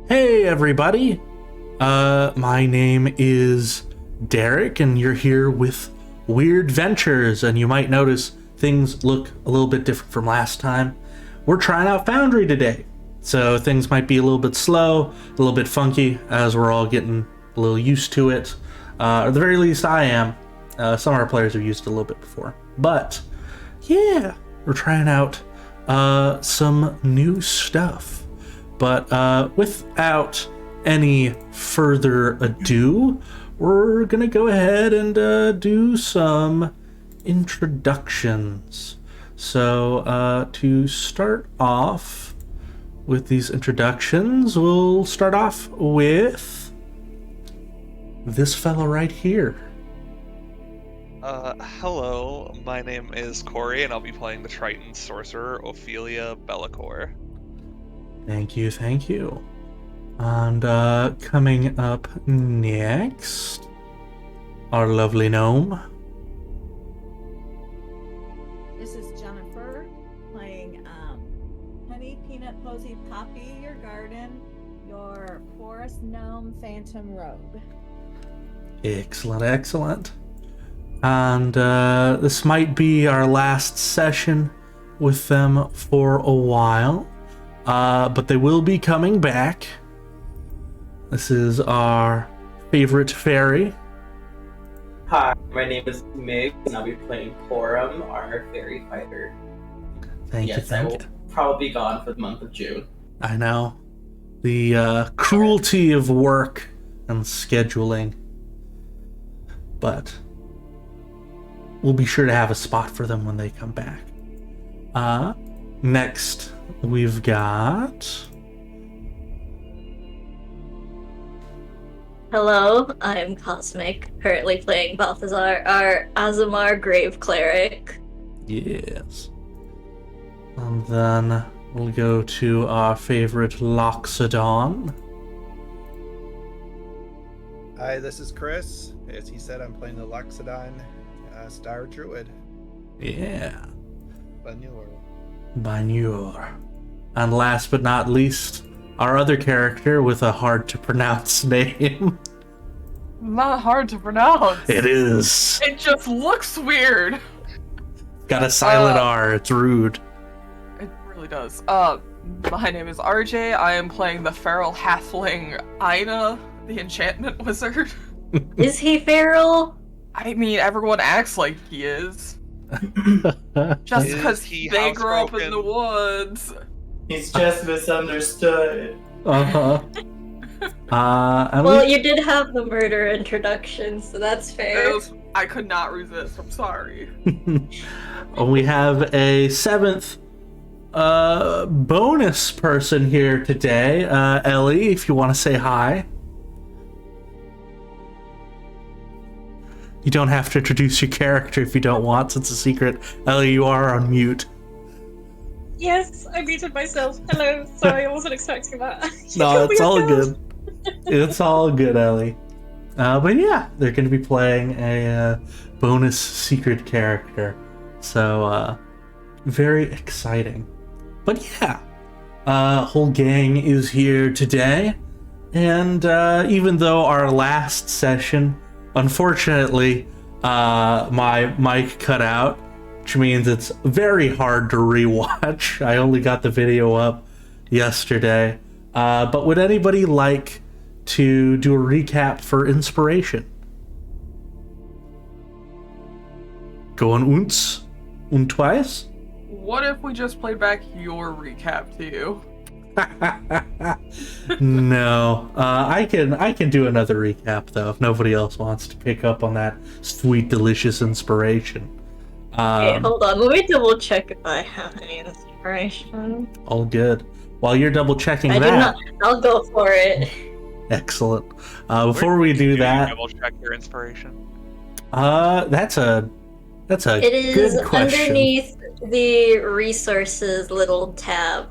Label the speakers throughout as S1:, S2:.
S1: Hey everybody, my name is Derek and you're here with Weird Ventures, and you might notice things look a little bit different from last time. We're trying out Foundry today, so things might be a little bit slow, a little bit funky as we're all getting a little used to it. At the very least I am. Some of our players have used it a little bit before, but yeah, we're trying out some new stuff. But without any further ado, we're gonna go ahead and do some introductions. So to start off with these introductions, we'll start off with this fella right here.
S2: Hello, my name is Corey, and I'll be playing the Triton Sorcerer, Ophelia Bellicor.
S1: Thank you. And coming up next, our lovely gnome.
S3: This is Jennifer playing Honey Peanut Posy Poppy, your garden, your forest gnome phantom rogue.
S1: Excellent. And this might be our last session with them for a while. But they will be coming back. This is our favorite fairy.
S4: Hi, my name is Mig, and I'll be playing Corum, our fairy fighter.
S1: Thank you.
S4: I will probably be gone for the month of June.
S1: I know. The cruelty of work and scheduling. But we'll be sure to have a spot for them when they come back. Next, we've got...
S5: Hello, I'm Cosmic, currently playing Balthazar, our Azamar Grave Cleric.
S1: Yes. And then we'll go to our favorite Loxodon.
S6: Hi, this is Chris. As he said, I'm playing the Loxodon Star Druid.
S1: Yeah.
S6: Banur.
S1: And last but not least, our other character with a hard to pronounce name.
S7: Not hard to pronounce.
S1: It is.
S7: It just looks weird.
S1: Got a silent R, it's rude.
S7: It really does. My name is RJ. I am playing the feral halfling Ina, the enchantment wizard.
S5: Is he feral?
S7: I mean, everyone acts like he is. Just because they grew up in the woods.
S4: He's just misunderstood.
S1: Well,
S5: You did have the murder introduction, so that's fair.
S7: I could not resist. I'm sorry.
S1: We have a seventh bonus person here today. Ellie, if you want to say hi. You don't have to introduce your character if you don't want, since it's a secret. Ellie, you are on mute.
S8: Yes, I muted myself. Hello, sorry, I wasn't expecting that.
S1: No, it's all good. It's all good, Ellie. But yeah, they're going to be playing a bonus secret character. So, very exciting. But yeah, whole gang is here today. And even though our last session, unfortunately, my mic cut out, which means it's very hard to rewatch. I only got the video up yesterday. But would anybody like to do a recap for inspiration? Going once and twice?
S7: What if we just played back your recap to you?
S1: No, I can do another recap though if nobody else wants to pick up on that sweet, delicious inspiration.
S5: Okay, hold on. Let me double check if I have any inspiration.
S1: All good. While you're double checking
S5: I
S1: that,
S5: do not. I'll go for it.
S1: excellent. Before we do that,
S2: Double check your inspiration.
S1: that's a
S5: It is
S1: good question.
S5: underneath the resources little tab.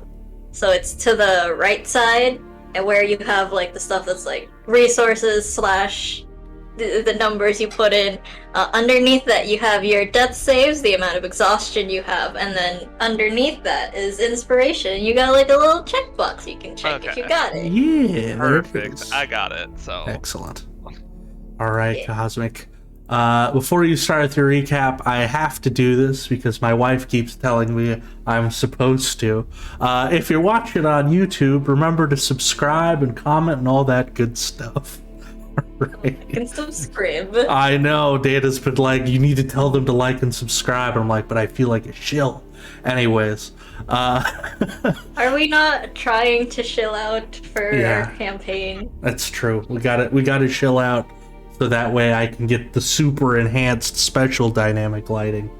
S5: So it's to the right side, and where you have like the stuff that's like resources / the numbers you put in. Underneath that, you have your death saves, the amount of exhaustion you have, and then underneath that is inspiration. You got like a little checkbox you can check if you
S2: Okay.
S5: got it.
S1: Yeah, there it
S2: Perfect.
S1: is.
S2: I got it. So
S1: Excellent. All right,
S5: Yeah.
S1: Cosmic. Before you start with your recap, I have to do this because my wife keeps telling me I'm supposed to. If you're watching on YouTube, remember to subscribe and comment and all that good stuff. Right.
S5: You can subscribe.
S1: I know, Data's been like, you need to tell them to like and subscribe. And I'm like, but I feel like a shill. Anyways.
S5: Are we not trying to chill out for
S1: Yeah.
S5: our campaign?
S1: That's true. We gotta chill out so that way I can get the super enhanced special dynamic lighting.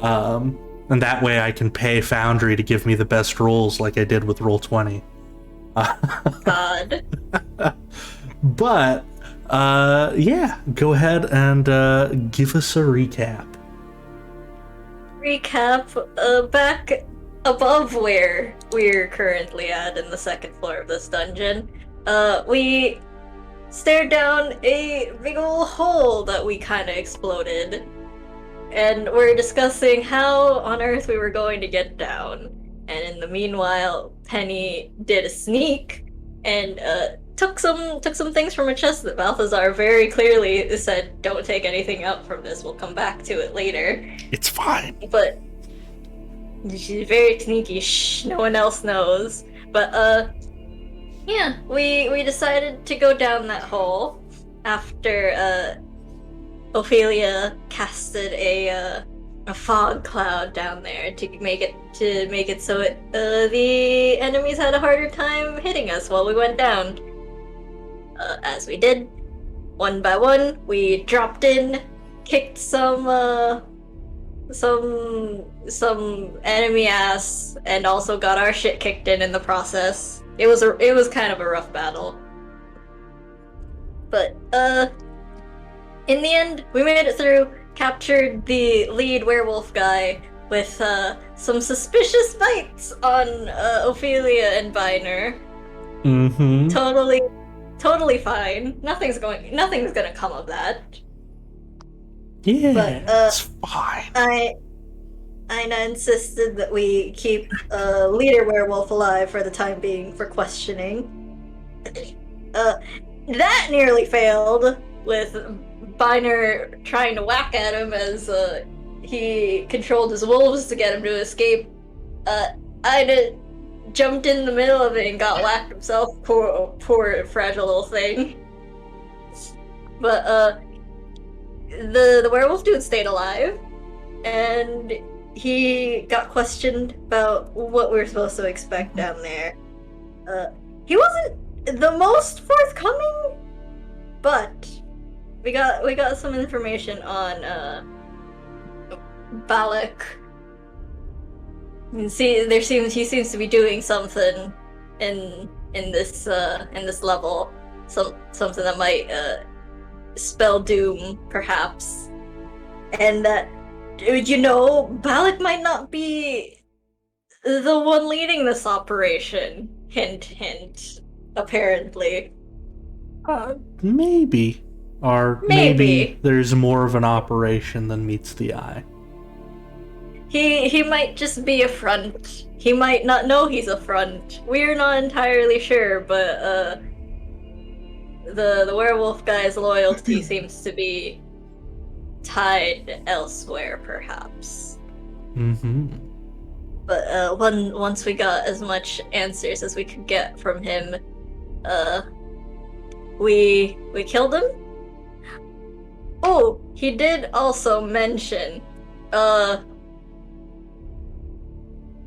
S1: And that way I can pay Foundry to give me the best rolls like I did with Roll20.
S5: God.
S1: But yeah, go ahead and give us a recap.
S5: Back above where we're currently at in the second floor of this dungeon, we stared down a big ol' hole that we kind of exploded, and we're discussing how on earth we were going to get down. And in the meanwhile, Penny did a sneak and took some things from a chest that Balthazar very clearly said, "Don't take anything out from this. We'll come back to it later."
S1: It's fine.
S5: But she's very sneaky. Shh, no one else knows. But yeah, we decided to go down that hole after Ophelia casted a fog cloud down there to make it so the enemies had a harder time hitting us while we went down. As we did, one by one, we dropped in, kicked some enemy ass, and also got our shit kicked in the process. It was kind of a rough battle. But in the end, we made it through, captured the lead werewolf guy with some suspicious bites on Ophelia and Viner.
S1: Mm-hmm.
S5: Totally fine. Nothing's gonna come of that.
S1: Yeah,
S5: But,
S1: it's fine.
S5: Aina insisted that we keep leader werewolf alive for the time being for questioning. That nearly failed, with Biner trying to whack at him as he controlled his wolves to get him to escape. Aina jumped in the middle of it and got whacked himself. Poor fragile little thing. But the werewolf dude stayed alive, and he got questioned about what we were supposed to expect down there. He wasn't the most forthcoming, but we got some information on Balak. See, he seems to be doing something in this level, something that might spell doom, perhaps. And Balak might not be the one leading this operation. Hint, hint. Apparently.
S1: Maybe. Or maybe there's more of an operation than meets the eye.
S5: He might just be a front. He might not know he's a front. We're not entirely sure, but the werewolf guy's loyalty seems to be tied elsewhere, perhaps.
S1: Mm-hmm.
S5: But once we got as much answers as we could get from him, we killed him. Oh, he did also mention,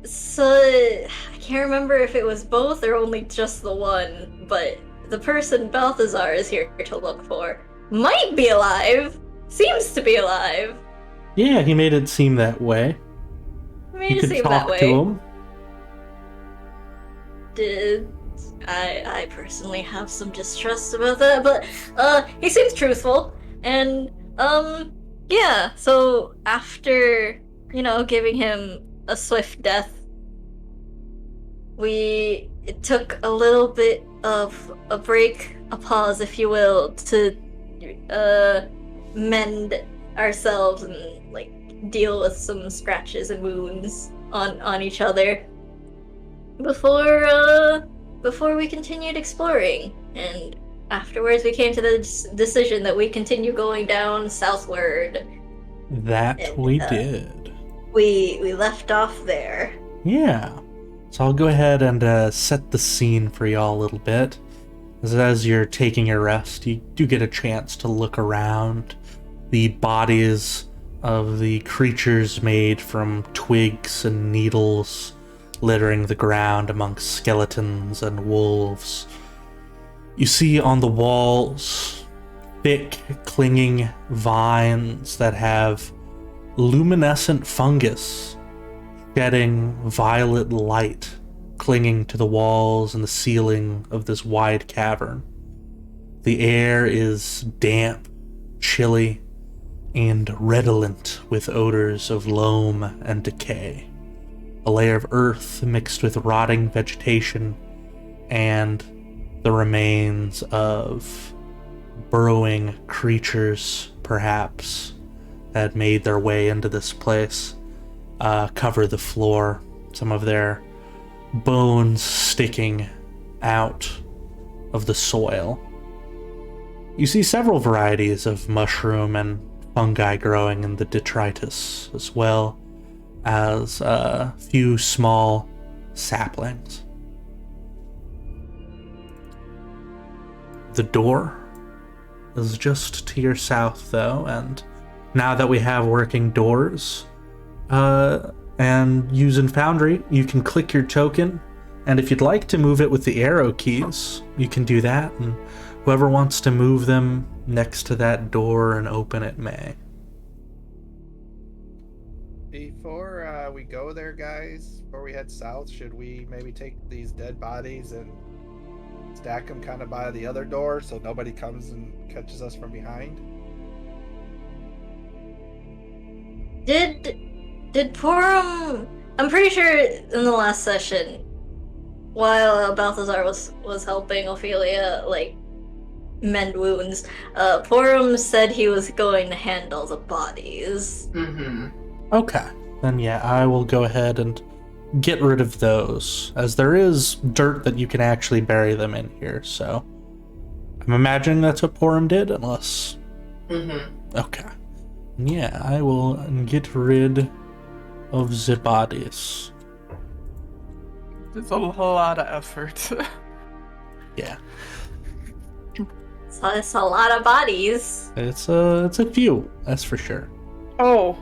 S5: so I can't remember if it was both or only just the one, but the person Balthazar is here to look for might be alive. Seems to be alive.
S1: Yeah, he made it seem that way.
S5: Made
S1: You
S5: it
S1: could
S5: seem
S1: talk
S5: that way.
S1: to him.
S5: I personally have some distrust about that, but he seems truthful, and yeah. So after giving him a swift death, it took a little bit of a break, a pause, if you will, to mend ourselves and like deal with some scratches and wounds on each other before we continued exploring. And afterwards, we came to the decision that we continue going down southward.
S1: That
S5: And,
S1: we did.
S5: We left off there.
S1: Yeah. So I'll go ahead and set the scene for y'all a little bit. As you're taking your rest, you do get a chance to look around. The bodies of the creatures made from twigs and needles littering the ground amongst skeletons and wolves. You see on the walls thick, clinging vines that have luminescent fungus shedding violet light, clinging to the walls and the ceiling of this wide cavern. The air is damp, chilly, and redolent with odors of loam and decay. A layer of earth mixed with rotting vegetation and the remains of burrowing creatures, perhaps, that made their way into this place, cover the floor. Some of their bones sticking out of the soil. You see several varieties of mushroom and fungi growing in the detritus, as well as a few small saplings. The door is just to your south, though, and now that we have working doors, and using Foundry, you can click your token, and if you'd like to move it with the arrow keys, you can do that, and whoever wants to move them next to that door and open it may.
S6: Before we go there, guys, before we head south, should we maybe take these dead bodies and stack them kind of by the other door so nobody comes and catches us from behind?
S5: Did Porum... I'm pretty sure in the last session, while Balthazar was helping Ophelia, like, mend wounds, Porum said he was going to handle the bodies.
S9: Mm-hmm.
S1: Okay, then yeah, I will go ahead and get rid of those, as there is dirt that you can actually bury them in here, so I'm imagining that's what Porum did, unless...
S9: Mm-hmm.
S1: Okay. Yeah, I will get rid of the bodies.
S7: It's a lot of effort.
S1: Yeah.
S5: So it's a lot of bodies.
S1: It's a few, that's for sure.
S7: Oh,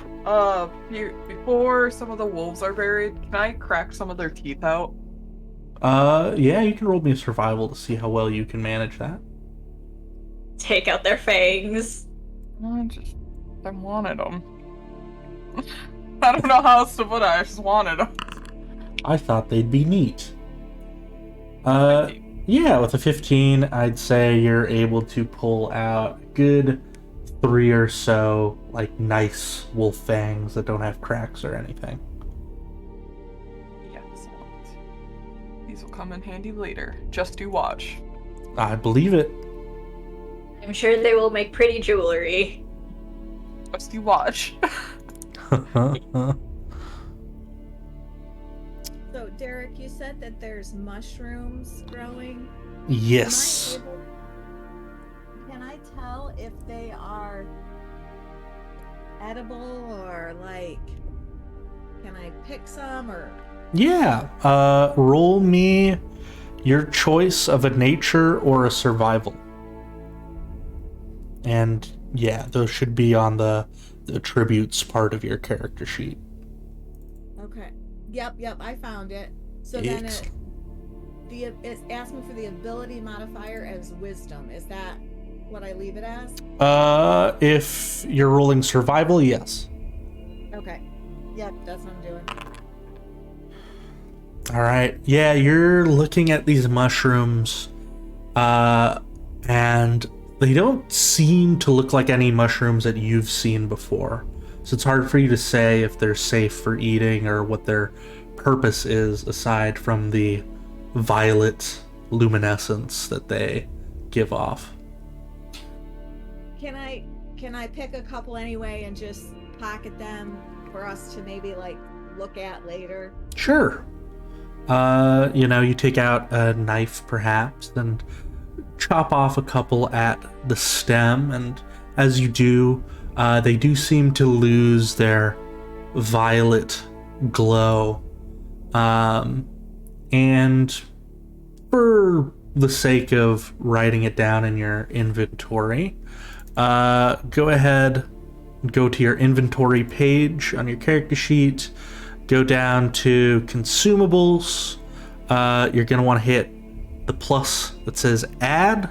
S7: before some of the wolves are buried, can I crack some of their teeth out?
S1: Yeah, you can roll me a survival to see how well you can manage that.
S5: Take out their fangs.
S7: I wanted them. I don't know how else to put it, I just wanted them.
S1: I thought they'd be neat. Yeah, with a 15, I'd say you're able to pull out a good 3 or so, like, nice wolf fangs that don't have cracks or anything.
S7: Excellent. These will come in handy later. Just you watch.
S1: I believe it.
S5: I'm sure they will make pretty jewelry.
S7: Just you watch.
S3: So, Derek, you said that there's mushrooms growing.
S1: Yes.
S3: Can I tell if they are edible or like, can I pick some or?
S1: Yeah. Roll me your choice of a nature or a survival. And yeah, those should be on the attributes part of your character sheet.
S3: Okay. Yep, I found it. So
S1: Excellent.
S3: then it's asking for the ability modifier as wisdom. Is that what I leave it as?
S1: If you're rolling survival, yes.
S3: Okay. Yep, that's what I'm doing.
S1: All right. Yeah, you're looking at these mushrooms, and they don't seem to look like any mushrooms that you've seen before. So it's hard for you to say if they're safe for eating or what their purpose is aside from the violet luminescence that they give off.
S3: can I pick a couple anyway and just pocket them for us to maybe like look at later?
S1: Sure. You take out a knife perhaps and chop off a couple at the stem, and as you do, they do seem to lose their violet glow. And for the sake of writing it down in your inventory, go ahead and go to your inventory page on your character sheet, go down to consumables. You're going to want to hit the plus that says add,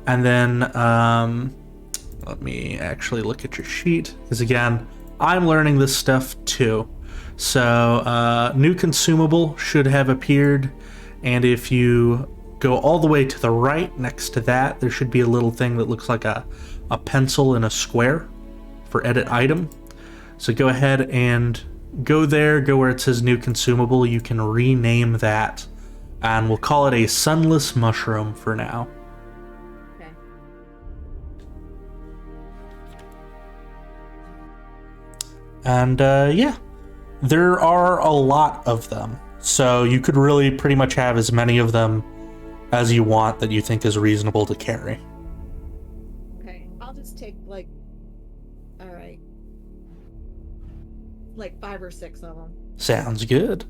S1: and then let me actually look at your sheet, because again, I'm learning this stuff too. So new consumable should have appeared, and if you go all the way to the right next to that, there should be a little thing that looks like a pencil in a square for edit item. So go ahead and go there, go where it says new consumable. You can rename that, and we'll call it a sunless mushroom for now.
S3: Okay.
S1: And yeah, there are a lot of them, so you could really pretty much have as many of them as you want that you think is reasonable to carry.
S3: Okay. I'll just take like, all right, like 5 or 6 of them.
S1: Sounds good.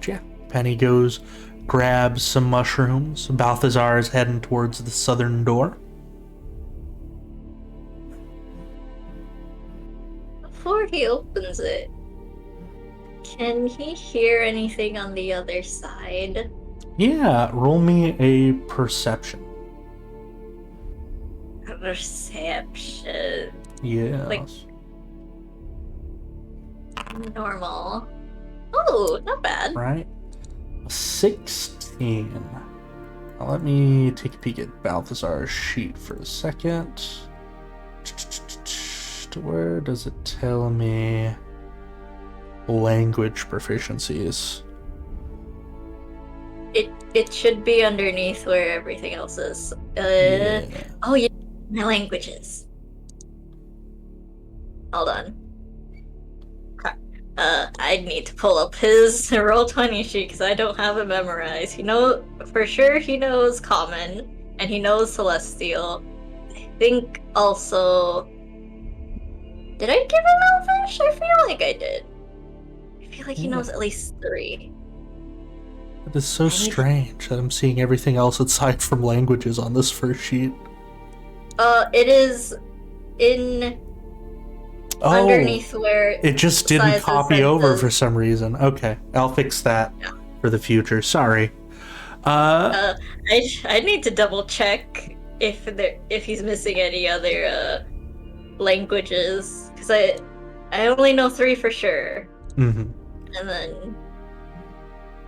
S1: Yeah, Penny goes, grabs some mushrooms. Balthazar is heading towards the southern door.
S5: Before he opens it, can he hear anything on the other side?
S1: Yeah, roll me a perception.
S5: Perception.
S1: Yes.
S5: Like- Normal. Oh, not bad.
S1: Right? 16. Now let me take a peek at Balthazar's sheet for a second. Where does it tell me language proficiencies?
S5: It should be underneath where everything else is.
S1: Yeah.
S5: Oh yeah, my languages. Hold on. Okay. I need to pull up his Roll20 sheet because I don't have it memorized. For sure he knows Common and he knows Celestial. I think also. Did I give him Elvish? I feel like I did. I feel like he knows at least 3.
S1: It is so strange that I'm seeing everything else aside from languages on this first sheet.
S5: It is in underneath where
S1: it just didn't
S5: besides the
S1: copy over
S5: sentences.
S1: for some reason. Okay, I'll fix that for the future. Sorry.
S5: I need to double check if he's missing any other languages, because I only know 3 for sure.
S1: Mm-hmm.
S5: And then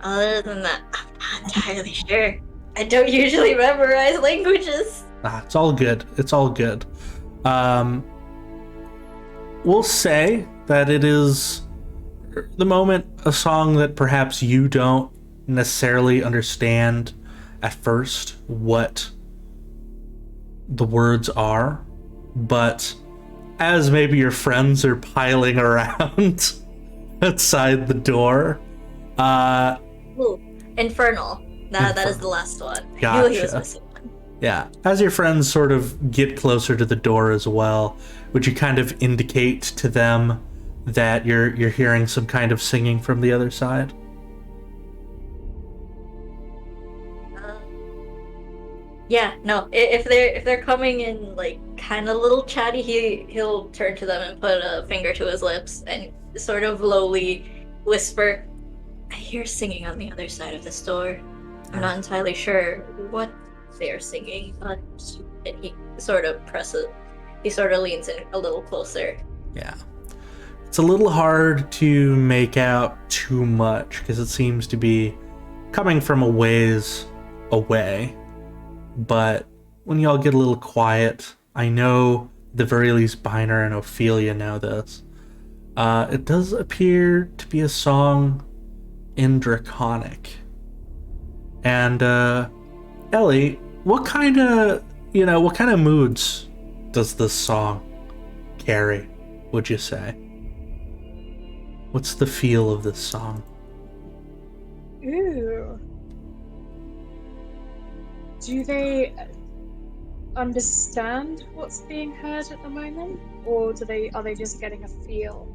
S5: other than that, I'm not entirely sure. I don't usually memorize languages.
S1: It's all good. It's all good. We'll say that it is the moment a song that perhaps you don't necessarily understand at first what the words are, but as maybe your friends are piling around outside the door,
S5: Ooh, Infernal. That is the last one. I knew he was
S1: Gotcha.
S5: missing one.
S1: yeah, as your friends sort of get closer to the door as well, would you kind of indicate to them that you're hearing some kind of singing from the other side?
S5: Yeah, no. If they're coming in like kind of a little chatty, he'll turn to them and put a finger to his lips and sort of lowly whisper, "I hear singing on the other side of this door. I'm not entirely sure what they are singing." And he sort of leans in a little closer.
S1: Yeah. It's a little hard to make out too much because it seems to be coming from a ways away. But when y'all get a little quiet, I know at the very least Biner and Ophelia know this. It does appear to be a song in Draconic. And Ellie, what kind of moods does this song carry, would you say? What's the feel of this song?
S8: Ooh. Do they understand what's being heard at the moment? Or are they just getting a feel?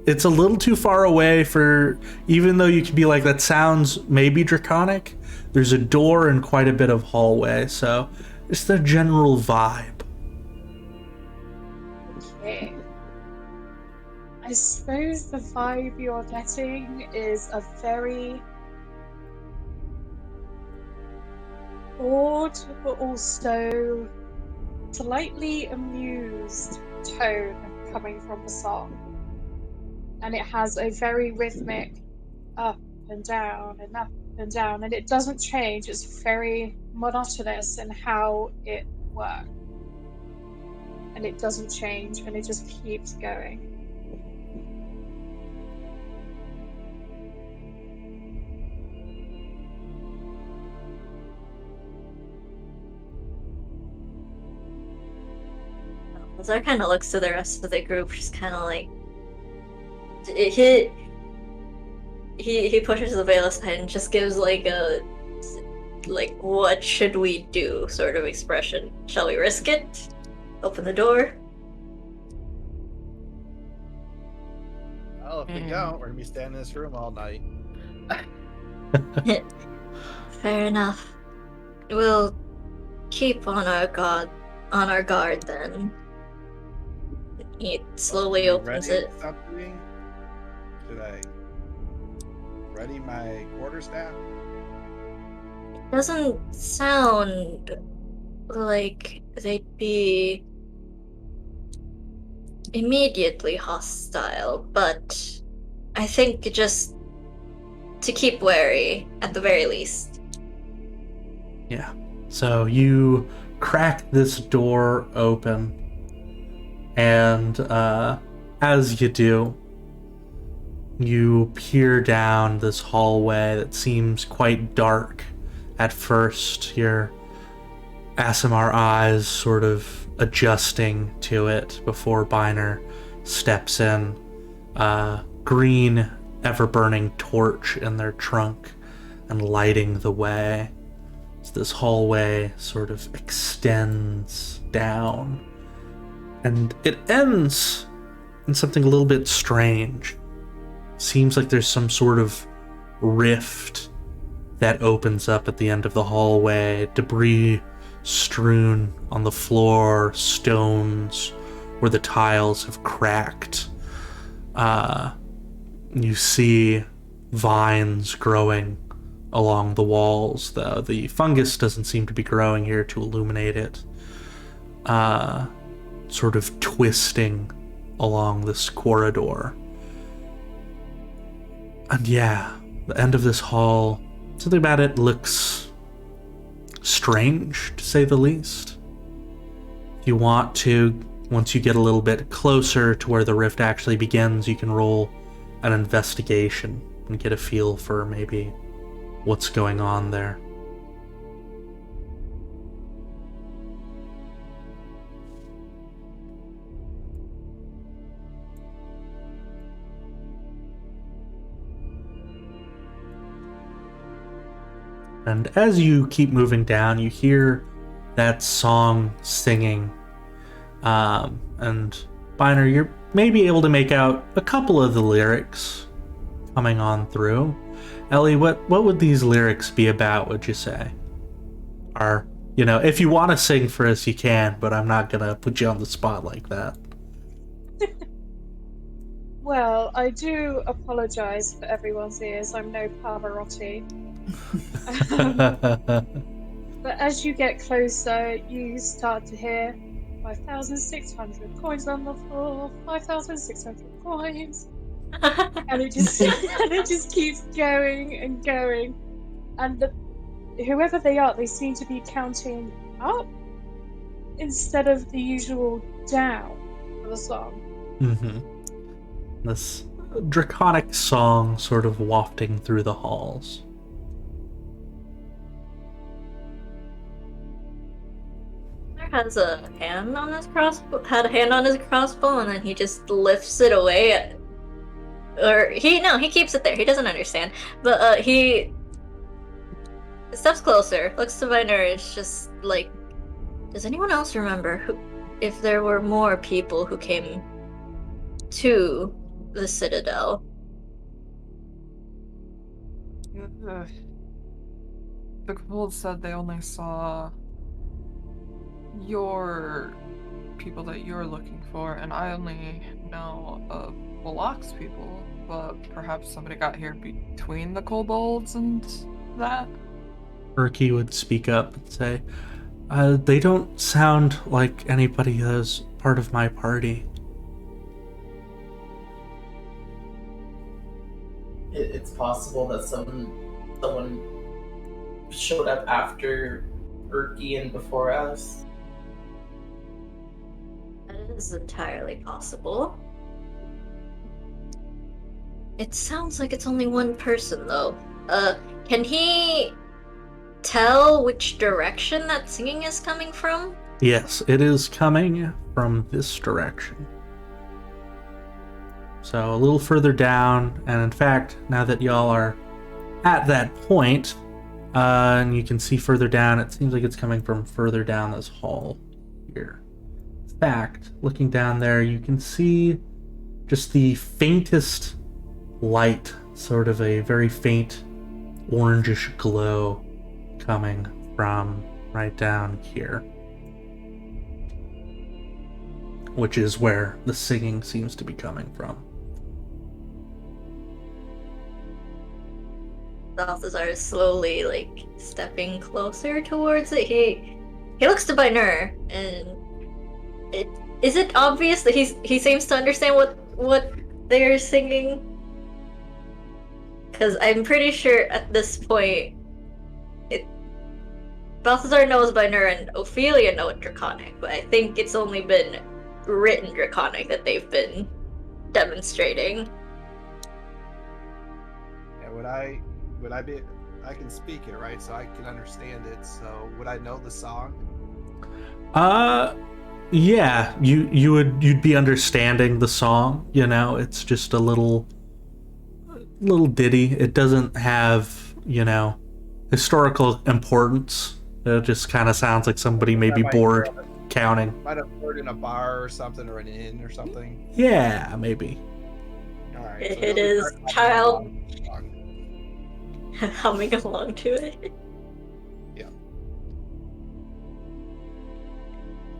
S1: It's a little too far away for, even though you could be like, that sounds maybe Draconic, there's a door and quite a bit of hallway, so it's the general vibe.
S8: Okay. I suppose the vibe you're getting is a very bored, but also slightly amused tone coming from the song. And it has a very rhythmic up and down and up and down, and it doesn't change. It's very monotonous in how it works. And it doesn't change, and it just keeps going.
S5: Balthazar kind of looks to the rest of the group, just kind of like he pushes the veil aside and just gives like a what should we do sort of expression. Shall we risk it? Open the door?
S6: Well, if we don't, we're gonna be standing in this room all night.
S5: Fair enough. We'll keep on our guard then. He slowly opens it.
S6: Something? Should I ready my quarterstaff?
S5: It doesn't sound like they'd be immediately hostile, but I think just to keep wary at the very least.
S1: Yeah. So you crack this door open, and as you do, you peer down this hallway that seems quite dark at first, your ASMR eyes sort of adjusting to it before Biner steps in, green ever-burning torch in their trunk and lighting the way. As this hallway sort of extends down, and it ends in something a little bit strange. Seems like there's some sort of rift that opens up at the end of the hallway, debris strewn on the floor, stones where the tiles have cracked. You see vines growing along the walls, though the fungus doesn't seem to be growing here to illuminate it. Sort of twisting along this corridor. And yeah, the end of this hall, something about it looks strange, to say the least. If you want to, once you get a little bit closer to where the rift actually begins, you can roll an investigation and get a feel for maybe what's going on there. And as you keep moving down, you hear that song singing. And Biner, you're maybe able to make out a couple of the lyrics coming on through. Ellie, what would these lyrics be about, would you say? Or, if you want to sing for us, you can, but I'm not going to put you on the spot like that.
S8: Well, I do apologise for everyone's ears. I'm no Pavarotti. But as you get closer, you start to hear 5,600 coins on the floor, 5,600 coins. And it just keeps going and going. And whoever they are, they seem to be counting up instead of the usual down for the song.
S1: Mm-hmm. This draconic song sort of wafting through the halls.
S5: Has a hand on his crossbow. Had a hand on his crossbow, and then he just lifts it away. He keeps it there. He doesn't understand, but he steps closer, looks to Viner. It's just like, does anyone else remember if there were more people who came to the Citadel?
S7: The kobolds said they only saw your people that you're looking for, and I only know of Balak's people, but perhaps somebody got here between the kobolds and that?
S1: Urki would speak up and say, they don't sound like anybody that's part of my party.
S4: It's possible that someone showed up after Urki and before us.
S5: That is entirely possible. It sounds like it's only one person, though. Can he tell which direction that singing is coming from?
S1: Yes, it is coming from this direction. So a little further down, and in fact, now that y'all are at that point, and you can see further down, it seems like it's coming from further down this hall here. In fact, looking down there, you can see just the faintest light, sort of a very faint orangish glow coming from right down here, which is where the singing seems to be coming from.
S5: Balthazar is slowly, stepping closer towards it. He looks to Binur, and is it obvious that he seems to understand what they're singing? Because I'm pretty sure at this point, Balthazar knows Binur and Ophelia know Draconic, but I think it's only been written Draconic that they've been demonstrating.
S6: Yeah, I can speak it, right? So I can understand it. So would I know the song?
S1: Yeah, you'd be understanding the song, it's just a little ditty. It doesn't have, historical importance. It just kind of sounds like somebody may be bored counting.
S6: Might have heard in a bar or something, or an inn or something.
S1: Yeah, maybe.
S6: All right.
S5: It is child humming along to it.
S6: Yeah.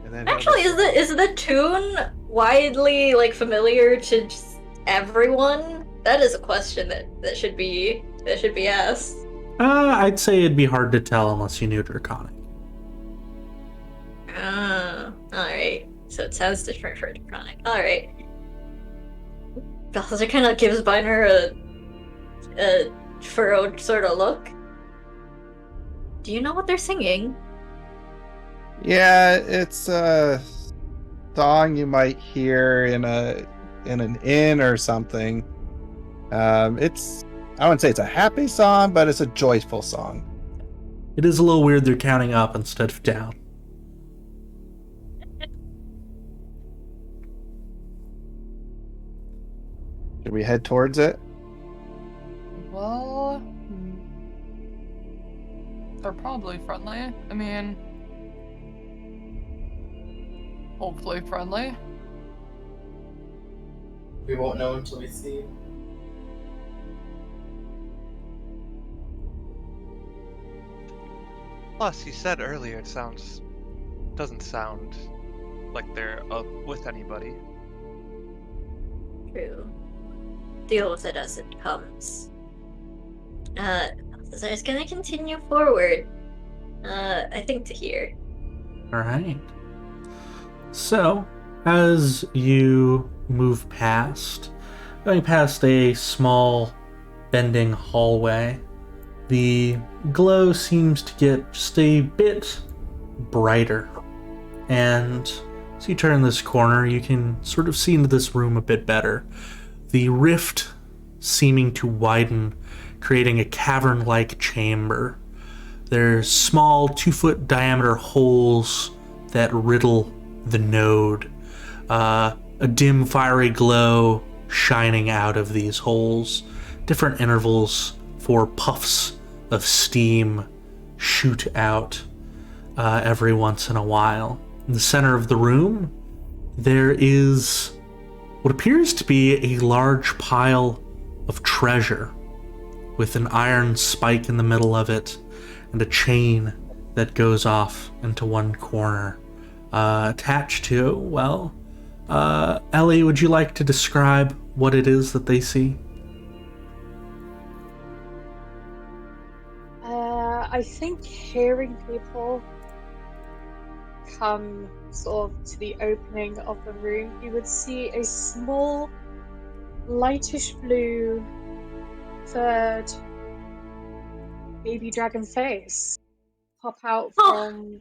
S6: And then
S5: actually, is the tune widely familiar to just everyone? That is a question that should be asked.
S1: I'd say it'd be hard to tell unless you knew Draconic.
S5: Alright. So it sounds different for Draconic. Alright. Balthazar kind of gives Binur a furrowed sort of look. Do you know what they're singing?
S6: Yeah, it's a song you might hear in an inn or something. I wouldn't say it's a happy song, but it's a joyful song.
S1: It is a little weird they're counting up instead of down.
S6: Should we head towards it?
S7: Well, they're probably friendly. I mean, hopefully friendly.
S4: We won't know until we see.
S2: Plus, you said earlier it doesn't sound like they're with anybody.
S5: True. Deal with it as it comes. Balthazar is gonna continue forward. I think to here.
S1: Alright. So, as you move going past a small bending hallway, the glow seems to get just a bit brighter. And as you turn this corner, you can sort of see into this room a bit better. the rift seeming to widen, creating a cavern-like chamber. There's small 2-foot diameter holes that riddle the node. A dim fiery glow shining out of these holes. Different intervals for puffs of steam shoot out every once in a while. In the center of the room, there is what appears to be a large pile of treasure with an iron spike in the middle of it and a chain that goes off into one corner. Attached to, well, Ellie, would you like to describe what it is that they see?
S8: I think hearing people come sort of to the opening of the room, you would see a small, lightish blue third baby dragon face pop out from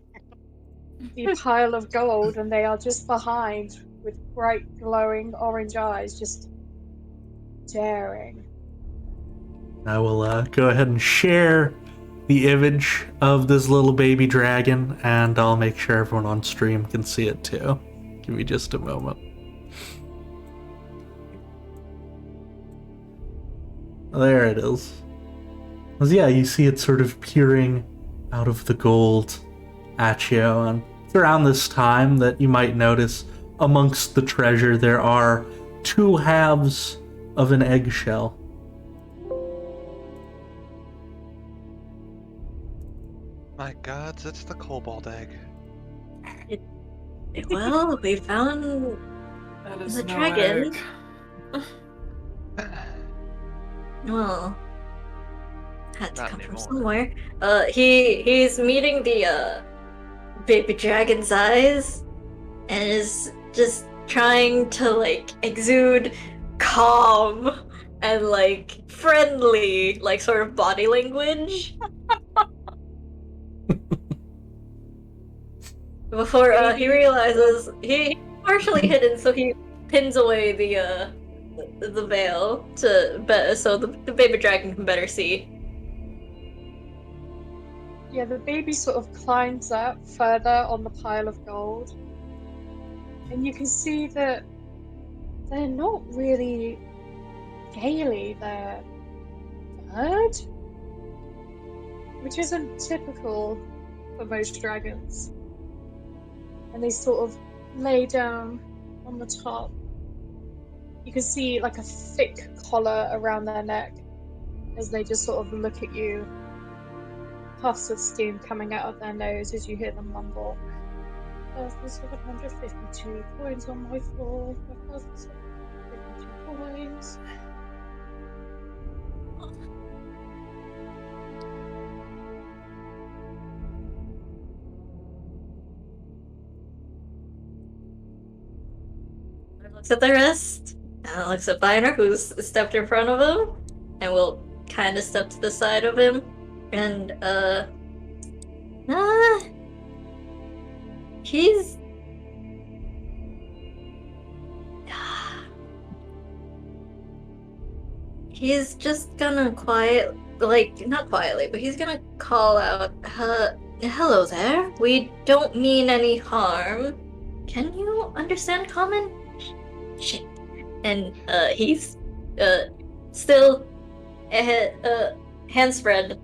S8: the pile of gold, and they are just behind with bright glowing orange eyes, just staring.
S1: I will go ahead and share the image of this little baby dragon, and I'll make sure everyone on stream can see it too. Give me just a moment. There it is. Yeah, you see it sort of peering out of the gold at you, and it's around this time that you might notice amongst the treasure there are 2 halves of an eggshell.
S2: My god, it's the kobold egg.
S5: Well, we found
S7: That is
S5: the
S7: no
S5: dragon.
S7: egg.
S5: Well, had to
S2: Not
S5: come from
S2: anymore.
S5: somewhere. He's meeting the baby dragon's eyes and is just trying to like exude calm and like friendly, like sort of body language. Before he realizes he's partially hidden, so he pins away the veil so the baby dragon can better see.
S8: Yeah, the baby sort of climbs up further on the pile of gold, and you can see that they're not really scaly, they're bird, which isn't typical for most dragons. And they sort of lay down on the top. You can see like a thick collar around their neck as they just sort of look at you. Puffs of steam coming out of their nose as you hear them mumble. 1,752 coins on my floor. 1,752 coins.
S5: Looks at the rest, and looks at Viner, who's stepped in front of him, and will kind of step to the side of him, and he's just gonna not quietly, but he's gonna call out, hello there, we don't mean any harm. Can you understand common? Shit. And he's still hand spread,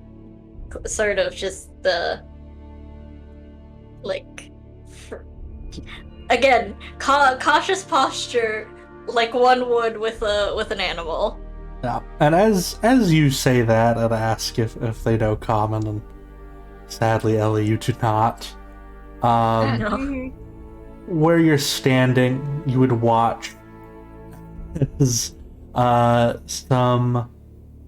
S5: sort of just again cautious posture, like one would with an animal.
S1: Yeah, and as you say that and ask if they know common, and sadly, Ellie, you do not.
S5: No.
S1: Where you're standing, you would watch as some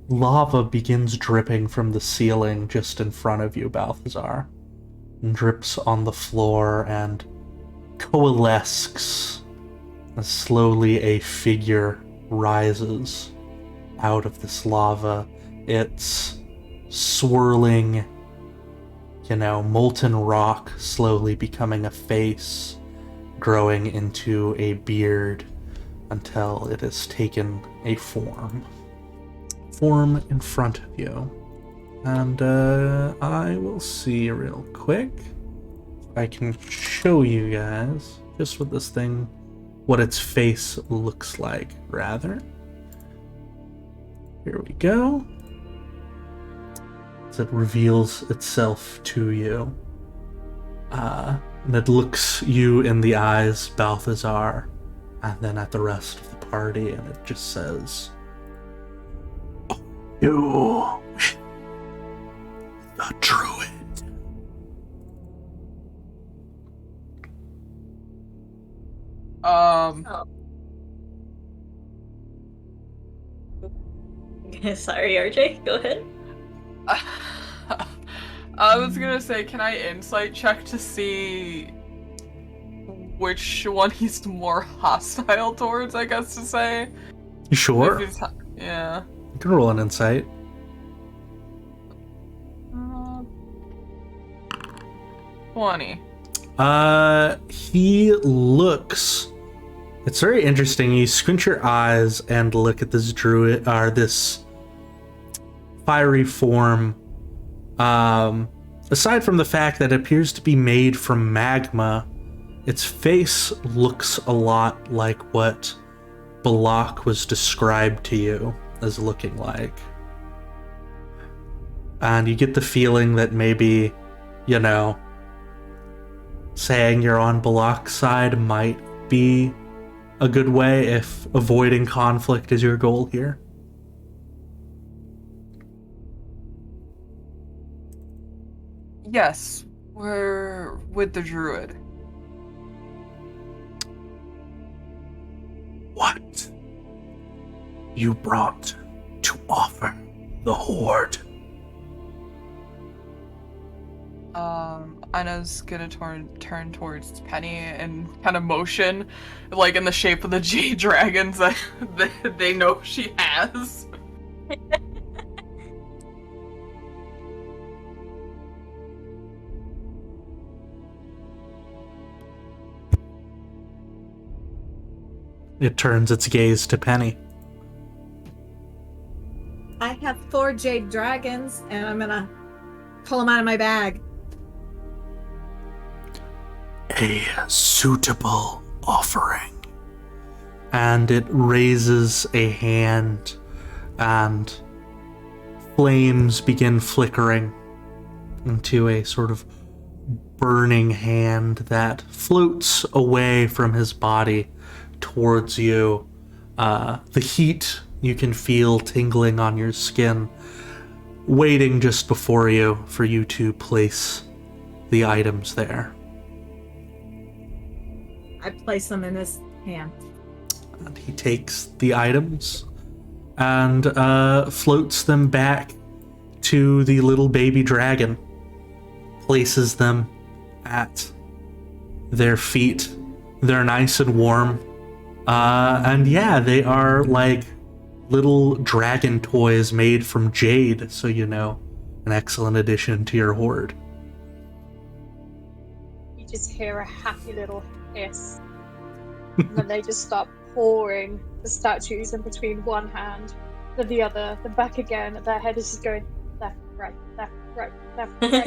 S1: lava begins dripping from the ceiling just in front of you, Balthazar, and drips on the floor and coalesces as slowly a figure rises out of this lava. It's swirling, molten rock slowly becoming a face, growing into a beard, until it has taken a form in front of you. And I will see real quick if I can show you guys just what this thing, what its face looks like, rather. Here we go. As it reveals itself to you. And it looks you in the eyes, Balthazar, and then at the rest of the party, and it just says, "You, the druid."
S5: Sorry, RJ, go ahead.
S7: I was gonna say, can I insight check to see which one he's more hostile towards, I guess to say?
S1: You sure?
S7: Yeah.
S1: You can roll an insight.
S7: 20.
S1: He looks... It's very interesting. You squint your eyes and look at this druid, or this fiery form. Aside from the fact that it appears to be made from magma, its face looks a lot like what Balak was described to you as looking like. And you get the feeling that maybe, you know, saying you're on Balak's side might be a good way if avoiding conflict is your goal here.
S7: Yes, we're with the druid.
S1: What you brought to offer the hoard?
S7: Ina's gonna turn towards Penny and kind of motion, like in the shape of the jade dragons that they know she has.
S1: It turns its gaze to Penny.
S3: I have 4 jade dragons, and I'm gonna pull them out of my bag.
S1: A suitable offering. And it raises a hand, and flames begin flickering into a sort of burning hand that floats away from his body towards you. The heat you can feel tingling on your skin, waiting just before you for you to place the items there.
S3: I place them in his hand.
S1: And he takes the items and floats them back to the little baby dragon, places them at their feet. They're nice and warm. And yeah, they are like little dragon toys made from jade, so you know, an excellent addition to your hoard.
S8: You just hear a happy little hiss. And then they just start pouring the statues in between one hand to the other, then back again. Their head is just going left, right, left, right, left, right.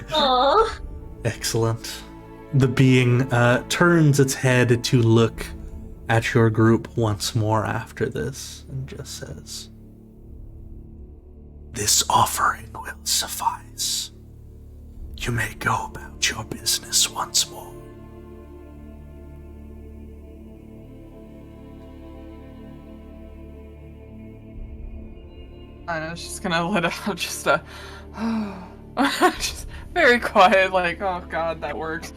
S5: Aww.
S1: Excellent. The being turns its head to look at your group once more after this and just says, "This offering will suffice. You may go about your business once more."
S7: I was just gonna let out just a just very quiet, like, oh god, that worked.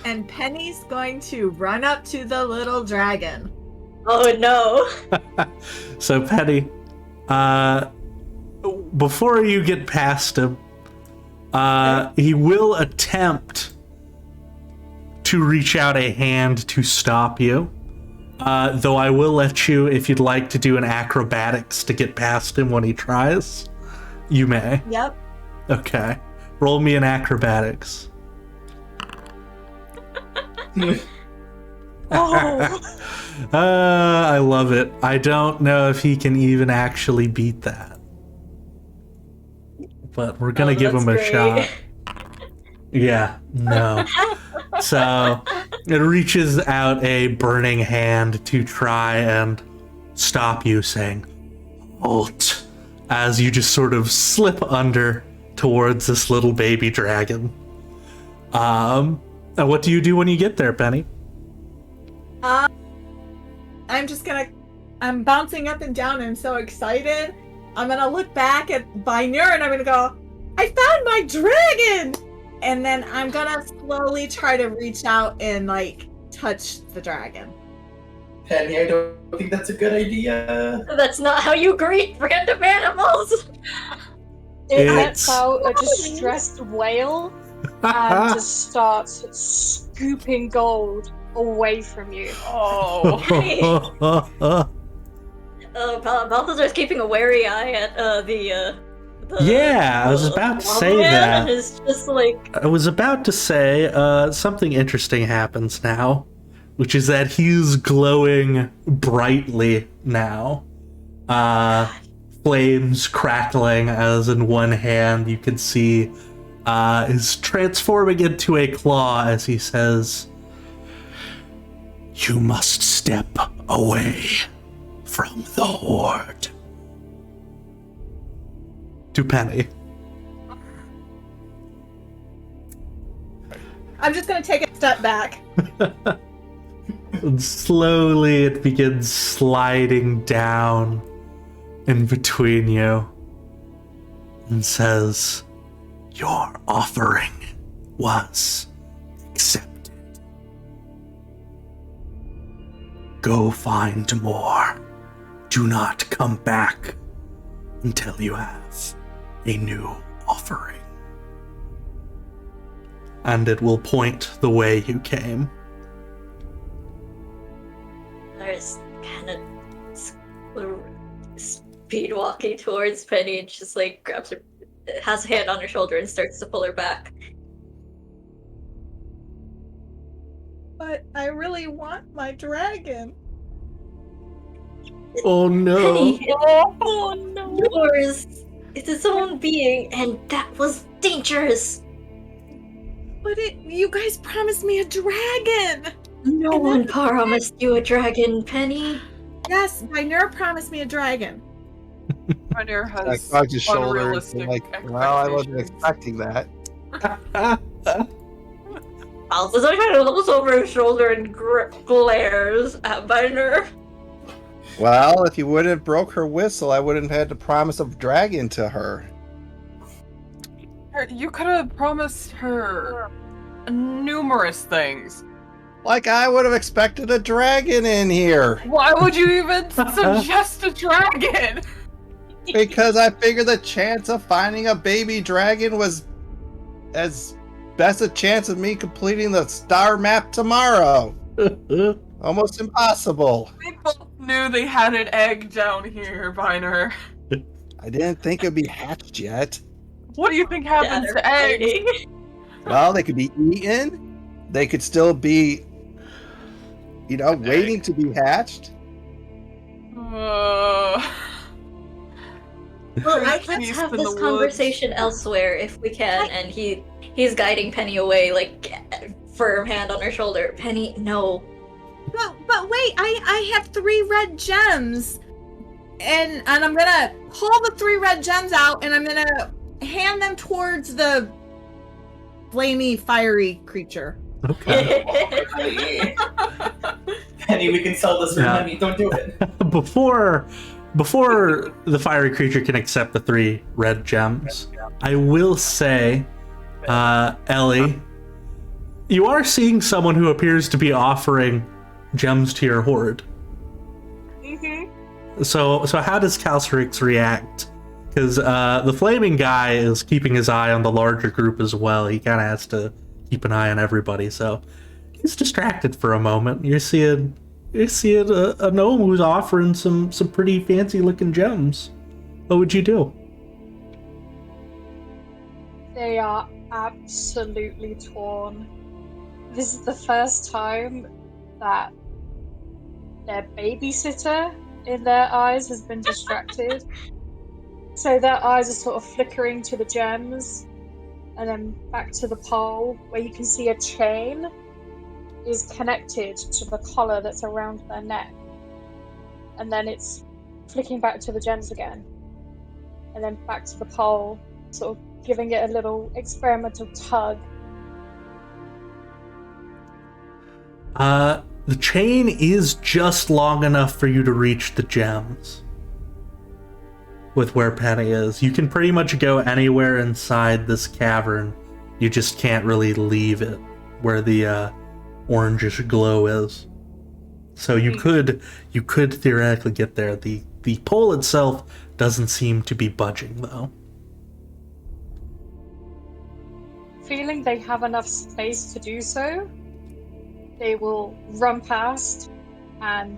S3: And Penny's going to run up to the little dragon.
S5: Oh no.
S1: So Penny, before you get past him, he will attempt to reach out a hand to stop you. Though I will let you, if you'd like to do an acrobatics to get past him when he tries, you may.
S3: Yep.
S1: Okay. Roll me an acrobatics. I love it. I don't know if he can even actually beat that. But we're gonna give him a
S5: that's
S1: shot. Yeah, no. So it reaches out a burning hand to try and stop you, saying, "Halt," as you just sort of slip under towards this little baby dragon. And what do you do when you get there, Penny?
S3: I'm bouncing up and down. I'm so excited. I'm gonna look back at Binur and I'm gonna go, I found my dragon! And then I'm gonna slowly try to reach out and, like, touch the dragon.
S4: Penny, I don't think that's a good idea.
S5: That's not how you greet random animals!
S8: It
S1: It's-
S8: lets out a distressed wail and just starts scooping gold away from you.
S7: Oh.
S5: Balthazar's keeping a wary eye at the
S1: Yeah, I was about to say
S5: man,
S1: that.
S5: And it's just like,
S1: I was about to say something interesting happens now, which is that he's glowing brightly now. Flames crackling as in one hand you can see is transforming into a claw as he says, "You must step away from the hoard." To Penny.
S3: I'm just gonna take a step back.
S1: And slowly it begins sliding down in between you and says, "Your offering was accepted. Go find more. Do not come back until you have a new offering." And it will point the way you came.
S5: there's kind of speed walking towards Penny and just like grabs her, has a hand on her shoulder and starts to pull her back.
S3: But I really want my dragon.
S1: Oh no.
S5: Penny,
S8: Oh no!
S5: yours is its own being, and that was dangerous.
S3: But you guys promised me a dragon.
S5: No
S3: And
S5: one
S3: that's
S5: promised you a dragon, Penny.
S3: Yes, Binur promised me a dragon.
S7: Rainier
S6: I
S7: has
S6: clogged his shoulders.
S7: unrealistic
S6: And like, well, I wasn't
S7: expectations.
S6: expecting that.
S5: Balthazar kind of looks over his shoulder and glares at Binur.
S6: Well, if you wouldn't have broke her whistle, I wouldn't have had to promise a dragon to her.
S7: You could have promised her numerous things.
S6: Like I would have expected a dragon in here.
S7: Why would you even suggest a dragon?
S6: Because I figured the chance of finding a baby dragon was as best a chance of me completing the star map tomorrow. Almost impossible.
S7: We both knew they had an egg down here, Binur.
S6: I didn't think it'd be hatched yet.
S7: What do you think happens
S5: They're
S7: to eggs?
S5: fighting.
S6: Well, they could be eaten. They could still be, waiting to be hatched.
S5: Well, let's
S7: Peace
S5: have
S7: in
S5: this
S7: the
S5: conversation elsewhere if we can. And he's guiding Penny away, like firm hand on her shoulder. Penny, no.
S3: But wait, I have 3 red gems. And I'm gonna pull the 3 red gems out and I'm gonna hand them towards the flamey, fiery creature.
S1: Okay.
S4: Penny, we can sell this for
S1: Yeah.
S4: money. Don't do it.
S1: Before the fiery creature can accept the 3 red gems, I will say, Ellie, you are seeing someone who appears to be offering gems to your hoard.
S8: Mm-hmm.
S1: So how does Calcerix react? Because the flaming guy is keeping his eye on the larger group as well. He kind of has to keep an eye on everybody, so he's distracted for a moment. You're seeing a gnome who's offering some pretty fancy looking gems. What would you do?
S8: They are absolutely torn. this is the first time that their babysitter in their eyes has been distracted. So their eyes are sort of flickering to the gems and then back to the pole where you can see a chain is connected to the collar that's around their neck. And then it's flicking back to the gems again. And then back to the pole, sort of giving it a little experimental tug.
S1: The chain is just long enough for you to reach the gems with where Penny is. You can pretty much go anywhere inside this cavern. You just can't really leave it where the orangish glow is. So you could theoretically get there. The pole itself doesn't seem to be budging though.
S8: Feeling they have enough space to do so, they will run past and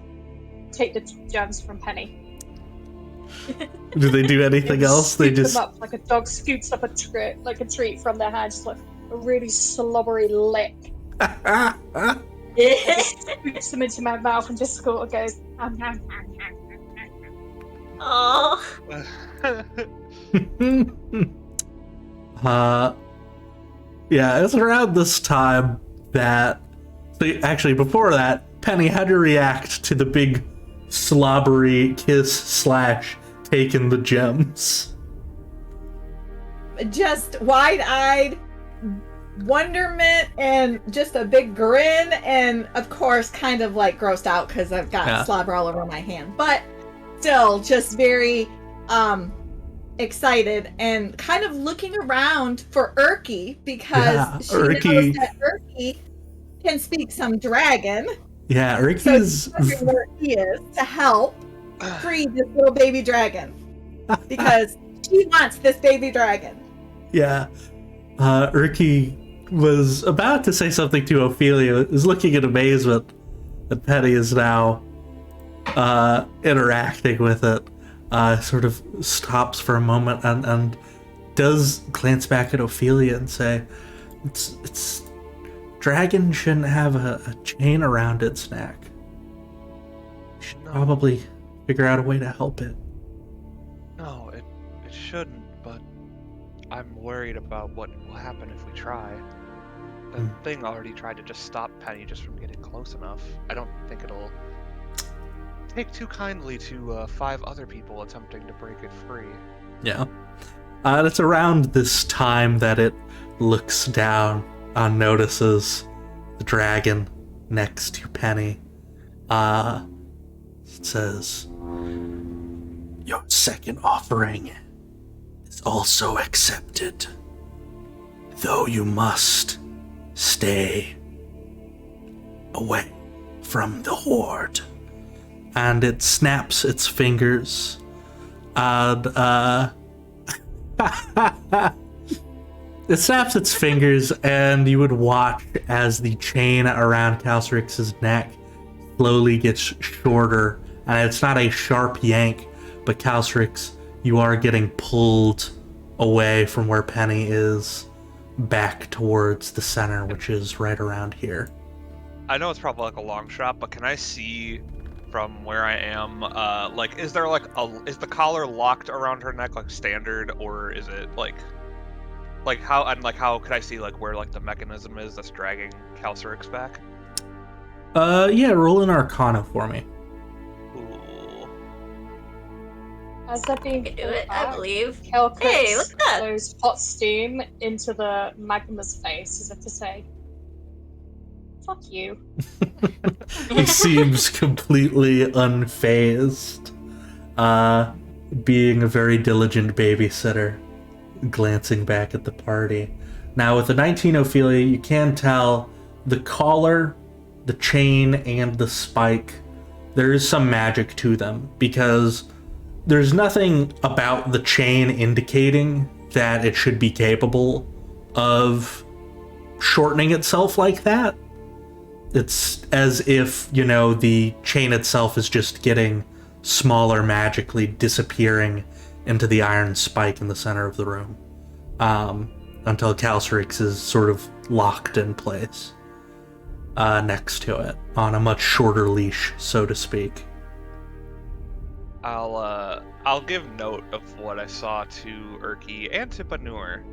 S8: take the gems from Penny.
S1: Do they do anything else? They
S8: Scoop
S1: just
S8: them up like a dog scoops up a treat from their hand, just like a really slobbery lick. Scoops them into my mouth and just sort of goes.
S5: Oh.
S1: Yeah, it's around this time that... Actually, before that, Penny, how'd you react to the big slobbery kiss / taking the gems?
S3: Just wide-eyed wonderment and just a big grin, and of course kind of like grossed out because I've got slobber all over my hand, but still just very excited and kind of looking around for Urki because she knows that Urki can speak some dragon.
S1: Yeah, Urki
S3: so
S1: is
S3: where he is to help free this little baby dragon because she wants this baby dragon.
S1: Yeah, Urki was about to say something to Ophelia, is looking in amazement that Penny is now interacting with it. Sort of stops for a moment and does glance back at Ophelia and say, it's dragon shouldn't have a chain around its neck. You should probably figure out a way to help it.
S2: No, it shouldn't, but I'm worried about what will happen if we try. The thing already tried to just stop Penny just from getting close enough. I don't think it'll take too kindly to 5 other people attempting to break it free.
S1: Yeah. It's around this time that it looks down and notices the dragon next to Penny. It says, "Your second offering is also accepted, though you must stay away from the hoard." And it snaps its fingers and it snaps its fingers, and you would watch as the chain around Calcerix's neck slowly gets shorter. And it's not a sharp yank, but Calcerix, you are getting pulled away from where Penny is, back towards the center, which is right around here.
S2: I know it's probably like a long shot, but can I see from where I am, is there is the collar locked around her neck like standard, or is it how could I see where the mechanism is that's dragging Calcerix back?
S1: Yeah, roll an Arcana for me.
S2: Cool.
S8: As they're being
S5: I can do it, I believe.
S8: Calcerix
S5: Hey, look at that.
S8: blows hot steam into the magma's face as if to say, "Fuck you."
S1: He seems completely unfazed, being a very diligent babysitter, glancing back at the party. Now, with the 19 Ophelia, you can tell the collar, the chain, and the spike, there is some magic to them, because there's nothing about the chain indicating that it should be capable of shortening itself like that. It's as if, the chain itself is just getting smaller magically, disappearing into the iron spike in the center of the room, until Calcerix is sort of locked in place. next to it on a much shorter leash, so to speak.
S2: I'll give note of what I saw to Urki and to Banur.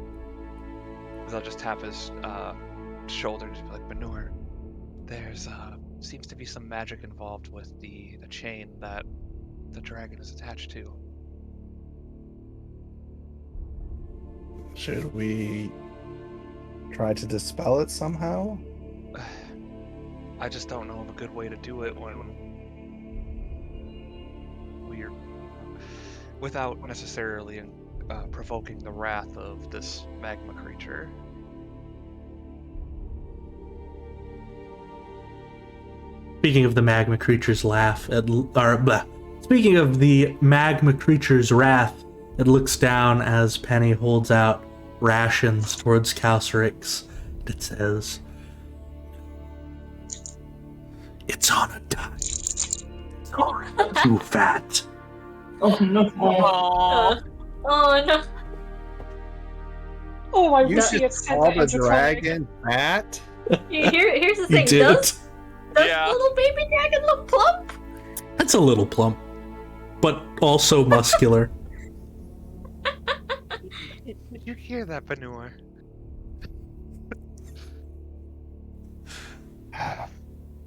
S2: Because I'll just tap his shoulder and just be like, Banur, there's seems to be some magic involved with the chain that the dragon is attached to.
S6: Should we try to dispel it somehow?
S2: I just don't know of a good way to do it when we're without necessarily provoking the wrath of this magma creature.
S1: Speaking of the magma creature's speaking of the magma creature's wrath, it looks down as Penny holds out rations towards Calcerix. It says, "It's on a diet. It's already too fat."
S4: Oh no.
S5: Oh no.
S8: Oh, I
S6: You
S8: wish he
S6: should
S8: had said
S6: call
S8: that
S6: the
S8: into
S6: dragon fat?
S5: Here's the
S1: You
S5: thing.
S1: did.
S5: Does
S2: Yeah.
S5: little baby dragon look plump?
S1: That's a little plump, but also muscular.
S2: Did you hear that, Banur?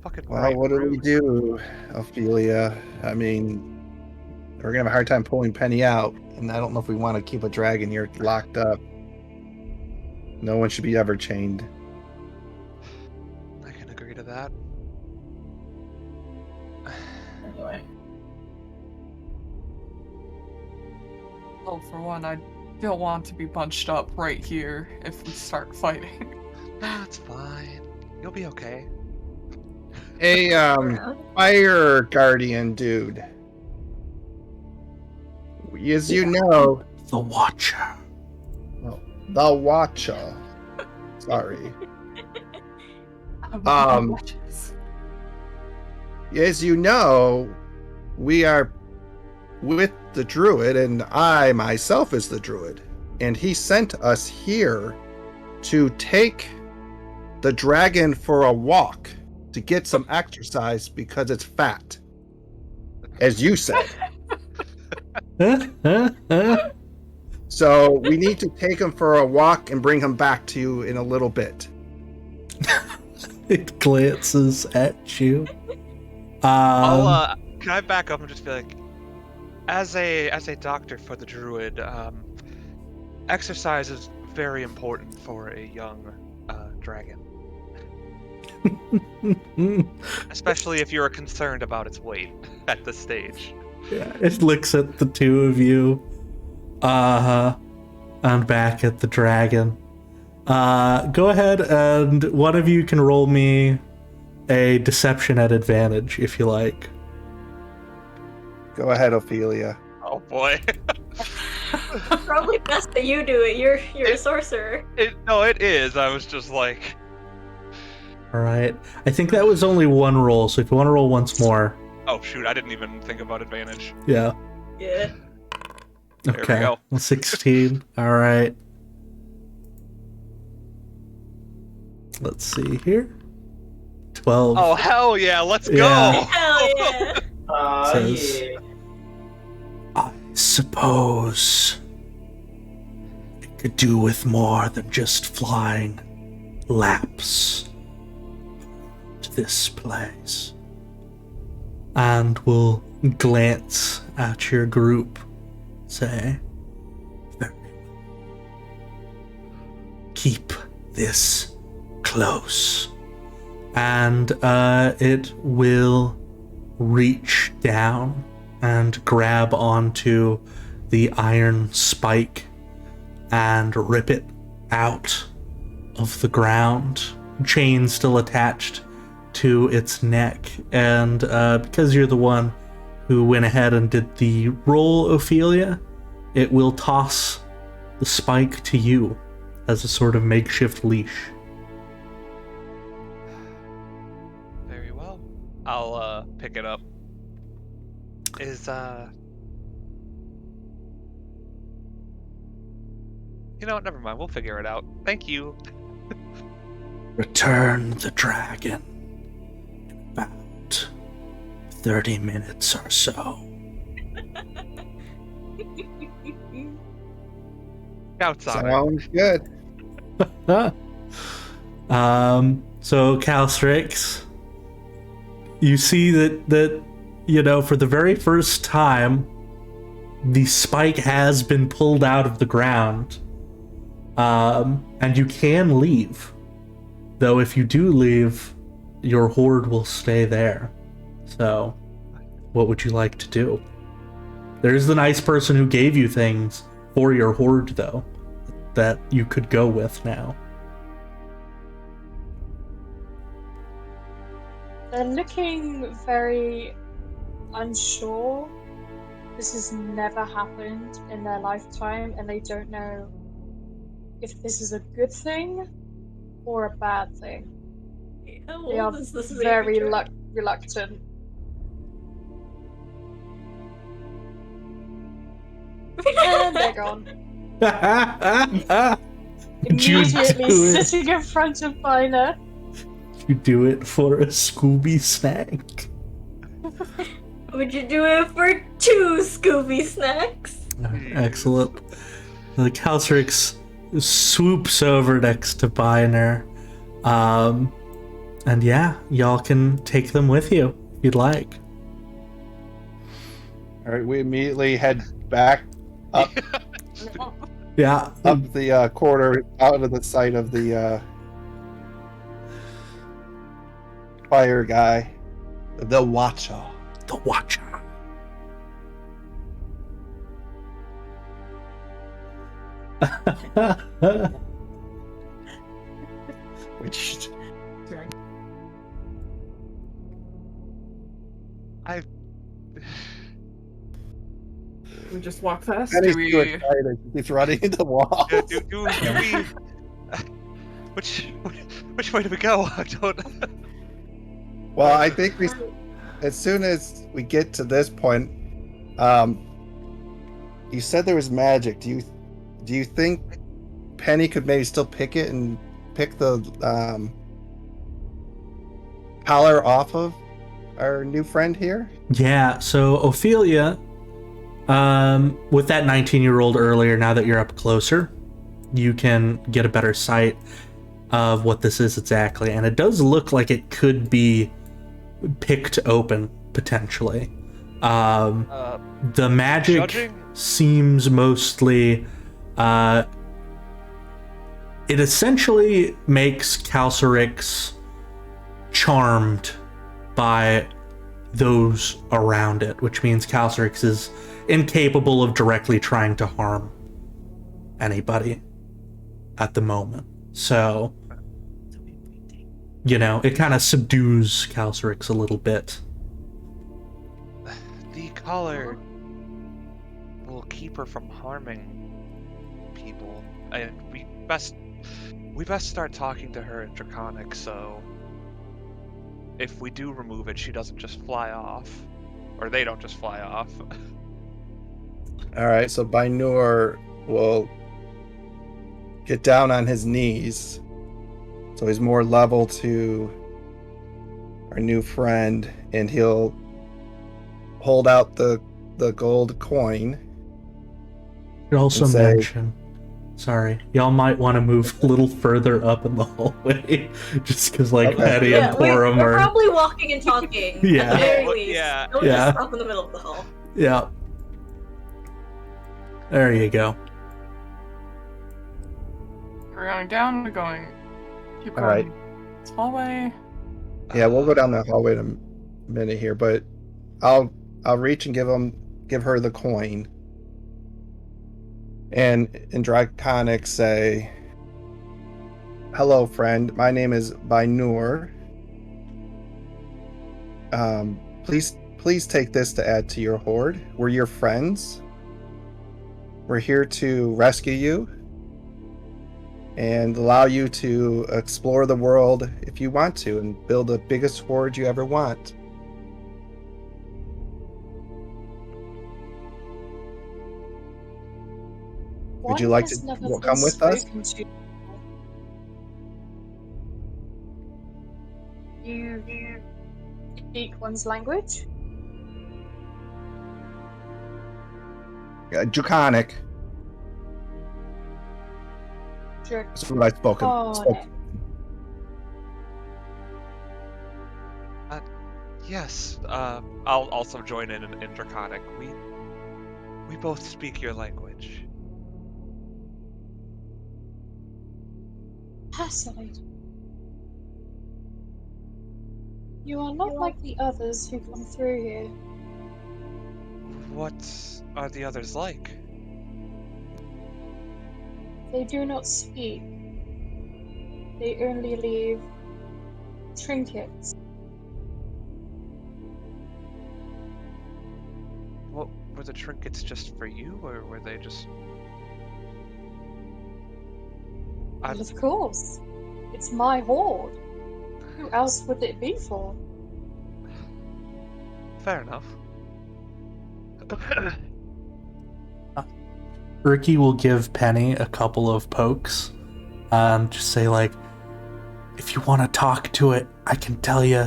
S2: Fucking
S6: Well,
S2: right,
S6: what do we
S2: rude.
S6: do, Ophelia? I mean, we're gonna have a hard time pulling Penny out, and I don't know if we want to keep a dragon here locked up. No one should be ever chained.
S2: I can agree to that.
S4: Anyway.
S7: Well, for one, I don't want to be bunched up right here if we start fighting.
S2: That's fine. You'll be okay.
S6: Hey, fire guardian dude. As you know,
S1: The Watcher.
S6: the Watcher. Sorry. As you know, we are with the druid, and I myself is the druid. And he sent us here to take the dragon for a walk to get some exercise because it's fat. As you said. So we need to take him for a walk and bring him back to you in a little bit.
S1: It glances at you.
S2: Can I back up and just be like, as a doctor for the druid, exercise is very important for a young dragon, especially if you're concerned about its weight at this stage.
S1: Yeah, it looks at the two of you. And back at the dragon. Go ahead and one of you can roll me a deception at advantage if you like.
S6: Go ahead, Ophelia.
S2: Oh boy.
S5: Probably best that you do it. You're a sorcerer.
S2: No, it is. I was just like,
S1: Alright. I think that was only one roll, so if you want to roll once more.
S2: oh shoot, I didn't even think about advantage.
S1: Yeah.
S5: Yeah.
S2: There we
S1: Okay.
S2: go.
S1: 16. Alright. Let's see here. 12.
S2: Oh hell yeah, let's
S1: Yeah.
S2: go!
S5: Hell yeah.
S1: Says-
S4: Yeah.
S1: I suppose it could do with more than just flying laps to this place. And will glance at your group, say, "Very well. Keep this close." And it will reach down and grab onto the iron spike and rip it out of the ground, chain still attached to its neck. And because you're the one who went ahead and did the roll, Ophelia, it will toss the spike to you as a sort of makeshift leash.
S2: Very well. I'll pick it up. You know what, never mind, we'll figure it out. Thank you.
S1: Return the dragon. 30 minutes or so.
S2: Scouts on it.
S6: Sounds good.
S1: So Calstrix, you see that for the very first time, the spike has been pulled out of the ground, and you can leave. Though if you do leave, your hoard will stay there. So, what would you like to do? There's the nice person who gave you things for your hoard, though, that you could go with now.
S8: They're looking very unsure. This has never happened in their lifetime, and they don't know if this is a good thing or a bad thing.
S5: How
S8: They are
S5: old is this
S8: very
S5: baby girl?
S8: reluctant. And they're gone.
S1: Would you
S8: Immediately
S1: do it?
S8: sitting in front of Biner.
S1: You do it for a Scooby snack.
S5: Would you do it for 2 Scooby snacks?
S1: Excellent. The Calstrix swoops over next to Biner. And yeah, y'all can take them with you if you'd like.
S6: All right, we immediately head back up
S1: Yeah.
S6: up the corridor, out of the sight of the fire guy, the Watcher.
S1: The Watcher.
S6: Which
S7: We just walk fast?
S6: Penny's
S7: Do
S6: too
S7: we...
S6: excited. He's running into walls.
S2: Do we? Which way do we go? I don't.
S6: Well, I think as soon as we get to this point, you said there was magic. Do you think Penny could maybe still pick it and pick the collar off of our new friend here?
S1: Yeah, so Ophelia, with that 19-year-old earlier, now that you're up closer, you can get a better sight of what this is exactly. And it does look like it could be picked open, potentially. The magic
S2: judging-
S1: seems mostly... it essentially makes Calcerix charmed by those around it, which means Calcerix is incapable of directly trying to harm anybody at the moment. So, it kind of subdues Calcerix a little bit.
S2: The collar will keep her from harming people, and we best start talking to her in Draconic. So, if we do remove it, she doesn't just fly off, or they don't just fly off.
S6: All right, so Bainur will get down on his knees, so he's more level to our new friend, and he'll hold out the gold coin.
S1: You also
S6: And say-
S1: mention, sorry, y'all might want to move a little further up in the hallway, just because
S6: Okay.
S1: Patty
S5: Yeah,
S1: and
S5: we're
S1: Porum are.
S5: probably walking and talking.
S1: Yeah.
S5: At the very
S2: Well,
S5: least.
S2: yeah.
S5: Don't
S1: Yeah.
S5: just stop in the middle of the hall.
S1: Yeah. There you go.
S7: We're going down, we're going... Keep
S6: All
S7: going.
S6: right.
S7: This hallway.
S6: Yeah, we'll go down that hallway in a minute here, but I'll reach and give her the coin, and in Draconic say, "Hello, friend. My name is Bainur. Please take this to add to your hoard. We're your friends. We're here to rescue you and allow you to explore the world if you want to, and build the biggest hoard you ever want." Would you
S8: One
S6: like
S8: has
S6: to
S8: never
S6: come
S8: been
S6: with us?
S8: spoken to. You speak one's language?
S6: Draconic. That's what I spoke.
S2: Yes, I'll also join in Draconic. We both speak your language.
S8: Fascinating. You are not like the others who come through here.
S2: What are the others like?
S8: They do not speak. They only leave trinkets.
S2: What were the trinkets just for you, or were they just?
S8: Well, of course. It's my hoard. Who else would it be for?
S2: Fair enough.
S1: Ricky will give Penny a couple of pokes. Just say, like, if you want to talk to it, I can tell you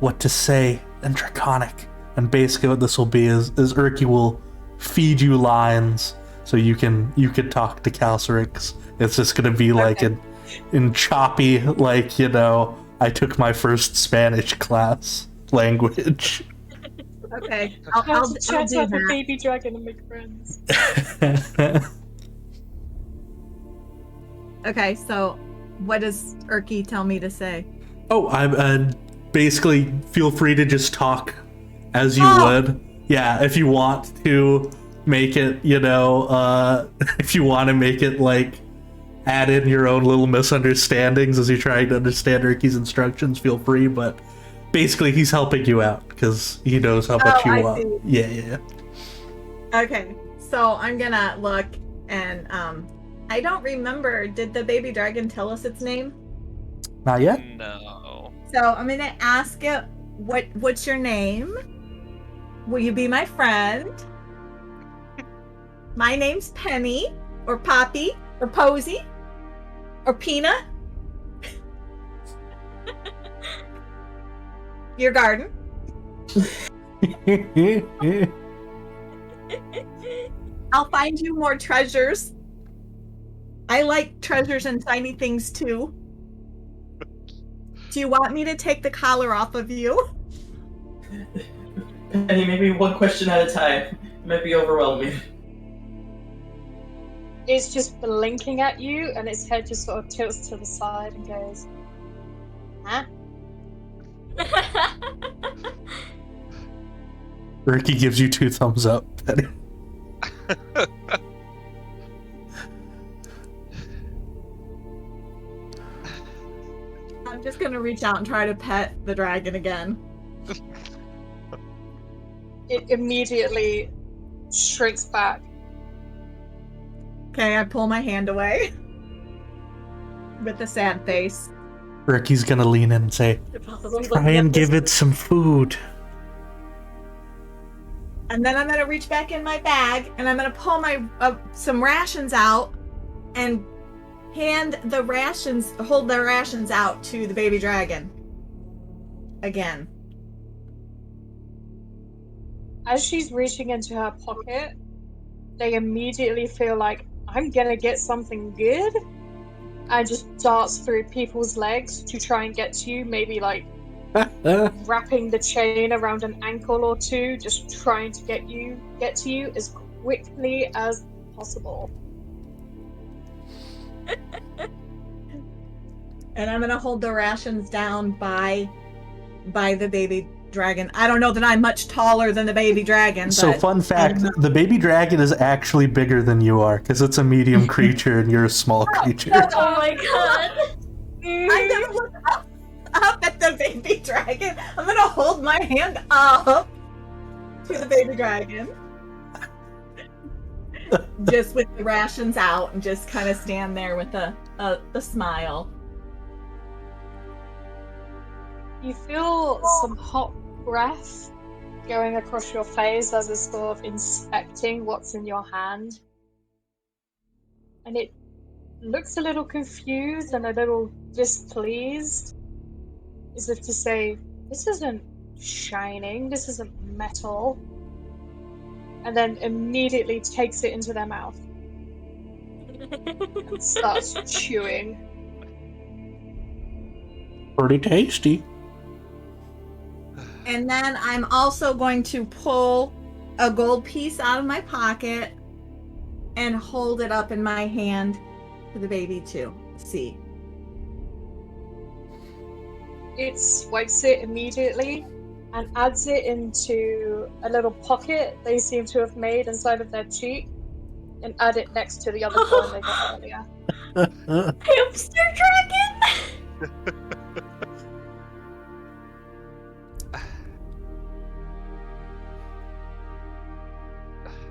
S1: what to say in Draconic. And basically what this will be is Urki will feed you lines so you can talk to Calcerix. It's just going to be like in choppy, like, you know, I took my first Spanish class language.
S3: Okay,
S8: I'll
S3: I'll do
S8: chat up a
S3: that.
S8: baby dragon and make friends.
S3: Okay, so what does Urki tell me to say?
S1: Oh, I'm basically feel free to just talk as you would. Yeah, if you want to make it, you know, if you want to make it like add in your own little misunderstandings as you're trying to understand Urki's instructions, feel free, but basically he's helping you out because he knows how much you want.
S3: See.
S1: Yeah.
S3: Okay, so I'm gonna look and I don't remember, did the baby dragon tell us its name?
S1: Not yet?
S2: No.
S3: So I'm gonna ask it, what's your name? Will you be my friend? My name's Penny, or Poppy, or Posy, or Peanut. Your garden. I'll find you more treasures. I like treasures and shiny things too. Do you want me to take the collar off of you?
S4: Penny, maybe one question at a time. It might be overwhelming.
S8: It's just blinking at you, and its head just sort of tilts to the side and goes, huh?
S1: Ricky gives you 2 thumbs up.
S3: I'm just gonna reach out and try to pet the dragon again.
S8: It immediately shrinks back.
S3: Okay, I pull my hand away with a sad face.
S1: Ricky's gonna lean in and say, try and give it some food.
S3: And then I'm gonna reach back in my bag and I'm gonna pull my some rations out and hold the rations out to the baby dragon. Again.
S8: As she's reaching into her pocket, they immediately feel like, I'm gonna get something good, and just darts through people's legs to try and get to you, maybe like wrapping the chain around an ankle or two, just trying to get to you as quickly as possible.
S3: And I'm gonna hold the rations down by the baby dragon. I don't know that I'm much taller than the baby dragon.
S1: So fun fact, the baby dragon is actually bigger than you are, because it's a medium creature and you're a small creature.
S5: Oh my god!
S3: I'm gonna look up at the baby dragon. I'm gonna hold my hand up to the baby dragon. Just with the rations out and just kind of stand there with a smile.
S8: You feel some hot breath going across your face as it's sort of inspecting what's in your hand. And it looks a little confused and a little displeased, as if to say, this isn't shining, this isn't metal. and then immediately takes it into their mouth and starts chewing.
S1: Pretty tasty.
S3: And then I'm also going to pull a gold piece out of my pocket and hold it up in my hand for the baby to see.
S8: It swipes it immediately and adds it into a little pocket they seem to have made inside of their cheek and add it next to the other coin they got earlier.
S5: Hamster dragon!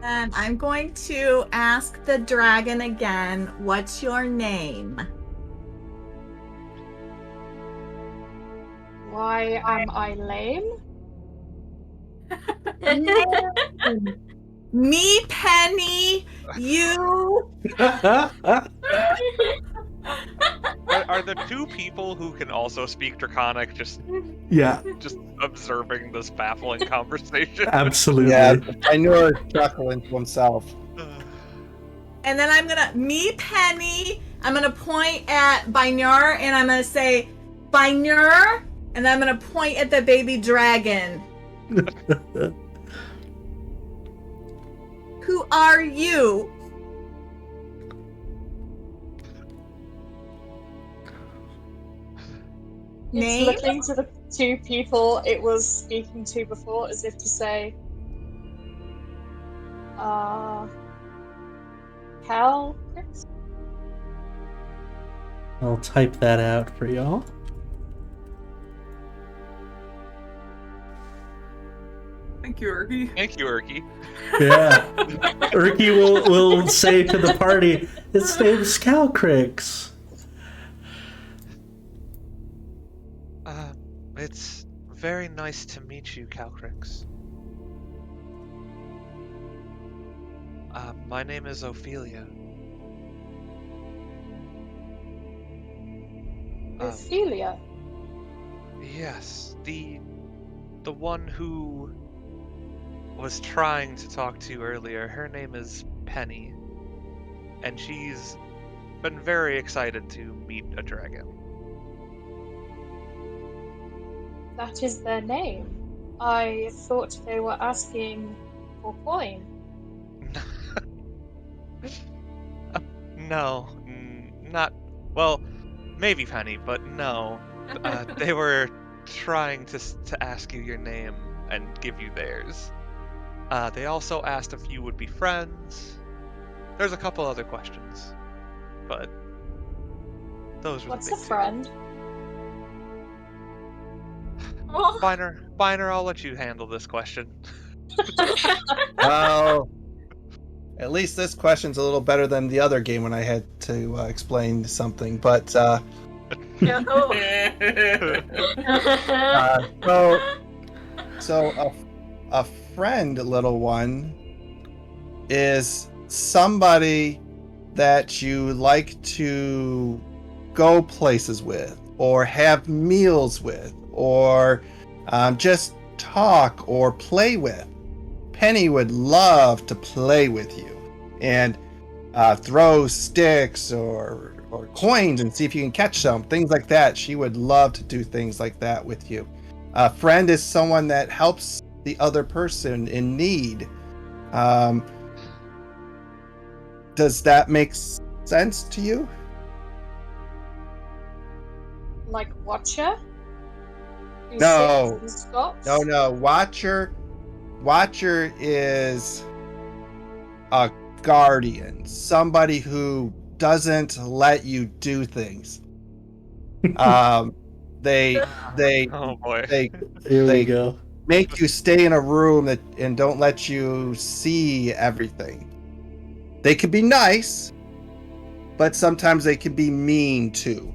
S3: And I'm going to ask the dragon again, what's your name?
S8: Why am I lame?
S3: Me, Penny, you.
S2: Are the two people who can also speak Draconic just
S1: Yeah,
S2: observing this baffling conversation?
S1: absolutely.
S6: Yeah, I knew her chuckling to himself.
S3: And then I'm gonna, me, Penny, I'm gonna point at Bynur and I'm gonna say, Bynur, and I'm gonna point at the baby dragon. Who are you? Name?
S8: It's looking to the two people it was speaking to before as if to say, Cal?
S1: I'll type that out for y'all.
S7: Thank you, Ergy.
S2: Thank you, Erky.
S1: Yeah. Urky will say to the party, his name's Calcrix.
S2: It's very nice to meet you, Calcrix. My name is Ophelia.
S8: Ophelia?
S2: Yes, the one who was trying to talk to you earlier. Her name is Penny, and she's been very excited to meet a dragon.
S8: That is their name. I thought they were asking for coin.
S2: No, not well. Maybe Penny, but no. They were trying to ask you your name and give you theirs. They also asked if you would be friends. There's a couple other questions, but those were
S8: What's
S2: the
S8: a
S2: big
S8: friend?
S5: Oh.
S2: Biner, I'll let you handle this question.
S6: Well, at least this question's a little better than the other game when I had to explain something. But
S5: No.
S6: so a friend, little one, is somebody that you like to go places with, or have meals with, or just talk or play with. Penny would love to play with you and throw sticks or coins and see if you can catch some, things like that. She would love to do things like that with you. A friend is someone that helps the other person in need. Does that make sense to you?
S8: Like Watcher? Who
S6: No.
S8: sits and stops?
S6: No. Watcher is a guardian, somebody who doesn't let you do things. They
S2: Oh boy.
S1: Here
S6: They-
S1: we go.
S6: make you stay in a room and don't let you see everything. They can be nice, but sometimes they can be mean too.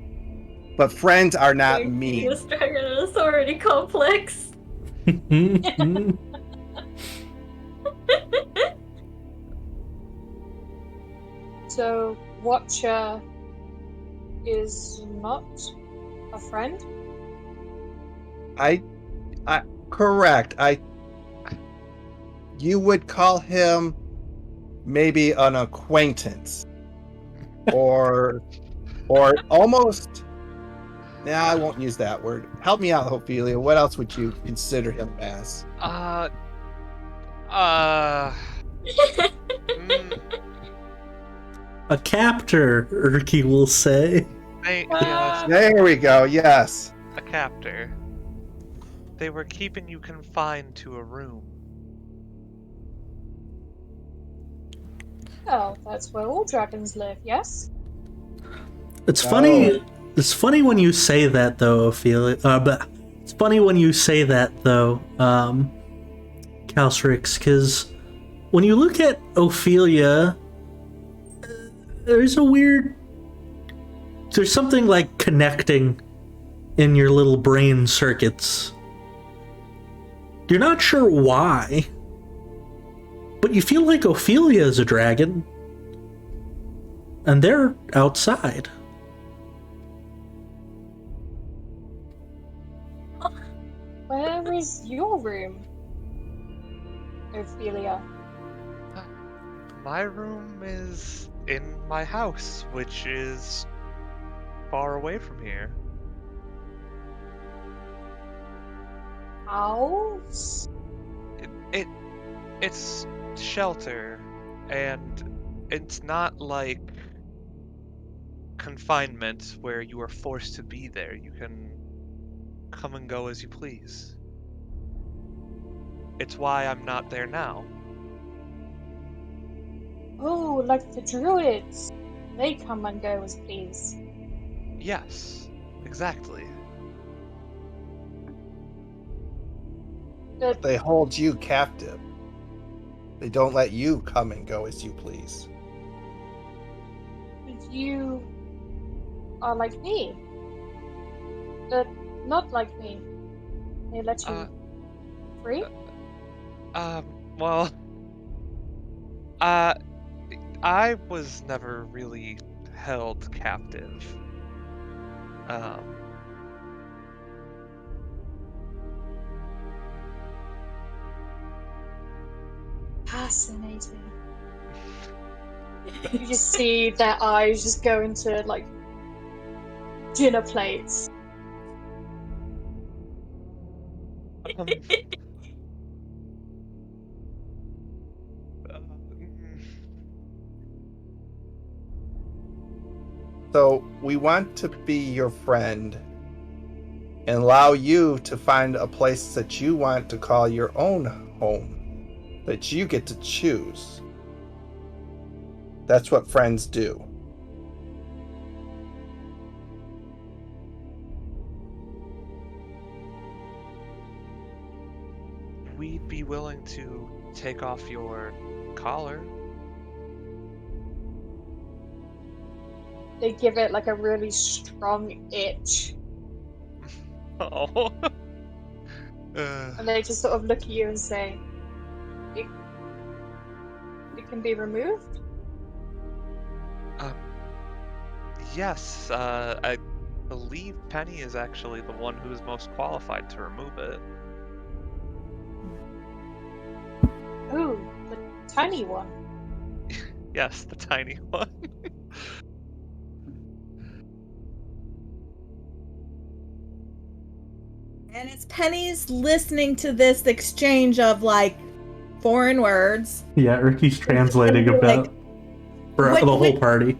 S6: But friends are not mean.
S5: This dragon authority complex.
S8: So, Watcher is not a friend?
S6: Correct. you would call him maybe an acquaintance. Or almost... Nah, I won't use that word. Help me out, Ophelia. What else would you consider him as?
S1: A captor, Urki will say.
S2: Yes,
S6: There we go, yes.
S2: a captor. They were keeping you confined to a room.
S8: Oh, that's where all dragons live, yes?
S1: It's funny. It's funny when you say that, though, Ophelia. But it's funny when you say that, though, Calstrix, because when you look at Ophelia, there's something like connecting in your little brain circuits. You're not sure why, but you feel like Ophelia is a dragon, and they're outside.
S8: Where is your room, Ophelia?
S2: My room is in my house, which is far away from here.
S8: House?
S2: It's shelter, and it's not like confinement where you are forced to be there. You can come and go as you please. It's why I'm not there now.
S8: Oh, like the druids. They come and go as please.
S2: Yes, exactly.
S8: But
S6: They hold you captive. They don't let you come and go as you please.
S8: you are like me. But not like me. They let you free?
S2: Well, I was never really held captive.
S8: Fascinating. You just see their eyes just go into, like, dinner plates.
S6: So we want to be your friend and allow you to find a place that you want to call your own home, that you get to choose. That's what friends do.
S2: We'd be willing to take off your collar.
S8: They give it like a really strong itch,
S2: Oh.
S8: and they just sort of look at you and say, "It can be removed."
S2: Yes, I believe Penny is actually the one who is most qualified to remove it.
S8: Ooh, the tiny one.
S2: Yes, the tiny one.
S3: And it's Penny's listening to this exchange of like foreign words.
S1: Yeah, Ricky's translating a bit for the whole party.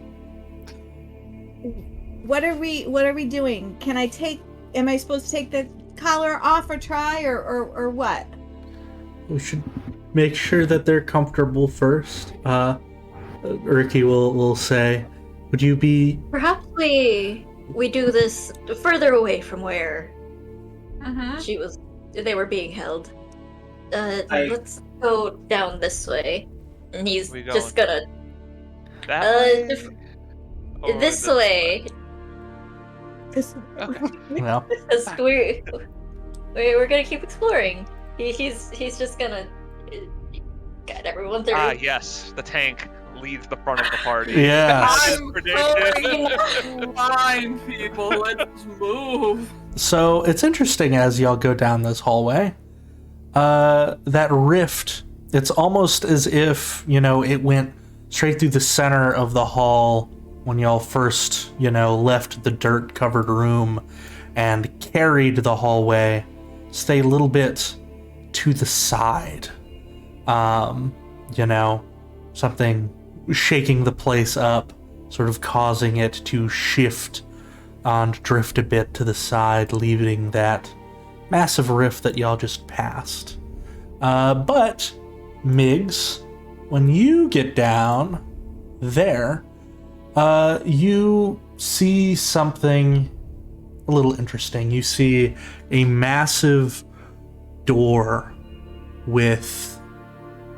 S3: What are we doing? Am I supposed to take the collar off or try or what?
S1: We should make sure that they're comfortable first. Ricky will say, would you be...
S5: Perhaps we do this further away from where they were being held. Let's go down this way. And he's just gonna...
S2: That way? Or
S5: this way.
S2: Okay.
S1: Well,
S5: Because we're gonna keep exploring. He's just gonna guide everyone through.
S2: Ah, yes, the tank leads the front of the party.
S1: yeah.
S7: I'm going line, people. Let's move.
S1: So it's interesting as y'all go down this hallway. That rift It's almost as if, it went straight through the center of the hall when y'all first, left the dirt-covered room and carried the hallway, stay a little bit to the side. Something shaking the place up, sort of causing it to shift and drift a bit to the side, leaving that massive rift that y'all just passed. But, Migs, when you get down there, you see something a little interesting. You see a massive door with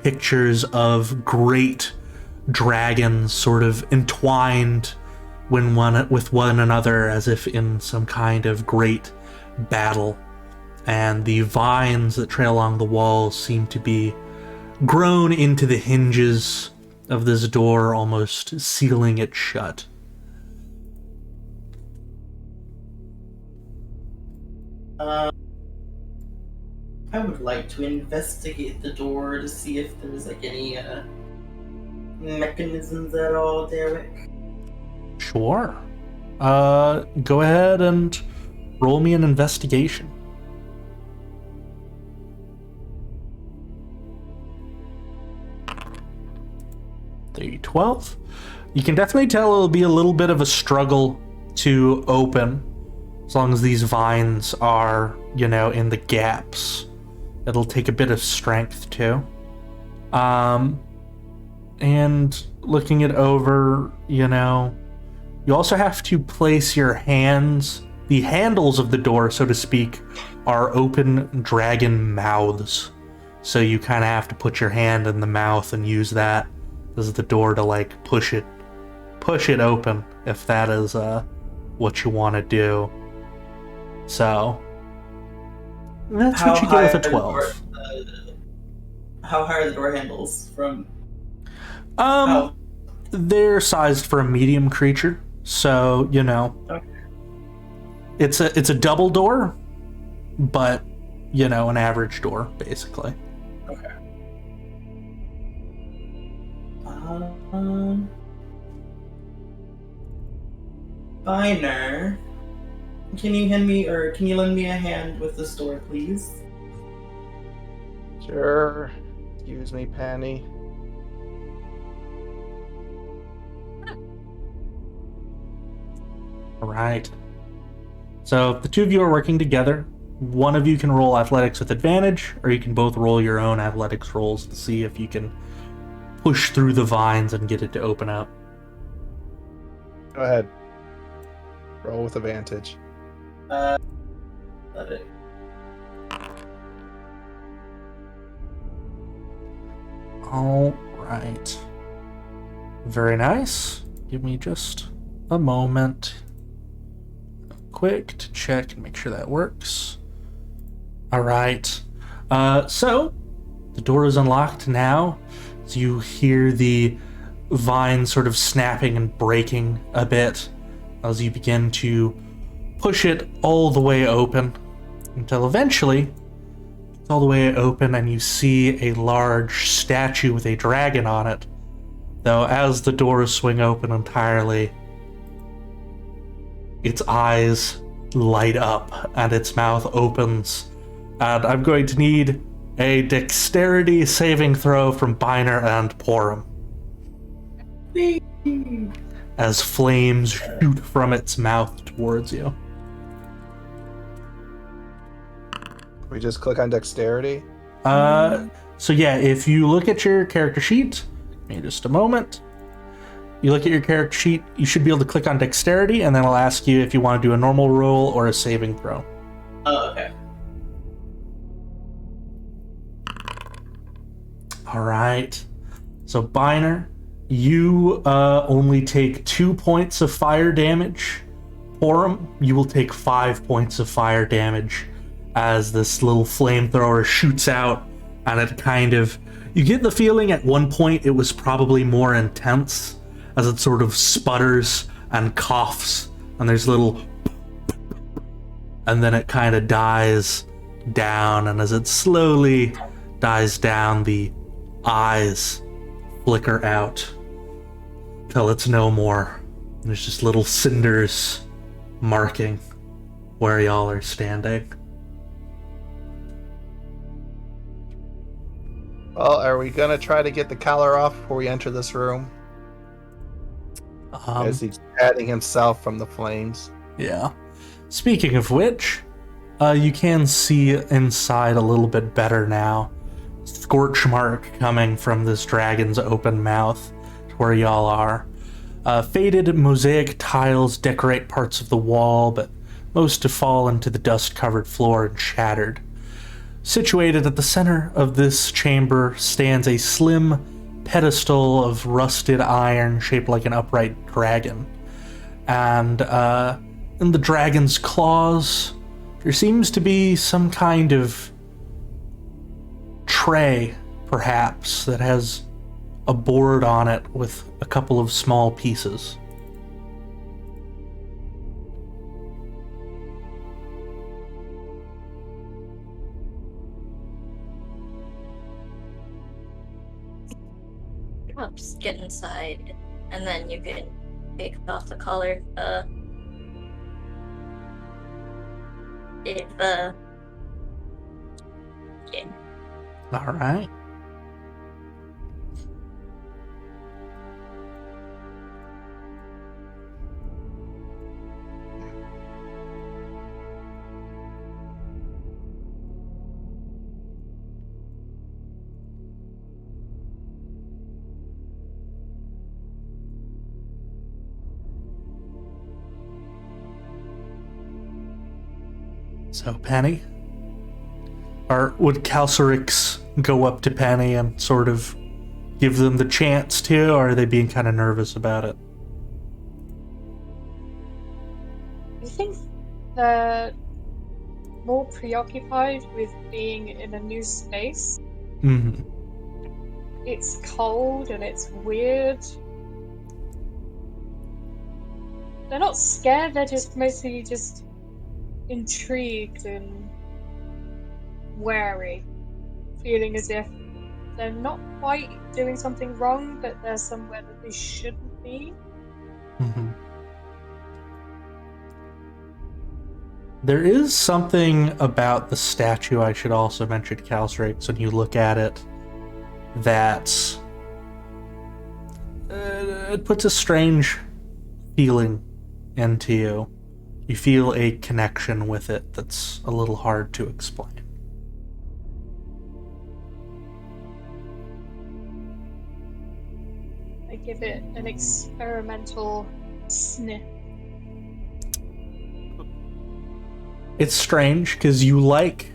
S1: pictures of great dragons sort of entwined with one another as if in some kind of great battle. And the vines that trail along the walls seem to be grown into the hinges of this door, almost sealing it shut.
S4: I would like to investigate the door to see if there's any mechanisms at all, Derek.
S1: Sure. Go ahead and roll me an investigation. The 12. You can definitely tell it'll be a little bit of a struggle to open, as long as these vines are, in the gaps. It'll take a bit of strength too. And looking it over, you also have to place your hands. The handles of the door, so to speak, are open dragon mouths. So you kind of have to put your hand in the mouth and use that as the door to push it open, if that is what you want to do. So that's what you get with a 12.
S4: How high are the door handles from?
S1: They're sized for a medium creature, so
S4: Okay.
S1: it's a double door, but an average door basically.
S4: Okay. Biner, can you lend me a hand with this door, please?
S6: Sure. Excuse me, Penny.
S1: All right. So the two of you are working together. One of you can roll athletics with advantage, or you can both roll your own athletics rolls to see if you can push through the vines and get it to open up.
S6: Go ahead. Roll with advantage.
S4: Let it.
S1: All right. Very nice. Give me just a moment. Quick to check and make sure that works. All right. So the door is unlocked now. So you hear the vine sort of snapping and breaking a bit as you begin to push it all the way open until eventually it's all the way open and you see a large statue with a dragon on it. Though as the doors swing open entirely, its eyes light up and its mouth opens. And I'm going to need a dexterity saving throw from Biner and Porum, as flames shoot from its mouth towards you.
S6: We just click on dexterity.
S1: So yeah, if you look at your character sheet, give me just a moment. You look at your character sheet, you should be able to click on dexterity, and then I'll ask you if you want to do a normal roll or a saving throw.
S4: Oh, okay.
S1: All right. So Biner, you only take 2 points of fire damage. Porum, you will take 5 points of fire damage as this little flamethrower shoots out, and it kind of, you get the feeling at one point it was probably more intense as it sort of sputters and coughs, and there's little, and then it kind of dies down, and as it slowly dies down, the eyes flicker out till it's no more. There's just little cinders marking where y'all are standing.
S6: Well, are we gonna try to get the collar off before we enter this room? As he's patting himself from the flames.
S1: Yeah. Speaking of which, you can see inside a little bit better now. Scorch mark coming from this dragon's open mouth to where y'all are. Faded mosaic tiles decorate parts of the wall, but most have fallen to the dust-covered floor and shattered. Situated at the center of this chamber stands a slim pedestal of rusted iron shaped like an upright dragon. And in the dragon's claws, there seems to be some kind of tray, perhaps, that has a board on it with a couple of small pieces.
S5: I'll just get inside, and then you can take off the collar. Yeah.
S1: All right. So, Penny? Or would Calcerix go up to Penny and sort of give them the chance to, or are they being kind of nervous about it?
S8: I think they're more preoccupied with being in a new space.
S1: Mm-hmm.
S8: It's cold and it's weird. They're not scared, they're just mostly just intrigued and wary, feeling as if they're not quite doing something wrong, but they're somewhere that they shouldn't be.
S1: Mm-hmm. There is something about the statue I should also mention, Calcerix, when you look at it, that it puts a strange feeling into you. You feel a connection with it that's a little hard to explain.
S8: I give it an experimental sniff.
S1: It's strange, because you like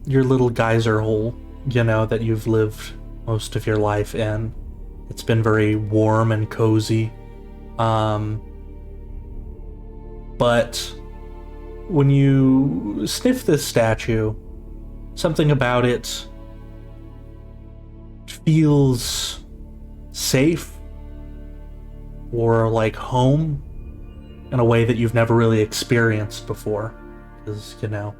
S1: your little geyser hole, you know, that you've lived most of your life in. It's been very warm and cozy. But when you sniff this statue, something about it feels safe or like home in a way that you've never really experienced before. Because, you know,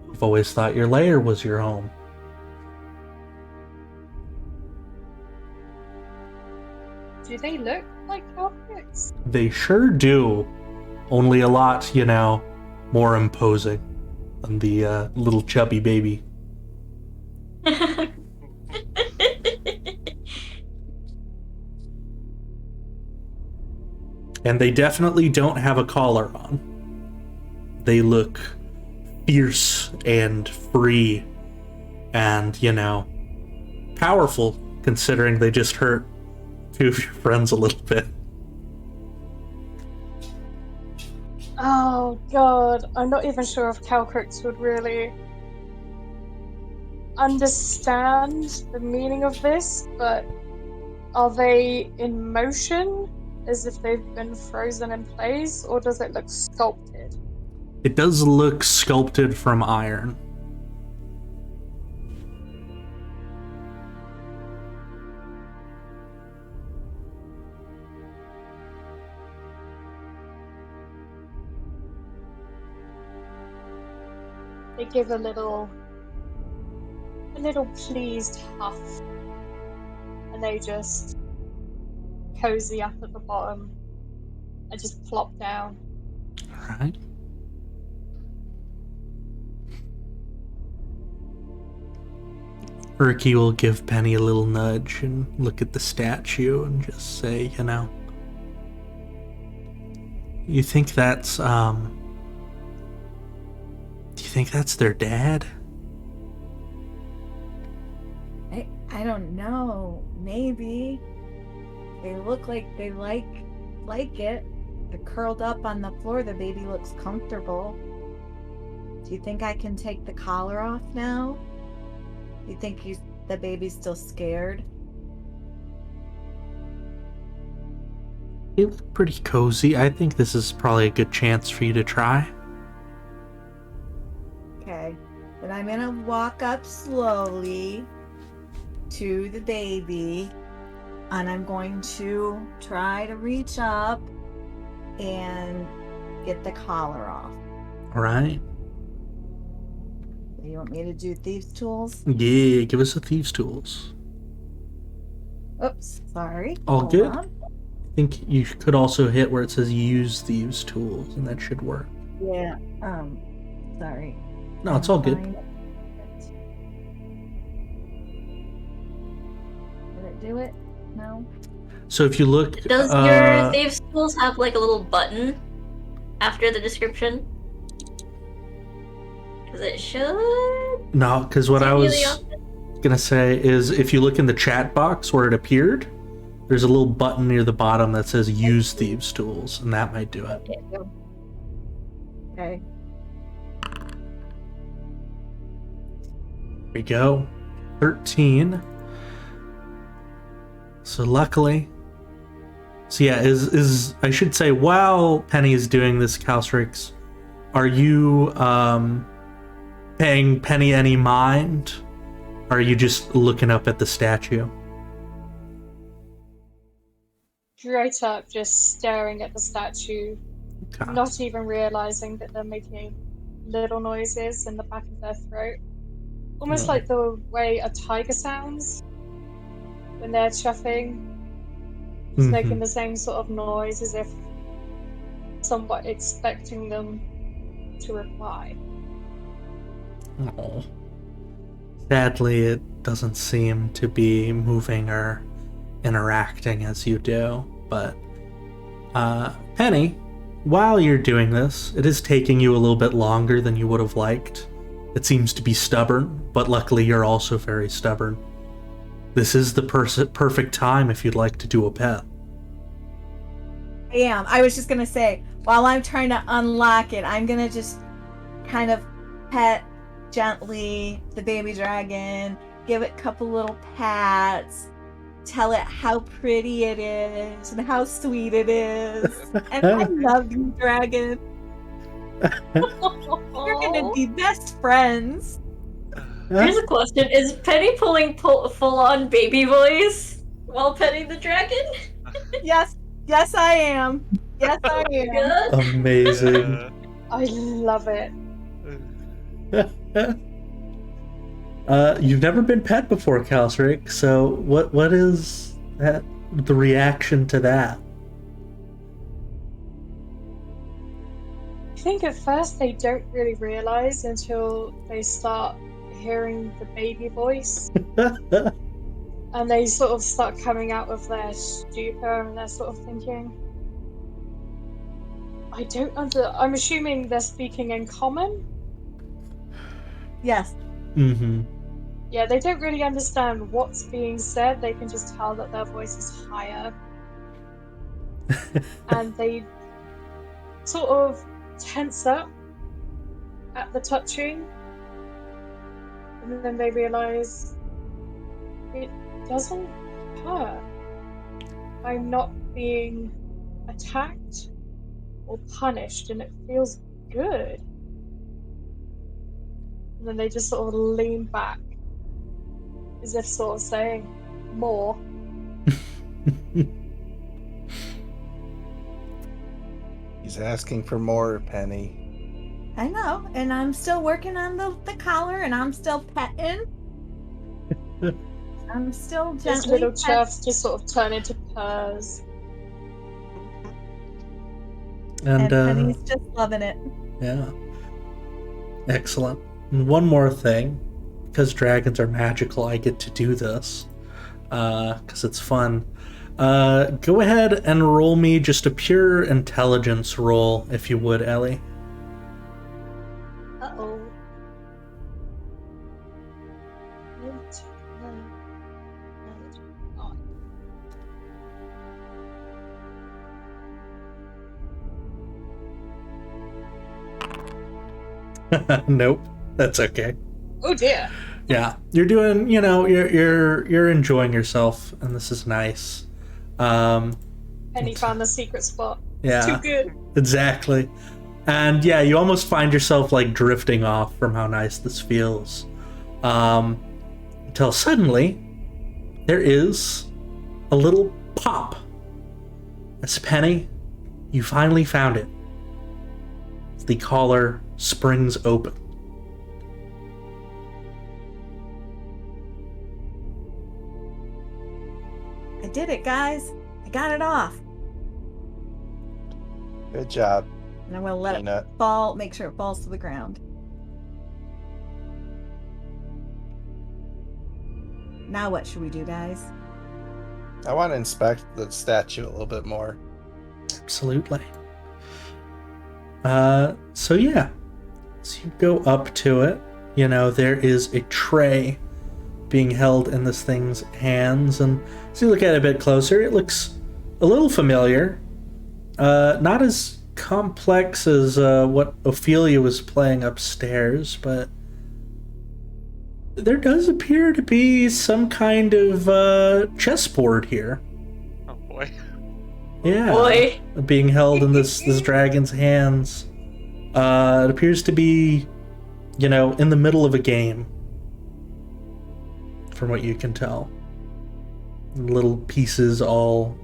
S1: you've always thought your lair was your home.
S8: Do they look like objects?
S1: They sure do. Only a lot, you know, more imposing than the little chubby baby. And they definitely don't have a collar on. They look fierce and free and, you know, powerful, considering they just hurt two of your friends a little bit.
S8: Oh god, I'm not even sure if Calcrix would really understand the meaning of this, but are they in motion as if they've been frozen in place, or does it look sculpted?
S1: It does look sculpted from iron.
S8: They give a little pleased huff and they just cozy up at the bottom and just plop down.
S1: All right. Ricky will give Penny a little nudge and look at the statue and just say, you think that's, do you think that's their dad?
S3: I don't know. Maybe. They look like they like it. They're curled up on the floor. The baby looks comfortable. Do you think I can take the collar off now? You think the baby's still scared?
S1: You look pretty cozy. I think this is probably a good chance for you to try.
S3: Okay. Then I'm gonna walk up slowly to the baby, and I'm going to try to reach up and get the collar off.
S1: All right.
S3: You want me to do thieves' tools?
S1: Yeah, give us a thieves' tools.
S3: Oops, sorry.
S1: All
S3: Hold
S1: good.
S3: on.
S1: I think you could also hit where it says use thieves' tools, and that should work.
S3: Yeah. Sorry.
S1: No, it's all good.
S3: Did it do it? No.
S1: So if you look,
S5: Does your thieves' tools have like a little button after the description? Because it should.
S1: No, because what I was gonna say is if you look in the chat box where it appeared, there's a little button near the bottom that says use thieves' tools, and that might do it.
S3: Okay.
S1: There we go. 13. So luckily. So yeah, is I should say while Penny is doing this, Calstrix, are you paying Penny any mind? Or are you just looking up at the statue?
S8: Straight up, just staring at the statue,
S1: Okay.
S8: not even realizing that they're making little noises in the back of their throat. Almost like the way a tiger sounds when they're chuffing. It's making the same sort of noise as if somewhat expecting them to reply.
S1: Oh. Sadly, it doesn't seem to be moving or interacting as you do, but Penny, while you're doing this, it is taking you a little bit longer than you would have liked. It seems to be stubborn, but luckily you're also very stubborn. This is the perfect time if you'd like to do a pet.
S3: I am. I was just gonna say, while I'm trying to unlock it, I'm gonna just kind of pet gently the baby dragon, give it a couple little pats, tell it how pretty it is and how sweet it is. And I love you, dragon. You're gonna be best friends.
S5: Here's a question: is Penny pulling full-on baby voice while petting the dragon?
S3: Yes, I am. Yes, I am.
S5: Good.
S1: Amazing.
S8: I love it.
S1: You've never been pet before, Calstrick, so what is the reaction to that?
S8: I think at first they don't really realize until they start hearing the baby voice and they sort of start coming out of their stupor and they're sort of thinking, I'm assuming they're speaking in common?
S3: Yes.
S1: Mm-hmm.
S8: Yeah, they don't really understand what's being said. They can just tell that their voice is higher. And they sort of tense up at the touching. And then they realize it doesn't hurt. I'm not being attacked or punished, and it feels good. And then they just sort of lean back, as if sort of saying, more.
S6: He's asking for more, Penny.
S3: I know, and I'm still working on the collar, and I'm still petting. I'm still
S8: His
S3: gently.
S8: little chirps just sort of turn into purrs.
S3: And
S1: And
S3: Penny's just loving it.
S1: yeah. Excellent. And one more thing, because dragons are magical, I get to do this. Because it's fun. Go ahead and roll me just a pure intelligence roll, if you would, Ellie.
S8: Uh-oh.
S1: Nope, that's okay.
S8: Oh dear.
S1: Yeah, you're doing. You're enjoying yourself, and this is nice.
S8: Penny found the secret spot.
S1: Yeah,
S8: Too good.
S1: exactly. And yeah, you almost find yourself like drifting off from how nice this feels. Until suddenly, there is a little pop. As Penny, you finally found it. The collar springs open.
S3: I did it, guys. I got it off.
S6: Good job.
S3: And I'm gonna let
S6: Peanut.
S3: it fall, make sure it falls to the ground. Now what should we do, guys?
S6: I want to inspect the statue a little bit more.
S1: Absolutely. So yeah. So you go up to it. There is a tray being held in this thing's hands, and as you look at it a bit closer, it looks a little familiar. Not as complex as what Ophelia was playing upstairs, but there does appear to be some kind of chessboard here.
S2: Oh boy.
S1: Yeah,
S5: Boy.
S1: being held in this dragon's hands. It appears to be, in the middle of a game, from what you can tell. Little pieces all,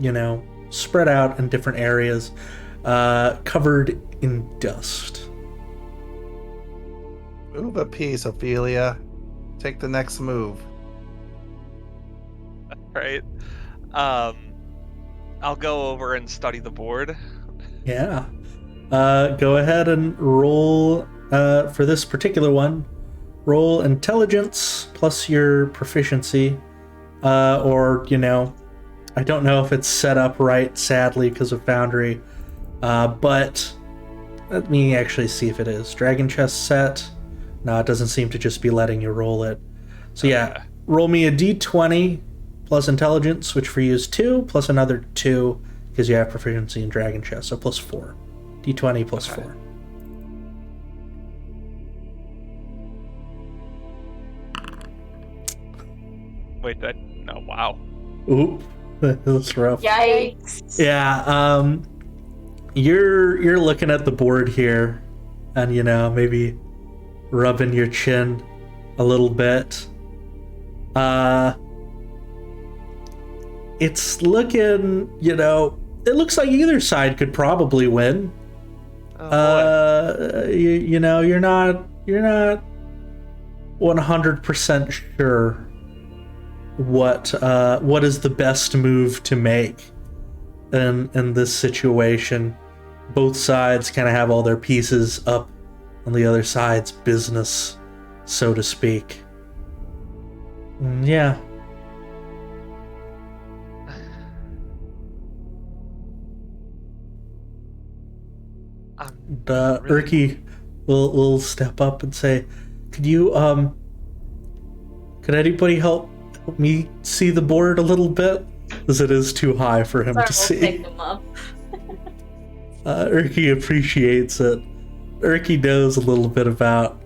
S1: spread out in different areas, covered in dust.
S6: Move a piece, Ophelia. Take the next move.
S2: Right. I'll go over and study the board.
S1: Yeah. Go ahead and roll, for this particular one, roll intelligence plus your proficiency. Or, I don't know if it's set up right, sadly, because of Foundry. But let me actually see if it is. Dragon chest set. No, it doesn't seem to just be letting you roll it. So yeah, roll me a d20 plus intelligence, which for you is 2, plus another 2, because you have proficiency in dragon chest, so plus 4. d20 plus 4.
S2: Wait, no, wow.
S1: Oop, that's rough.
S5: Yikes.
S1: Yeah, you're looking at the board here, and maybe rubbing your chin a little bit. It's looking, it looks like either side could probably win.
S2: Oh, boy.
S1: You're not 100% sure what is the best move to make in this situation. Both sides kind of have all their pieces up on the other side's business, so to speak. Yeah. Urki will step up and say, could anybody help me see the board a little bit? As it is too high for him to see.
S5: Pick them up.
S1: Urki appreciates it. Urki knows a little bit about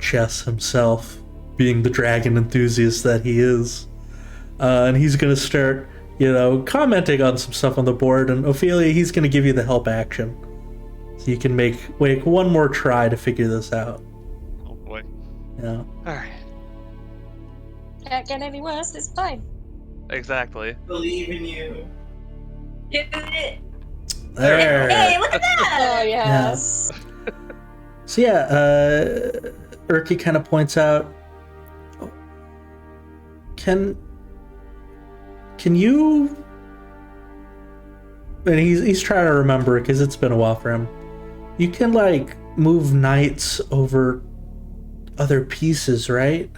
S1: chess himself, being the dragon enthusiast that he is. And he's gonna start, commenting on some stuff on the board, and Ophelia, he's gonna give you the help action. So you can make one more try to figure this out.
S2: Oh boy.
S1: Yeah.
S2: Alright.
S8: Can't get any worse, it's fine.
S2: Exactly.
S4: Believe in you.
S1: There.
S5: Hey, look at that!
S8: Oh, yes.
S1: So yeah, Urki kind of points out, Can you... And he's trying to remember because it's been a while for him. You can, like, move knights over other pieces, right?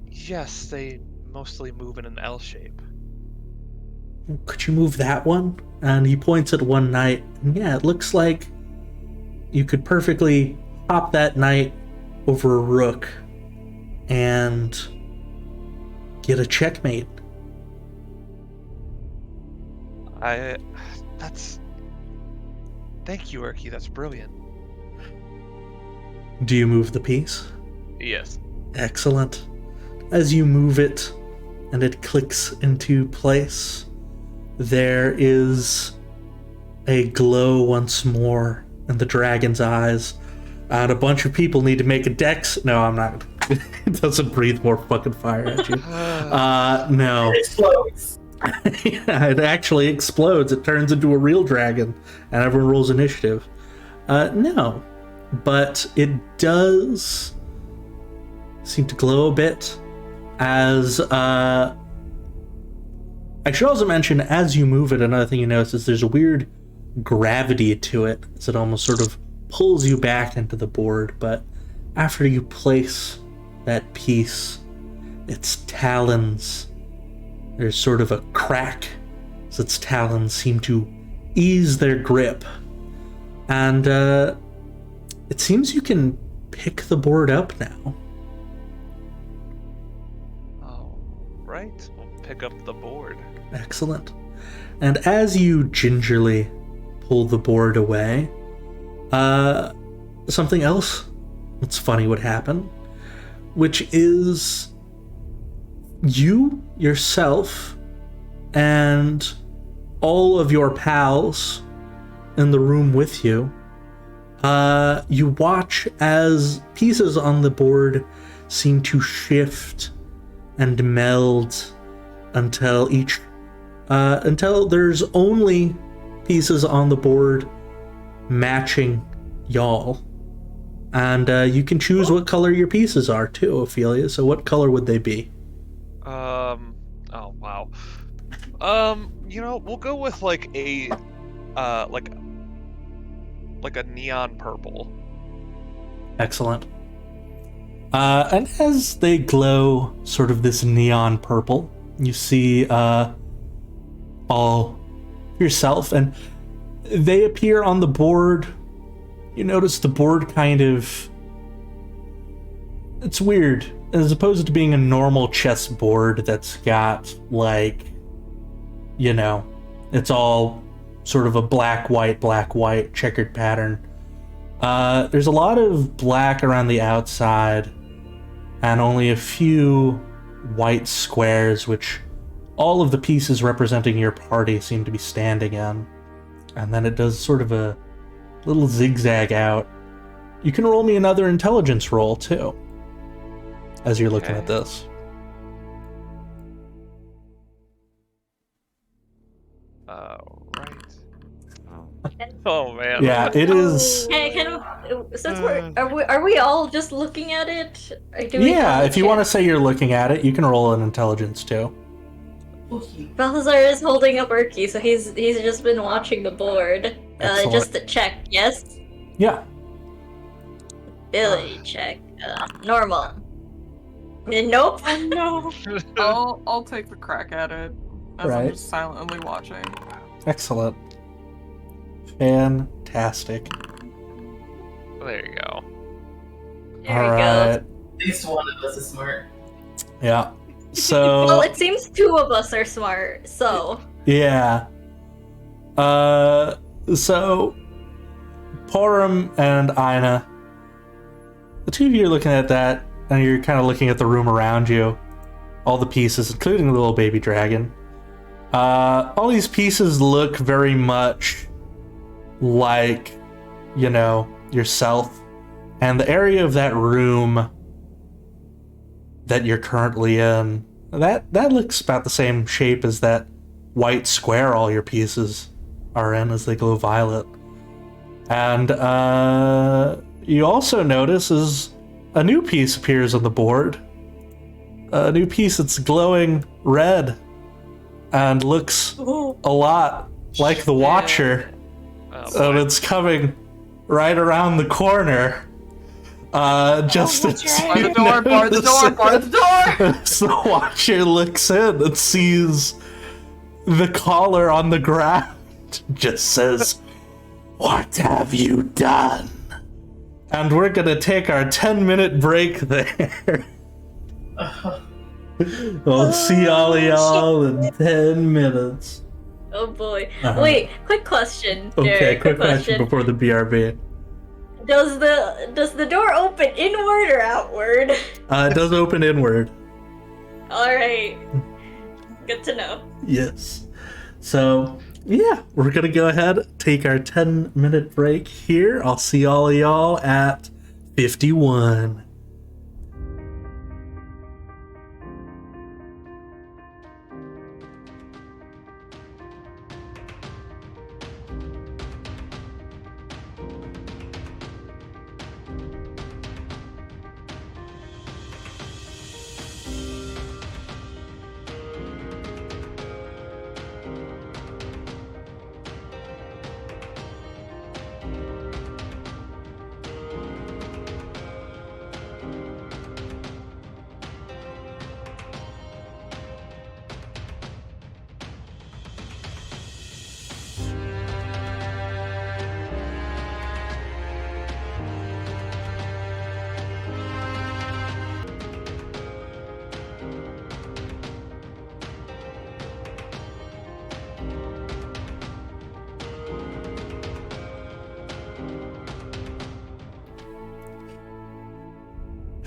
S2: Yes, they mostly move in an L shape.
S1: Could you move that one? And he points at one knight. And yeah, it looks like you could perfectly hop that knight over a rook and get a checkmate.
S2: Thank you, Erky, that's brilliant.
S1: Do you move the piece?
S2: Yes.
S1: Excellent. As you move it and it clicks into place, there is a glow once more in the dragon's eyes. And a bunch of people need to make a dex. No, I'm not. It doesn't breathe more fucking fire at you. No.
S4: It explodes.
S1: Yeah, it actually explodes. It turns into a real dragon, and everyone rolls initiative. No. But it does seem to glow a bit as... I should also mention, as you move it, another thing you notice is there's a weird gravity to it, as it almost sort of pulls you back into the board, but after you place that piece, its talons, there's sort of a crack as its talons seem to ease their grip. And it seems you can pick the board up now.
S2: Oh, right. We'll pick up the board.
S1: Excellent. And as you gingerly pull the board away, something else that's funny would happen, which is you yourself and all of your pals in the room with you, you watch as pieces on the board seem to shift and meld until there's only pieces on the board matching y'all. And you can choose what color your pieces are too, Ophelia. So what color would they be?
S2: Oh wow. We'll go with like a neon purple.
S1: Excellent. And as they glow sort of this neon purple, you see all yourself, and they appear on the board. You notice the board kind of... It's weird. As opposed to being a normal chess board that's got, like, it's all sort of a black-white checkered pattern. There's a lot of black around the outside, and only a few white squares, which all of the pieces representing your party seem to be standing in. And then it does sort of a little zigzag out. You can roll me another intelligence roll, too, as you're looking at this.
S2: Right. Oh man.
S1: Yeah, it is.
S5: Hey, since are we all just looking at it? Or do we
S1: Yeah, if you
S5: check?
S1: want to say you're looking at it, you can roll an intelligence too.
S5: Balthazar is holding up Erky, so he's just been watching the board.
S1: Excellent.
S5: Just to check, yes?
S1: Yeah.
S5: Ability check. Normal. Nope.
S8: Oh no.
S7: I'll take the crack at it as
S1: Right.
S7: I'm just silently watching.
S1: Excellent. Fantastic.
S2: There you go.
S5: There
S1: All
S5: we
S1: right.
S4: At least one of us is smart.
S1: Yeah.
S5: go.
S1: So.
S5: Well, it seems two of us are smart, so.
S1: Yeah. So Porum and Ina, the two of you are looking at that, and you're kind of looking at the room around you. All the pieces, including the little baby dragon. All these pieces look very much like, yourself. And the area of that room that you're currently in, that looks about the same shape as that white square all your pieces are in as they glow violet. And you also notice as a new piece appears on the board. a new piece that's glowing red and looks a lot like the Watcher. And it's coming right around the corner. Just
S7: Bar the door, bar the door, bar the door!
S1: So the Watcher looks in and sees the collar on the ground. Just says, "What have you done?" And we're gonna take our 10-minute break there. We'll see all of y'all in 10 minutes.
S5: Oh boy. Wait, quick question.
S1: Okay,
S5: Derek,
S1: quick question before the BRB.
S5: Does the door open inward or outward?
S1: It does open inward.
S5: Alright. Good to know.
S1: Yes. So, yeah, we're gonna go ahead, take our 10-minute break here. I'll see all of y'all at 51.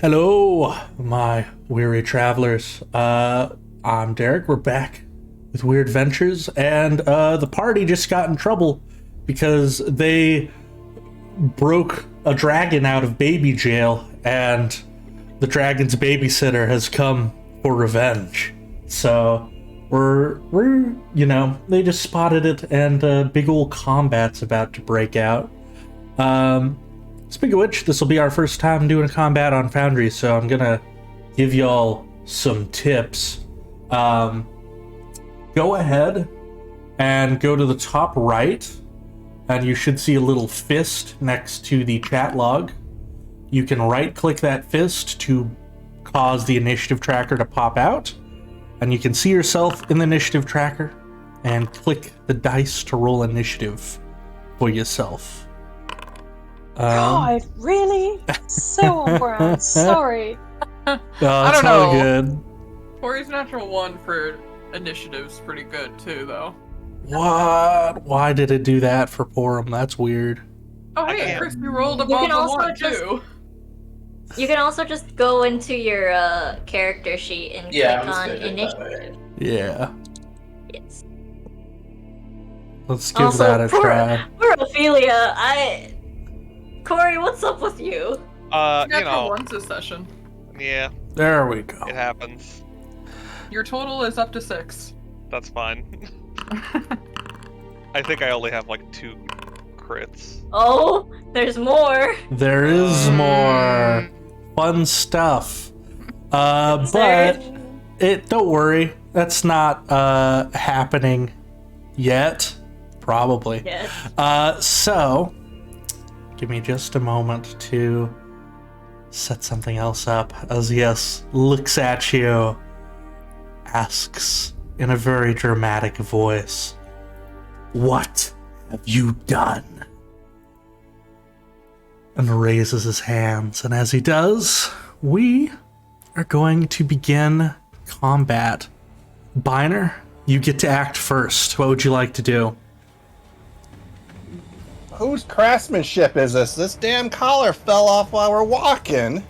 S1: Hello, my weary travelers. I'm Derek. We're back with Weird Ventures, and the party just got in trouble because they broke a dragon out of baby jail, and the dragon's babysitter has come for revenge. So we're they just spotted it, and big old combat's about to break out. Speaking of which, this will be our first time doing a combat on Foundry, so I'm gonna give y'all some tips. Go ahead and go to the top right, and you should see a little fist next to the chat log. You can right-click that fist to cause the initiative tracker to pop out, and you can see yourself in the initiative tracker, and click the dice to roll initiative for yourself.
S8: God, really? So on brand. Sorry.
S7: I don't know.
S1: All good.
S7: Corey's natural 1 for initiative's pretty good too, though.
S1: What? Why did it do that for Porum? That's weird.
S7: Oh hey, Chris, you rolled above the 1 too.
S5: You can also just go into your character sheet and click on initiative.
S1: Yeah.
S5: Yes.
S1: Let's give that a try.
S5: Poor Ophelia, Corey, what's up with you?
S7: Natural 1's a session.
S2: Yeah.
S1: There we go.
S2: It happens.
S7: Your total is up to 6.
S2: That's fine. I think I only have like 2 crits.
S5: Oh, there's more.
S1: There is more fun stuff. But don't worry, that's not happening yet. Probably.
S5: Yes.
S1: So give me just a moment to set something else up. As Yes looks at you, asks in a very dramatic voice, "What have you done?" And raises his hands, and as he does, we are going to begin combat. Biner, you get to act first. What would you like to do?
S6: Whose craftsmanship is this? This damn collar fell off while we're walking.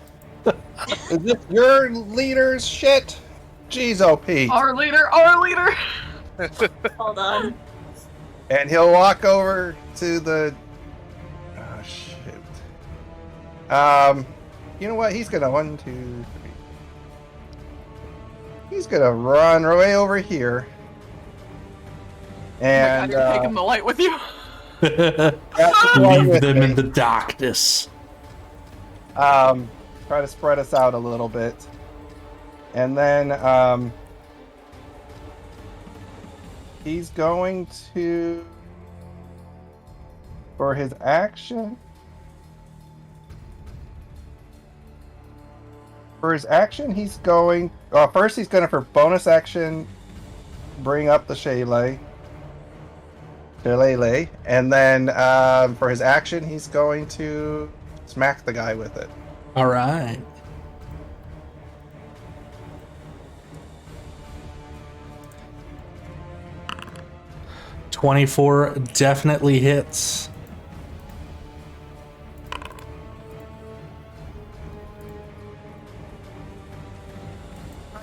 S6: Is this your leader's shit? Jeez, OP.
S7: Our leader!
S5: Hold on.
S6: And he'll walk over to the... Oh, shit. You know what? He's gonna 1, 2, 3. He's gonna run way over here. And
S7: you're taking the light with you.
S1: Leave them in the darkness.
S6: Try to spread us out a little bit. And then he's going to, for his action. For his action, he's going. First, he's going to, for bonus action, bring up the shillelagh. And then for his action, he's going to smack the guy with it.
S1: All right. "24 definitely hits.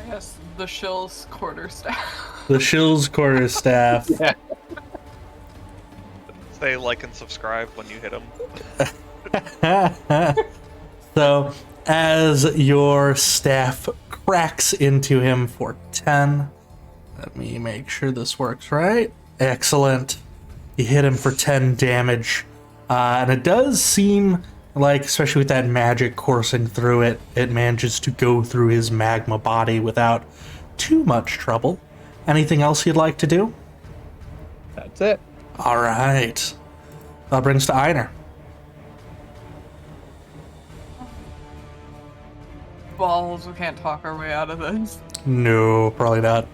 S7: Yes, the shill's quarterstaff.
S1: The shill's quarterstaff.
S6: Yeah.
S2: Say like and subscribe when you hit them.
S1: So, as your staff cracks into him for 10, let me make sure this works right. Excellent. You hit him for 10 damage. And it does seem like, especially with that magic coursing through it, it manages to go through his magma body without too much trouble. Anything else you'd like to do?
S6: That's it.
S1: All right. That brings to Einar.
S7: Balls, we can't talk our way out of this.
S1: No, probably not.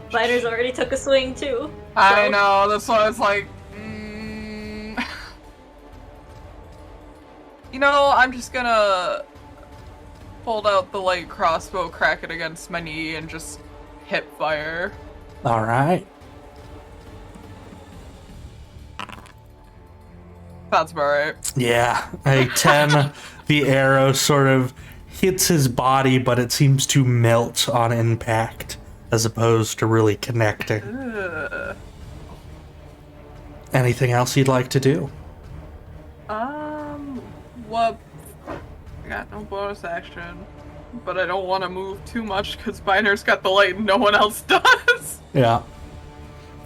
S5: Spiders already took a swing too.
S7: I know, that's why it's like, You know, I'm just gonna hold out the light crossbow, crack it against my knee, and just hip fire.
S1: All right.
S7: That's about right.
S1: Yeah, a 10. The arrow sort of hits his body, but it seems to melt on impact as opposed to really connecting.
S7: Ugh.
S1: Anything else you'd like to do?
S7: Well, I got no bonus action, but I don't want to move too much because Biner's got the light and no one else does.
S1: Yeah.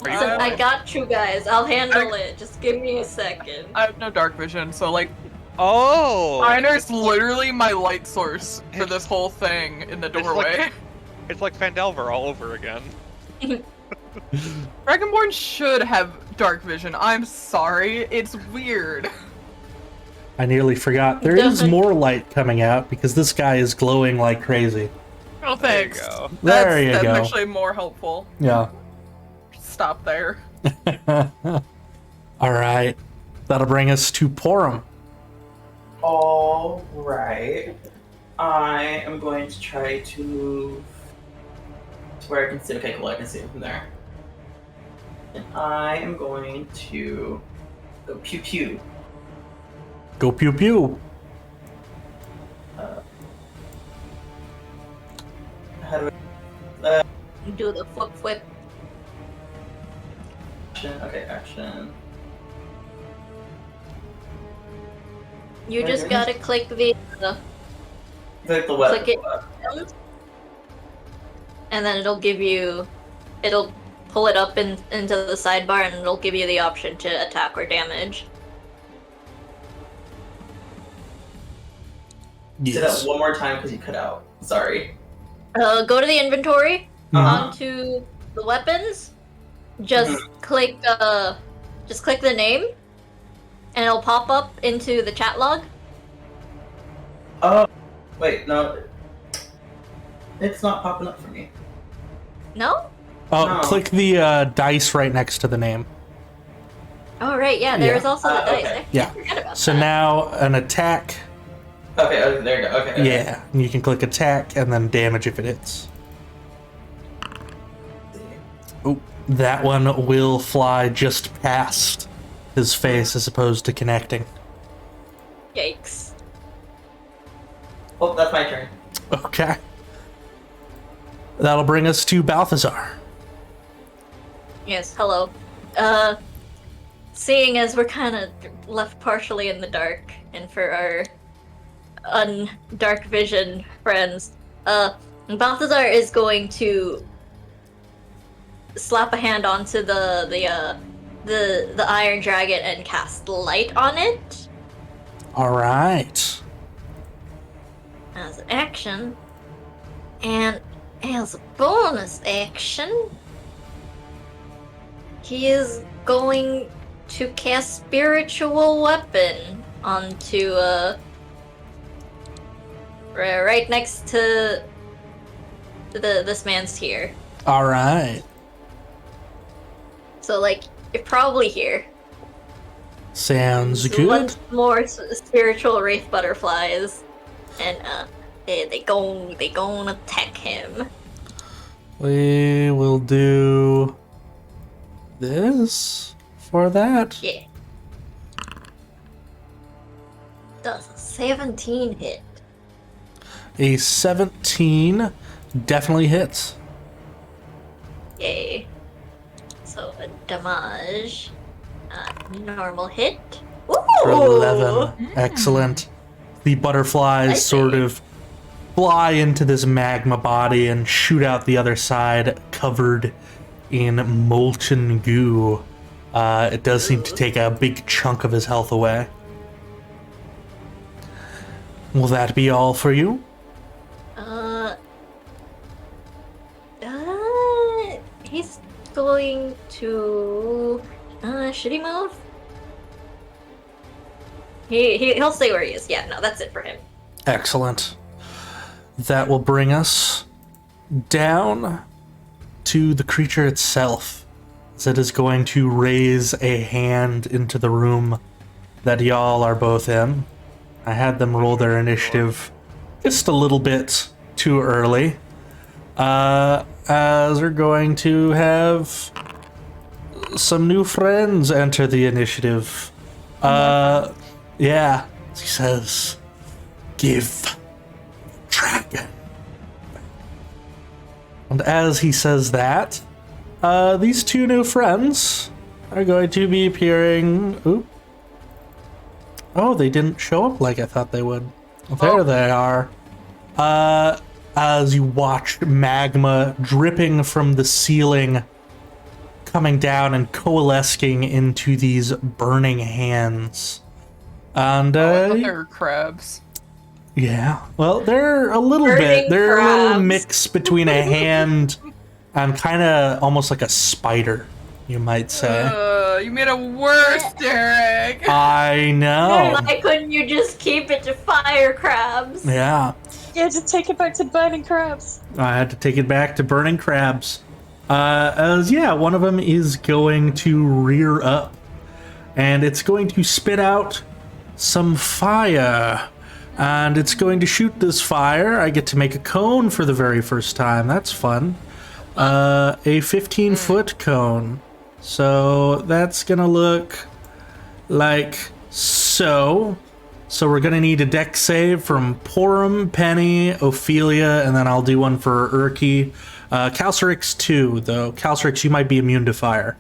S2: Are you
S5: I got you guys. I'll handle it. Just give me a second.
S7: I have no dark vision, so like,
S2: Oh!
S7: Biner's literally my light source for this whole thing in the doorway.
S2: It's like Fandelver all over again.
S7: Dragonborn should have dark vision. I'm sorry. It's weird.
S1: I nearly forgot. There is more light coming out because this guy is glowing like crazy.
S7: Oh, thanks.
S2: There you go.
S1: There you
S7: That's
S1: go.
S7: actually more helpful.
S1: Yeah.
S7: Stop there.
S1: All right. That'll bring us to Porum.
S4: All right. I am going to try to move to where I can see. Okay, cool. I can see him from there. And I am going to go pew pew.
S1: Go pew pew.
S4: How do I?
S5: You do the flip.
S4: Action. Okay, action.
S5: You just
S4: Okay.
S5: gotta click the
S4: Click the weapon.
S5: Click it. And then it'll pull it up into the sidebar and it'll give you the option to attack or damage.
S4: Say
S1: Yes.
S4: that one more time because you cut out. Sorry.
S5: Go to the inventory,
S4: Uh-huh.
S5: onto the weapons, just click the name, and it'll pop up into the chat log.
S4: Oh, wait, no. It's not popping up for me.
S5: No?
S1: Oh,
S4: No.
S1: click the dice right next to the name.
S5: Oh right, yeah. There's
S1: Yeah.
S5: also the dice.
S4: Okay.
S5: I
S1: Yeah.
S5: forgot about
S1: So
S5: that.
S1: now an attack.
S4: Okay, there you go. Okay.
S1: Yeah, and you can click attack and then damage if it hits. Oh, that one will fly just past his face as opposed to connecting.
S5: Yikes.
S4: Oh, that's my turn.
S1: Okay. That'll bring us to Balthazar.
S5: Yes. Hello. Seeing as we're kind of left partially in the dark, and for our dark vision friends, Balthazar is going to slap a hand onto the iron dragon and cast light on it.
S1: All right.
S5: as an action. And as a bonus action, he is going to cast Spiritual Weapon onto, right next to this man's here.
S1: Alright.
S5: So, like, you're probably here.
S1: Sounds
S5: So
S1: good.
S5: once more spiritual wraith butterflies, and they gon' attack him.
S1: We will do this for that.
S5: Yeah. Does a 17 hit?
S1: A 17 definitely hits.
S5: Yay. So a damage, normal hit.
S1: For
S5: Ooh!
S1: 11. Excellent. The butterflies
S5: I
S1: sort
S5: see.
S1: of fly into this magma body and shoot out the other side, covered in molten goo. It does seem to take a big chunk of his health away. Will that be all for you?
S5: He's going to, should he move? He'll stay where he is. Yeah, no, that's it for him.
S1: Excellent. That will bring us down to the creature itself. As it is going to raise a hand into the room that y'all are both in. I had them roll their initiative just a little bit too early. As we're going to have some new friends enter the initiative. Yeah. He says, give dragon. And as he says that, these two new friends are going to be appearing. Oop. Oh, they didn't show up like I thought they would. There they are. As you watch magma dripping from the ceiling, coming down and coalescing into these burning hands. And
S7: I thought they were crabs.
S1: yeah, well, they're a little
S5: Burning
S1: bit. They're a little
S5: crabs.
S1: mix between a hand and kind of almost like a spider, you might say.
S7: You made it worse, Derek.
S1: I know.
S5: Why couldn't you just keep it to fire crabs?
S1: Yeah,
S8: Yeah, just take it back to burning crabs.
S1: I had to take it back to burning crabs. As yeah, one of them is going to rear up, and it's going to spit out some fire. And it's going to shoot this fire. I get to make a cone for the very first time. That's fun. A 15-foot cone. So that's gonna look like so. So we're gonna need a dex save from Porum, Penny, Ophelia, and then I'll do one for Urki. Calcerix too, though. Calcerix, you might be immune to fire.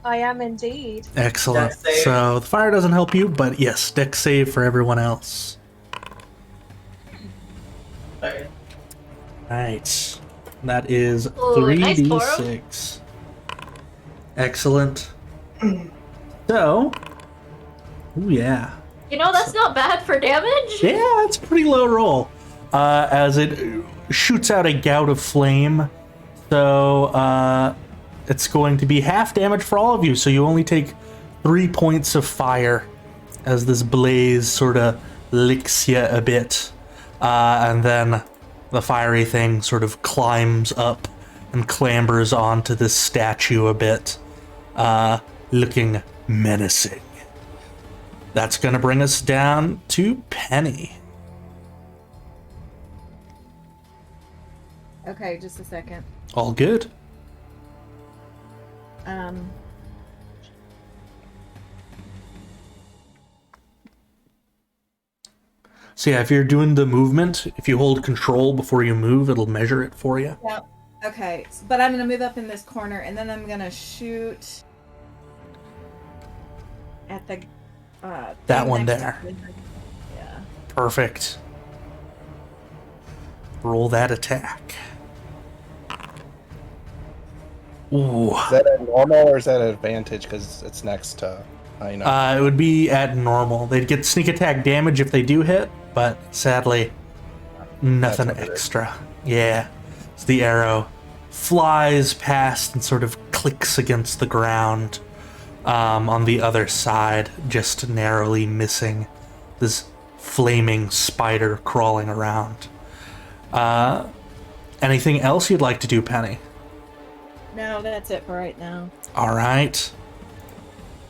S8: I am indeed.
S1: Excellent.
S4: Dex save.
S1: So the fire doesn't help you, but yes, dex save for everyone else.
S4: Okay.
S1: Right. That is
S5: Ooh, nice
S1: 3d6. Excellent. So, ooh yeah.
S5: You know, that's not bad for damage.
S1: Yeah, it's a pretty low roll. As it shoots out a gout of flame. So, it's going to be half damage for all of you. So you only take 3 points of fire as this blaze sort of licks you a bit. And then the fiery thing sort of climbs up and clambers onto this statue a bit, looking menacing. That's going to bring us down to Penny.
S3: Okay, just a second.
S1: All good. So yeah, if you're doing the movement, if you hold control before you move, it'll measure it for you.
S3: Yep. Okay, but I'm gonna move up in this corner, and then I'm gonna shoot at the
S1: That
S3: thing
S1: one
S3: next
S1: there.
S3: to- Yeah.
S1: Perfect. Roll that attack. Ooh.
S6: Is that a normal or is that an advantage because it's next to? I know.
S1: It would be at normal. They'd get sneak attack damage if they do hit, but sadly, nothing
S6: That's what it is.
S1: extra. Yeah. So the arrow flies past and sort of clicks against the ground on the other side, just narrowly missing this flaming spider crawling around. Anything else you'd like to do, Penny?
S3: No, that's it for right now.
S1: All right.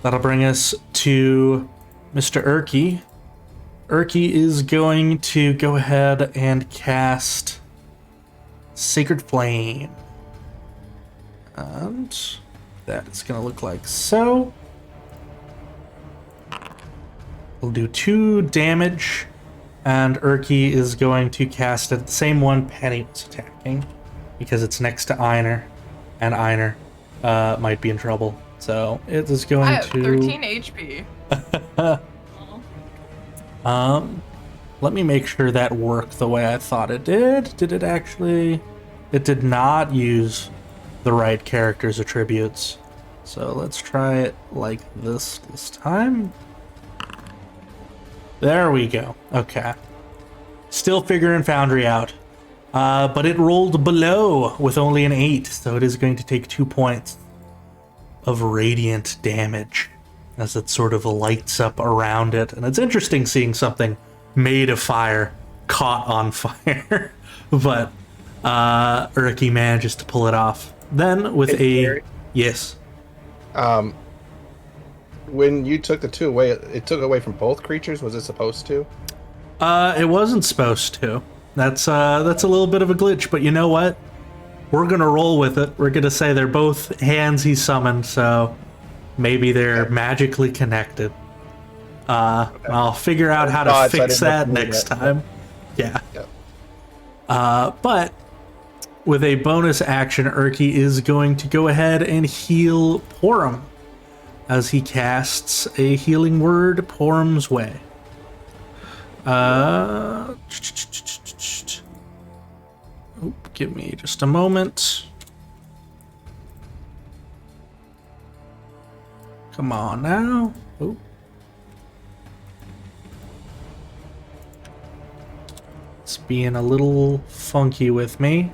S1: That'll bring us to Mr. Urki. Urki is going to go ahead and cast Sacred Flame. And that is going to look like so. We'll do 2 damage. And Urki is going to cast it, the same one Penny was attacking, because it's next to Einar, and Einar might be in trouble. So it is going
S7: I have
S1: to
S7: 13 HP.
S1: Let me make sure that worked the way I thought it did. Did it actually? It did not use the right character's attributes. So let's try it like this time. There we go. Okay. Still figuring Foundry out. But it rolled below with only an 8, so it is going to take 2 points of radiant damage as it sort of lights up around it. And it's interesting seeing something made of fire caught on fire. But Urki manages to pull it off. Then with
S6: Gary?
S1: Yes.
S6: When you took the 2 away, it took away from both creatures. Was it supposed to?
S1: It wasn't supposed to. That's a little bit of a glitch, but you know what? We're gonna roll with it. We're gonna say they're both hands he summoned, so maybe they're magically connected. I'll figure out how to fix that next time. Yeah. But with a bonus action, Urki is going to go ahead and heal Porum as he casts a healing word Porum's way. Give me just a moment. Come on now. Oop. It's being a little funky with me.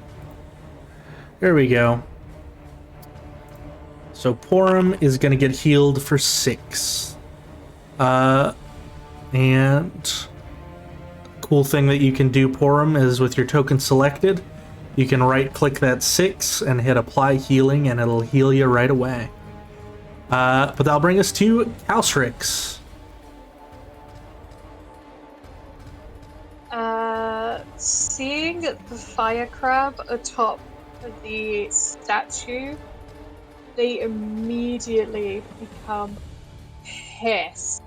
S1: There we go. So Porum is going to get healed for 6. And cool thing that you can do, Porum, is with your token selected, you can right-click that 6 and hit Apply Healing, and it'll heal you right away. But that'll bring us to Calstrix.
S8: Seeing the fire crab atop the statue, they immediately become pissed.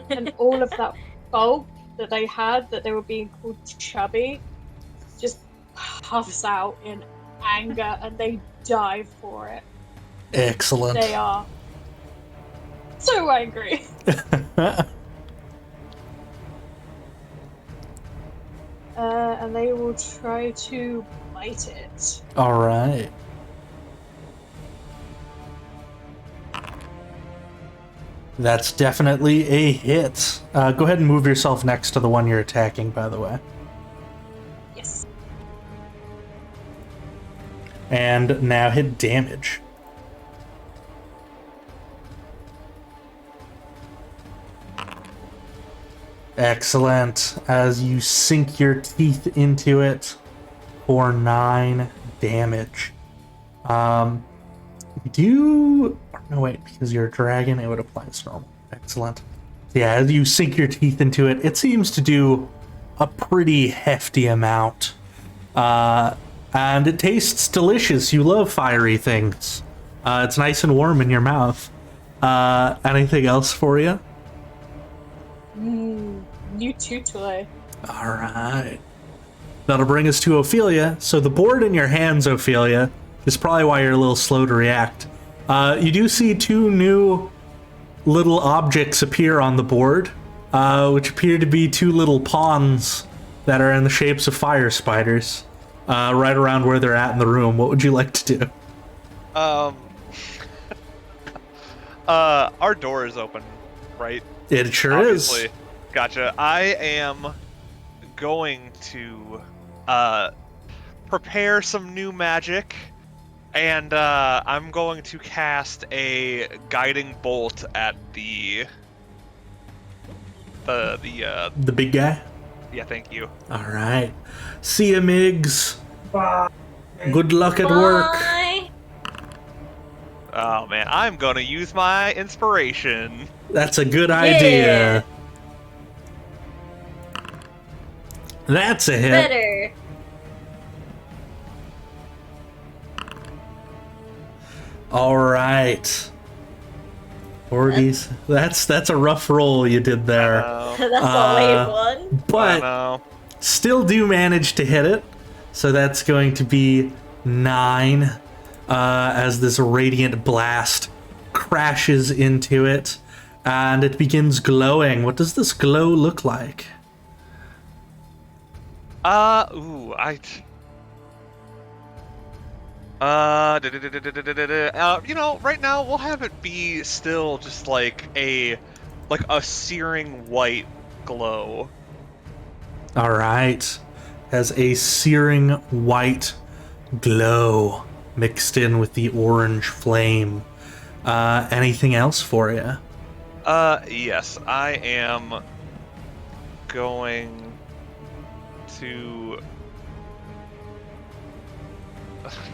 S8: And all of that bulk that they had, that they were being called chubby, just puffs out in anger and they dive for it.
S1: Excellent.
S8: They are so angry. And they will try to bite it.
S1: All right. That's definitely a hit. Go ahead and move yourself next to the one you're attacking, by the way.
S8: Yes.
S1: And now hit damage. Excellent. As you sink your teeth into it for 9 damage. No, wait, because you're a dragon, it would apply as normal. Excellent. Yeah, as you sink your teeth into it, it seems to do a pretty hefty amount. And it tastes delicious. You love fiery things. It's nice and warm in your mouth. Anything else for you?
S8: New toy.
S1: Alright. That'll bring us to Ophelia. So the board in your hands, Ophelia, is probably why you're a little slow to react. You do see 2 new little objects appear on the board, which appear to be 2 little pawns that are in the shapes of fire spiders, right around where they're at in the room. What would you like to do?
S2: Our door is open, right?
S1: It sure
S2: Obviously.
S1: is.
S2: Gotcha. I am going to prepare some new magic, and I'm going to cast a guiding bolt at the
S1: big guy.
S2: Yeah, thank you.
S1: All right. See ya, Migs.
S4: Bye.
S1: Good luck at work.
S5: Bye.
S2: Oh man, I'm gonna use my inspiration.
S1: That's a good idea. That's a hit.
S5: Better.
S1: All right. 40s. That's a rough roll you did there.
S5: That's a late one.
S1: But still do manage to hit it. So that's going to be 9 as this radiant blast crashes into it and it begins glowing. What does this glow look like?
S2: Right now we'll have it be still just like a searing white glow.
S1: All right. Has a searing white glow mixed in with the orange flame. Anything else for you?
S2: Yes, I am going to...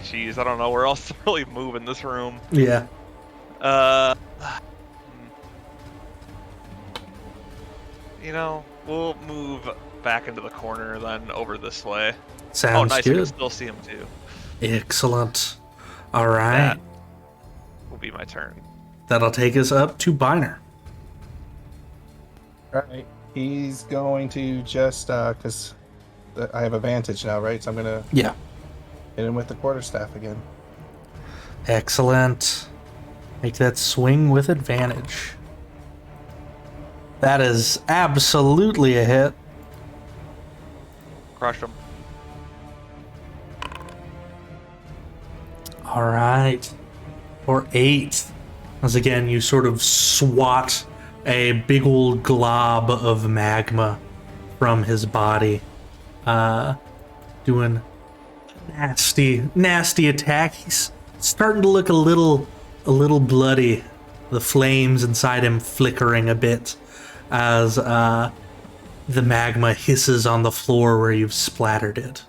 S2: Jeez, I don't know where else to really move in this room.
S1: Yeah.
S2: We'll move back into the corner then over this way.
S1: Sounds
S2: nice,
S1: good.
S2: I can still see him too.
S1: Excellent. All right.
S2: That will be my turn.
S1: That'll take us up to Biner.
S6: Alright. He's going to just, because I have advantage now, right? So I'm going to
S1: Yeah.
S6: hit him with the quarterstaff again.
S1: Excellent. Make that swing with advantage. That is absolutely a hit.
S2: Crush him.
S1: All right. For 8. Once again, you sort of swat a big old glob of magma from his body. Doing nasty attack. He's starting to look a little bloody. The flames inside him flickering a bit as the magma hisses on the floor where you've splattered it.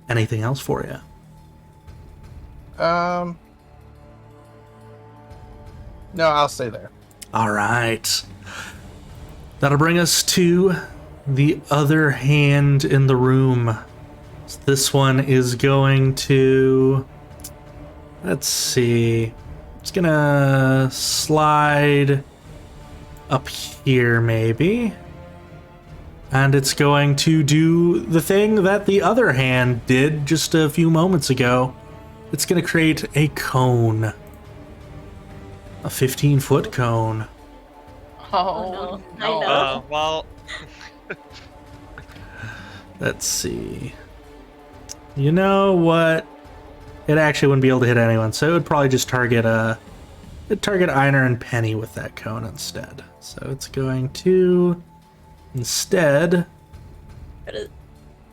S1: Anything else for you?
S6: No, I'll stay there.
S1: All right. That'll bring us to the other hand in the room. This one is going to... Let's see. It's gonna slide up here, maybe. And it's going to do the thing that the other hand did just a few moments ago. It's gonna create a cone. A 15-foot cone.
S7: Oh,
S5: no. I know.
S2: Well...
S1: Let's see. You know what? It actually wouldn't be able to hit anyone, so it would probably just target Einar and Penny with that cone instead. So it's going to instead.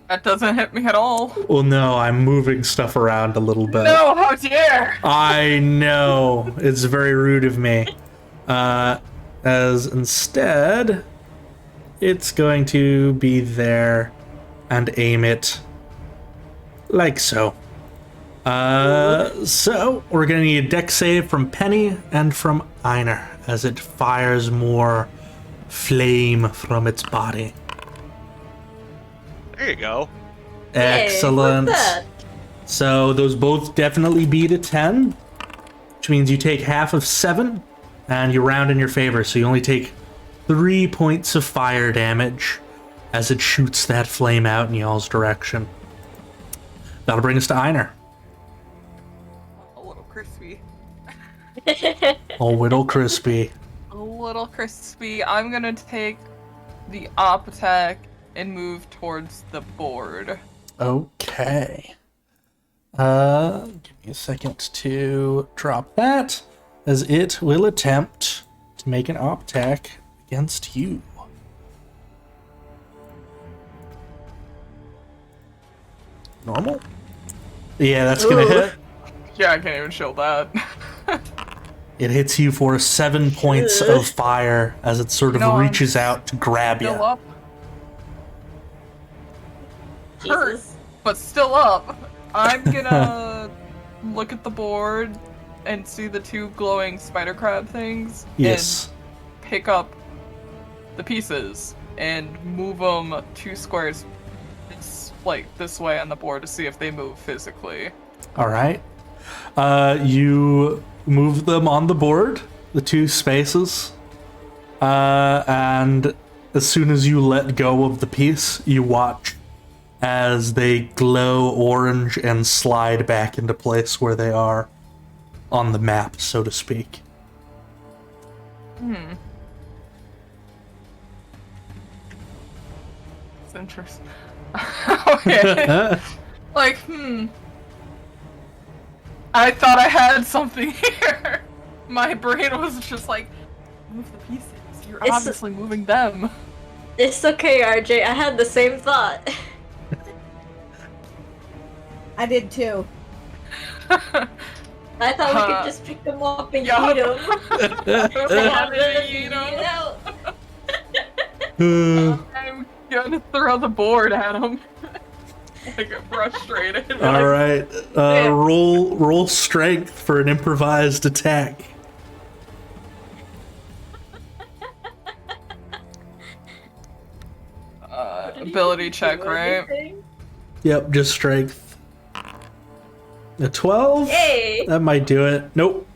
S7: That doesn't hit me at all.
S1: Well, no, I'm moving stuff around a little bit.
S7: No, how dare!
S1: I know. It's very rude of me. As instead, it's going to be there and aim it like so. So we're going to need a dex save from Penny and from Einar as it fires more flame from its body.
S2: There you go.
S1: Excellent.
S5: Hey, what's that?
S1: So those both definitely beat a 10, which means you take half of 7, and you round in your favor, so you only take 3 points of fire damage as it shoots that flame out in y'all's direction. That'll bring us to Einar.
S7: A little crispy.
S1: Oh, little crispy.
S7: A little crispy. I'm gonna take the op attack and move towards the board.
S1: Okay. Give me a second to drop that, as it will attempt to make an op attack against you. Normal? Yeah, that's gonna
S5: Ooh.
S1: hit.
S7: Yeah, I can't even shield that.
S1: It hits you for 7 points of fire as it sort of
S7: No, I'm
S1: reaches out to grab you.
S7: Still up. Hurt,
S5: Jesus.
S7: but still up. I'm gonna look at the board and see the 2 glowing spider crab things.
S1: Yes.
S7: And pick up the pieces and move them 2 squares, this way on the board to see if they move physically.
S1: All right. You move them on the board, the 2 spaces, and as soon as you let go of the piece, you watch as they glow orange and slide back into place where they are on the map, so to speak.
S7: It's interesting. Okay. I thought I had something here. My brain was just like, move the pieces. You're obviously moving them.
S5: It's okay, RJ. I had the same thought.
S3: I did too.
S5: I thought we could just pick them up and
S7: Yup.
S5: eat them.
S7: I'm gonna throw the board at him. I get frustrated.
S1: All right. Roll strength for an improvised attack.
S7: Ability check, right?
S1: Yep, just strength. A 12?
S5: Yay!
S1: That might do it. Nope.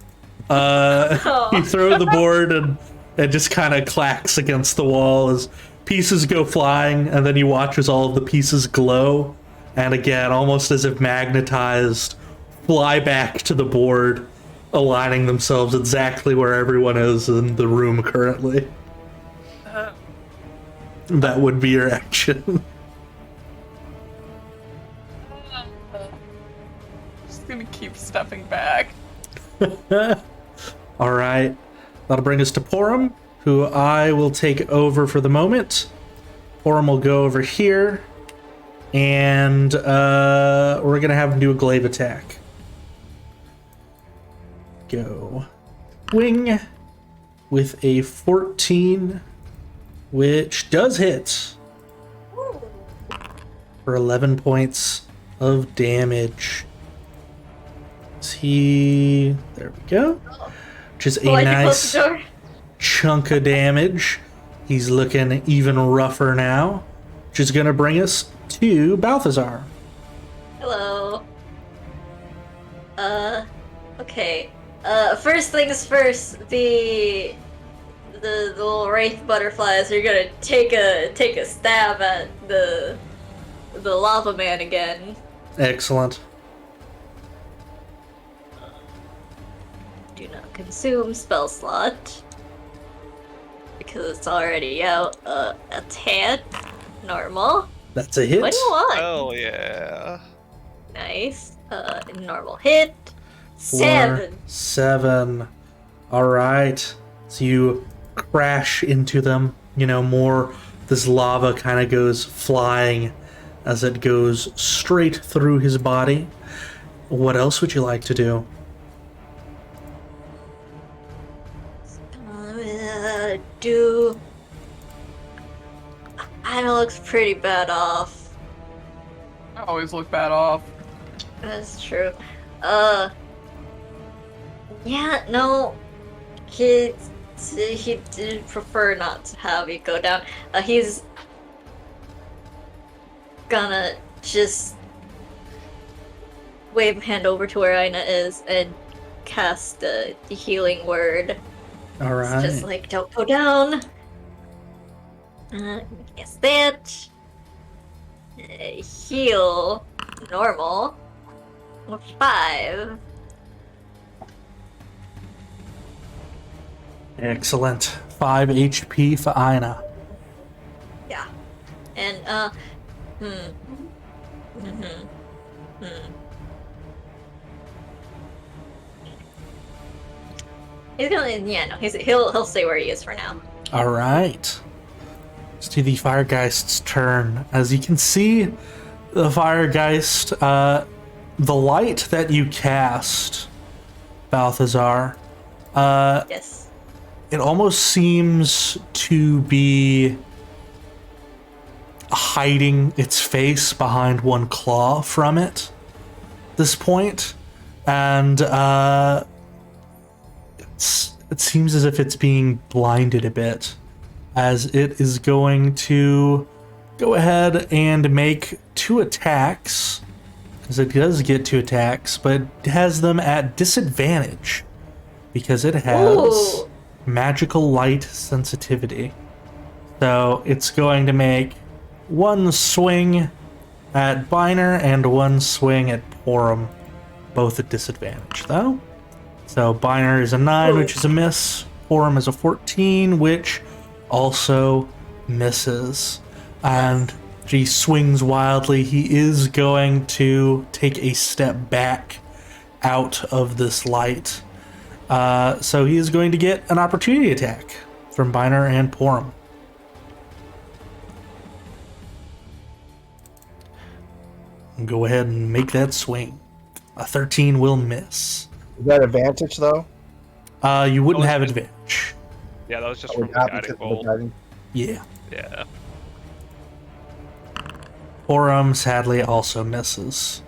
S1: You throw the board and it just kind of clacks against the wall as pieces go flying, and then you watch as all of the pieces glow, and again, almost as if magnetized, fly back to the board, aligning themselves exactly where everyone is in the room currently. That would be your action.
S7: Just gonna keep stepping back.
S1: Alright. That'll bring us to Porum, who I will take over for the moment. Porum will go over here, and we're gonna have him do a glaive attack. Go. Wing with a 14, which does hit for 11 points of damage. There we go. Which is a nice chunk of damage. He's looking even rougher now, which is going to bring us to Balthazar.
S5: Hello. Okay. First things first, the little wraith butterflies are gonna take a stab at the lava man again.
S1: Excellent.
S5: Do not consume spell slot because it's already out. Attack, normal.
S1: That's a hit.
S5: 21.
S2: Hell yeah.
S5: Nice. Normal hit. 7.
S1: 7. All right. So you crash into them. You know, more this lava kind of goes flying as it goes straight through his body. What else would you like to do?
S5: I know, looks pretty bad off.
S7: I always look bad off.
S5: That's true. Yeah, no. He did prefer not to have you go down. He's gonna just wave a hand over to where Aina is and cast the healing word.
S1: All right.
S5: It's just like, don't go down. Guess that. Heal normal. 5.
S1: Excellent. 5 HP for Aina.
S5: Yeah. And, He's gonna, yeah, no, he'll stay where he is for now.
S1: All right. It's to the Firegeist's turn. As you can see, the Firegeist, the light that you cast, Balthazar,
S5: Yes.
S1: it almost seems to be hiding its face behind one claw from it at this point, and it seems as if it's being blinded a bit, as it is going to go ahead and make 2 attacks, because it does get 2 attacks, but it has them at disadvantage because it has
S5: Ooh.
S1: magical light sensitivity. So it's going to make 1 swing at Biner and 1 swing at Porum, both at disadvantage though. So Biner is a 9, which is a miss. Porum is a 14, which also misses. And he swings wildly. He is going to take a step back out of this light. So he is going to get an opportunity attack from Biner and Porum. Go ahead and make that swing. A 13 will miss.
S6: Is that advantage though?
S1: You wouldn't have advantage.
S2: Yeah, that was just
S6: Oh,
S2: from the
S6: not
S2: guiding
S6: because of the
S2: bolt.
S6: guiding-
S1: Yeah.
S2: Yeah.
S1: Porum sadly also misses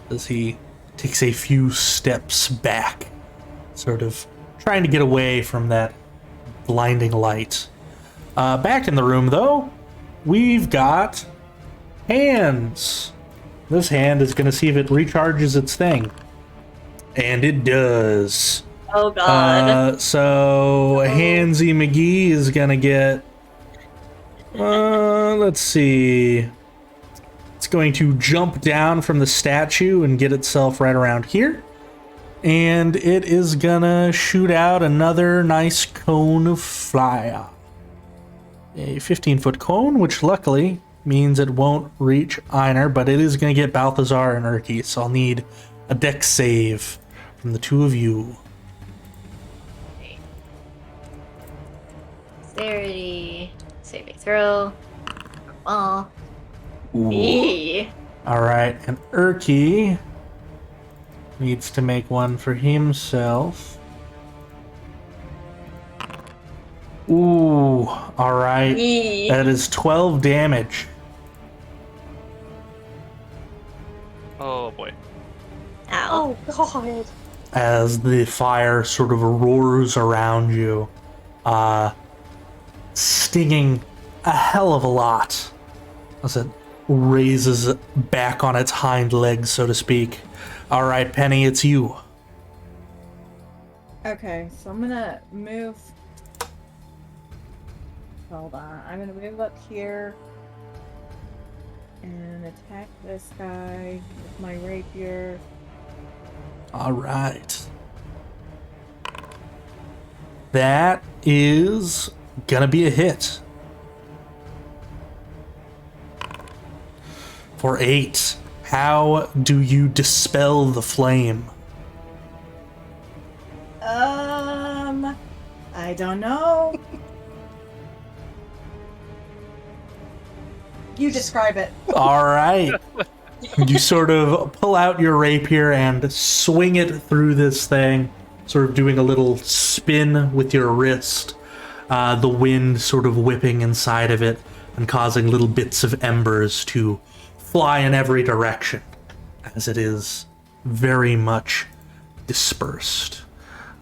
S1: as he takes a few steps back, sort of trying to get away from that blinding light. Back in the room though, we've got hands. This hand is going to see if it recharges its thing. And it does.
S5: Oh god.
S1: So Handsy McGee is going to get... let's see. It's going to jump down from the statue and get itself right around here. And it is going to shoot out another nice cone of fire. A 15-foot cone, which luckily means it won't reach Einar, but it is going to get Balthazar and Urki, so I'll need a dex save from the 2 of you.
S5: Dexterity. Saving throw. Ball. Eee.
S1: Alright, and Urki needs to make one for himself. Ooh, alright.
S5: Eee.
S1: That is 12 damage.
S2: Oh boy.
S5: Ow.
S8: Oh god.
S1: As the fire sort of roars around you, stinging a hell of a lot as it raises back on its hind legs, so to speak. All right, Penny, it's you.
S3: Okay, so I'm gonna move. Hold on. I'm gonna move up here and attack this guy with my rapier.
S1: All right. That is gonna be a hit. For 8. How do you dispel the flame?
S3: I don't know. You describe it.
S1: All right. You sort of pull out your rapier and swing it through this thing, sort of doing a little spin with your wrist. The wind sort of whipping inside of it and causing little bits of embers to fly in every direction, as it is very much dispersed.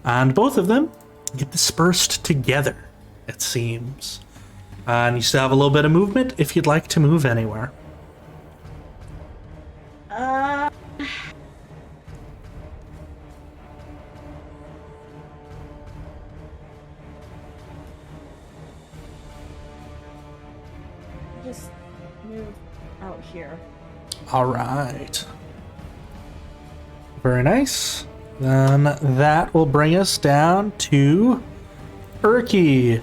S1: And both of them get dispersed together, it seems. And you still have a little bit of movement if you'd like to move anywhere.
S3: Just move out here.
S1: All right. Very nice. Then that will bring us down to Urki,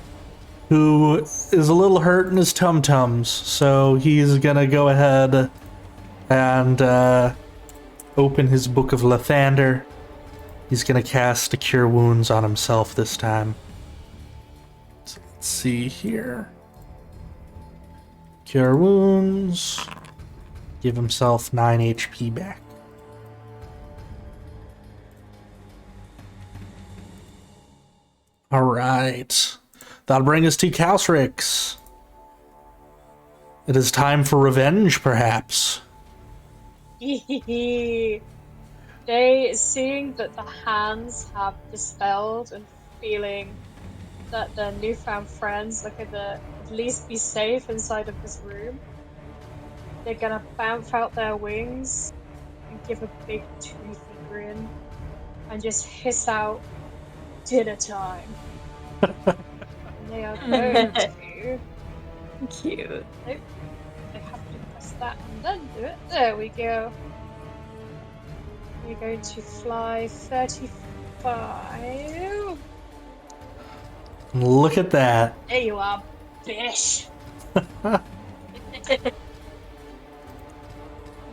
S1: who is a little hurt in his tum-tums, so he's gonna go ahead and open his Book of Lathander. He's gonna cast a Cure Wounds on himself this time. So let's see here. Cure Wounds. give himself 9 HP back. All right. That'll bring us to Calstrix. It is time for revenge, perhaps.
S8: They, seeing that the hands have dispelled and feeling that their newfound friends are gonna at least be safe inside of this room, they're gonna bounce out their wings and give a big toothy grin and just hiss out, "Dinner time." And they are going to...
S5: Cute.
S8: Nope. They have to press that and then do it. There we go. We're going to fly 35.
S1: Look at that.
S8: There you are, bish.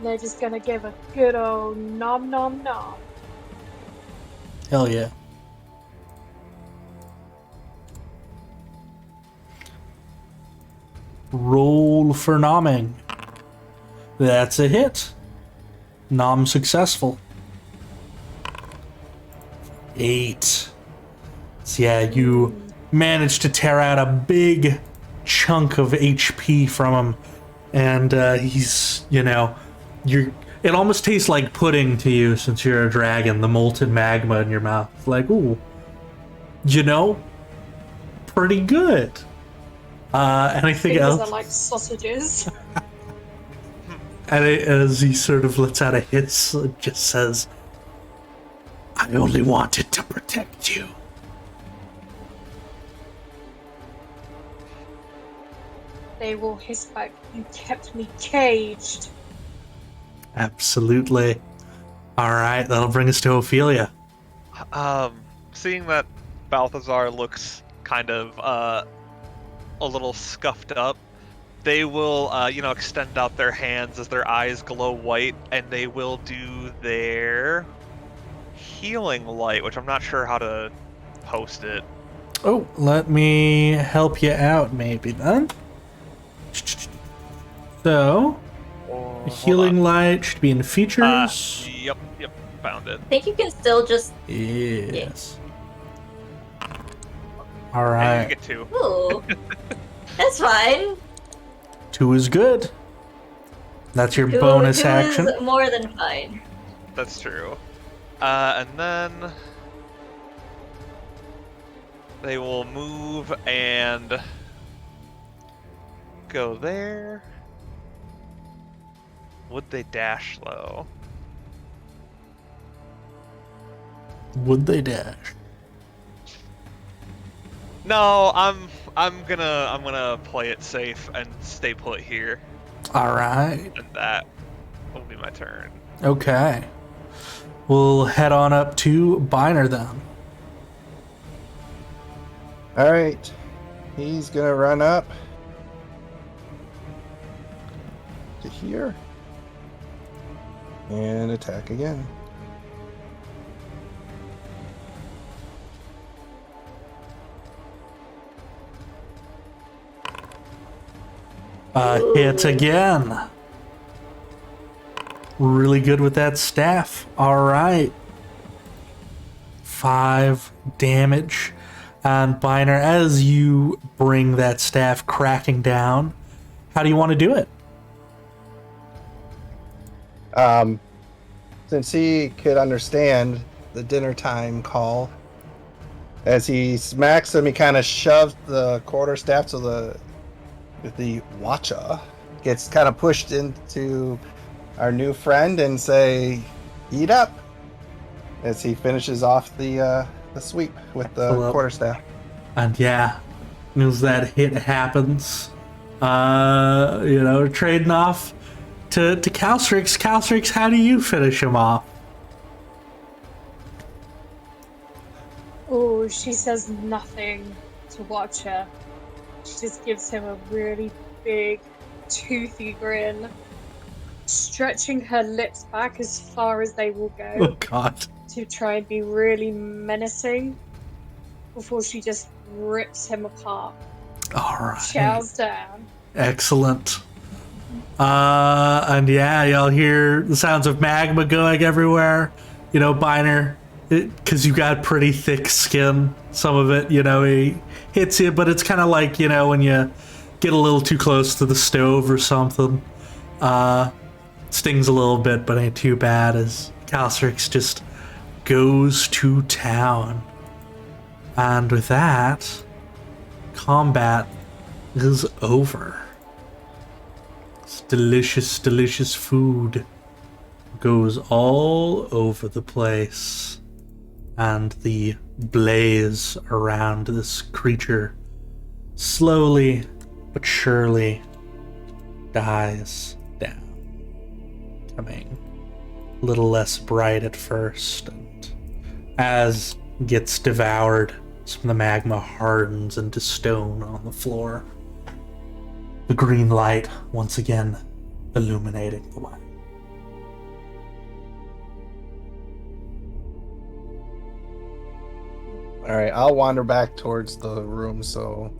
S8: They're just gonna give a good old nom nom nom.
S1: Hell yeah. Roll for nomming. That's a hit. Nom successful. 8. So yeah, you managed to tear out a big chunk of HP from him, and he's, you know, it almost tastes like pudding to you since you're a dragon, the molten magma in your mouth. It's like, ooh, you know, pretty good. Anything else?
S8: Are like sausages.
S1: And as he sort of lets out a hiss, it just says, "I only wanted to protect you."
S8: They will hiss back, "You kept me caged."
S1: Absolutely. Alright, that'll bring us to Ophelia.
S2: Seeing that Balthazar looks kind of a little scuffed up, they will, extend out their hands as their eyes glow white, and they will do their healing light, which I'm not sure how to post it.
S1: Oh, let me help you out maybe then. So, healing light should be in features.
S2: Yep, found it.
S5: I think you can still just...
S1: Yes.
S2: And
S1: Alright.
S2: you get 2.
S5: Ooh. That's fine.
S1: 2 is good. That's your
S5: Two
S1: bonus
S5: is
S1: action.
S5: more than fine.
S2: That's true. And then they will move and go there. Would they dash though?
S1: Would they dash?
S2: No, I'm gonna play it safe and stay put here,
S1: Alright.
S2: and that will be my turn.
S1: Okay. We'll head on up to Biner then.
S6: Alright. He's gonna run up to here and attack again.
S1: Hit again. Really good with that staff. Alright. 5 damage. And Biner, as you bring that staff cracking down, how do you want to do it?
S6: Since he could understand the dinner time call, as he smacks him, he kind of shoves the quarterstaff so the watcha gets kind of pushed into our new friend and say, "Eat up," as he finishes off the sweep with the quarterstaff.
S1: And yeah, as that hit happens, trading off to Calstrix. Calstrix, how do you finish him off?
S8: Oh, she says nothing to Watcher. She just gives him a really big, toothy grin, stretching her lips back as far as they will go.
S1: Oh god.
S8: To try and be really menacing before she just rips him apart.
S1: Alright.
S8: Chows down.
S1: Excellent. And yeah, y'all hear the sounds of magma going everywhere. You know, Biner, because you got pretty thick skin. Some of it, he hits you, but it's kind of like, when you get a little too close to the stove or something. Stings a little bit, but ain't too bad as Calstrix just goes to town. And with that, combat is over. This delicious, delicious food goes all over the place. And the blaze around this creature slowly but surely dies down. Becoming a little less bright at first, and as it gets devoured, some of the magma hardens into stone on the floor. The green light once again illuminating the way.
S6: Alright, I'll wander back towards the room so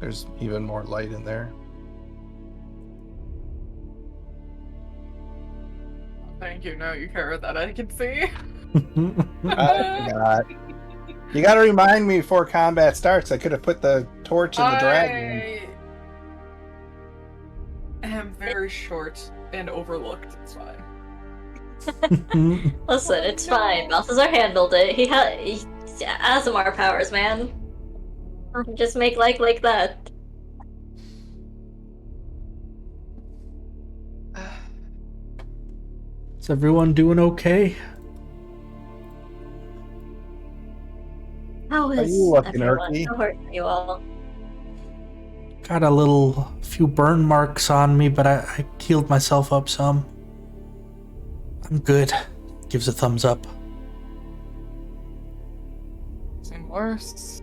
S6: there's even more light in there.
S7: Thank you. Now you care that I can see.
S6: I forgot. You gotta remind me before combat starts. I could have put the torch in the dragon.
S7: I am very short and overlooked. It's fine.
S5: Listen, it's fine. Balthazar handled it. He Azamar powers, man. Just make like that.
S1: Is everyone doing okay?
S5: How is
S6: you looking,
S5: everyone?
S6: Erky?
S5: How are you all?
S1: Got a few burn marks on me, but I healed myself up some. I'm good. Gives a thumbs up.
S7: Seen worse.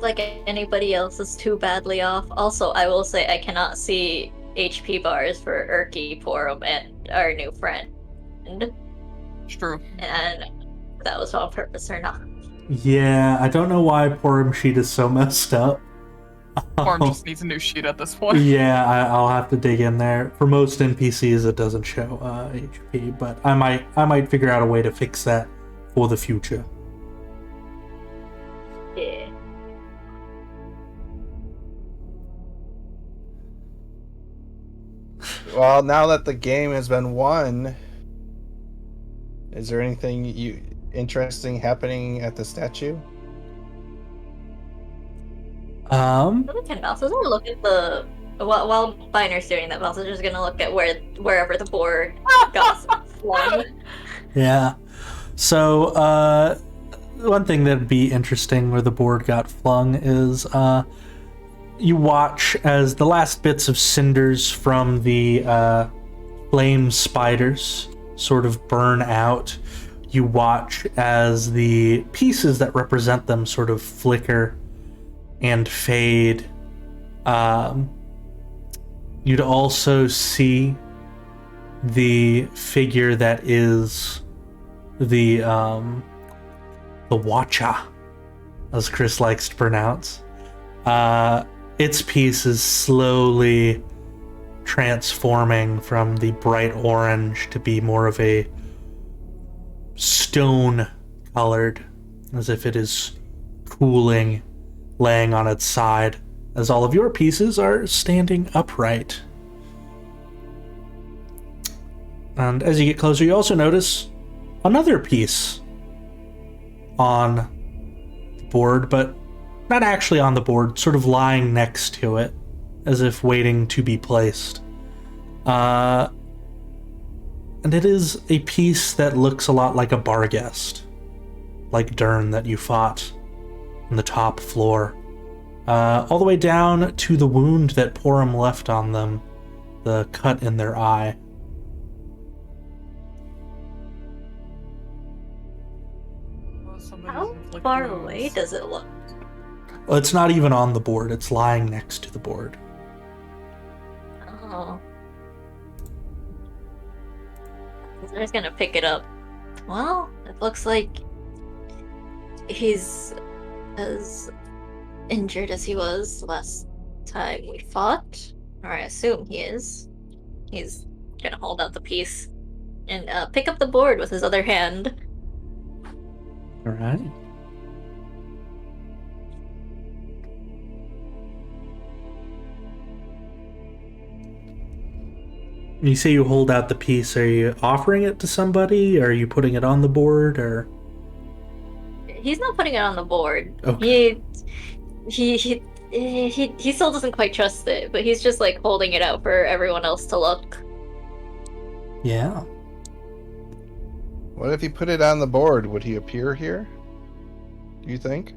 S5: Like anybody else is too badly off. Also, I will say I cannot see HP bars for Erky, Porum, and our new friend.
S7: It's true.
S5: And that was on purpose or not.
S1: Yeah, I don't know why Porum Sheet is so messed up.
S7: Porum just needs a new sheet at this point.
S1: Yeah, I'll have to dig in there. For most NPCs, it doesn't show HP, but I might figure out a way to fix that for the future.
S5: Yeah.
S6: Well, now that the game has been won, is there anything interesting happening at the statue?
S5: Can Balthazar look at the while Biner's doing that? Balthazar's gonna look at wherever the board got flung.
S1: Yeah. So, one thing that'd be interesting where the board got flung is, you watch as the last bits of cinders from the flame spiders sort of burn out. You watch as the pieces that represent them sort of flicker and fade. You'd also see the figure that is the Watcha, as Chris likes to pronounce. Its piece is slowly transforming from the bright orange to be more of a stone colored, as if it is cooling, laying on its side, as all of your pieces are standing upright. And as you get closer, you also notice another piece on the board, but not actually on the board, sort of lying next to it, as if waiting to be placed. And it is a piece that looks a lot like a bar guest, like Dern that you fought on the top floor, all the way down to the wound that Porum left on them, the cut in their eye.
S5: How far away does it look?
S1: Well, it's not even on the board, it's lying next to the board.
S5: Oh. I'm just gonna pick it up. Well, it looks like he's as injured as he was last time we fought, or I assume he is. He's gonna hold out the piece and pick up the board with his other hand.
S1: All right. You say you hold out the piece. Are you offering it to somebody? Or are you putting it on the board? Or
S5: He's not putting it on the board.
S1: Okay.
S5: He still doesn't quite trust it, but he's just like holding it out for everyone else to look.
S1: Yeah.
S6: What if he put it on the board? Would he appear here? Do you think?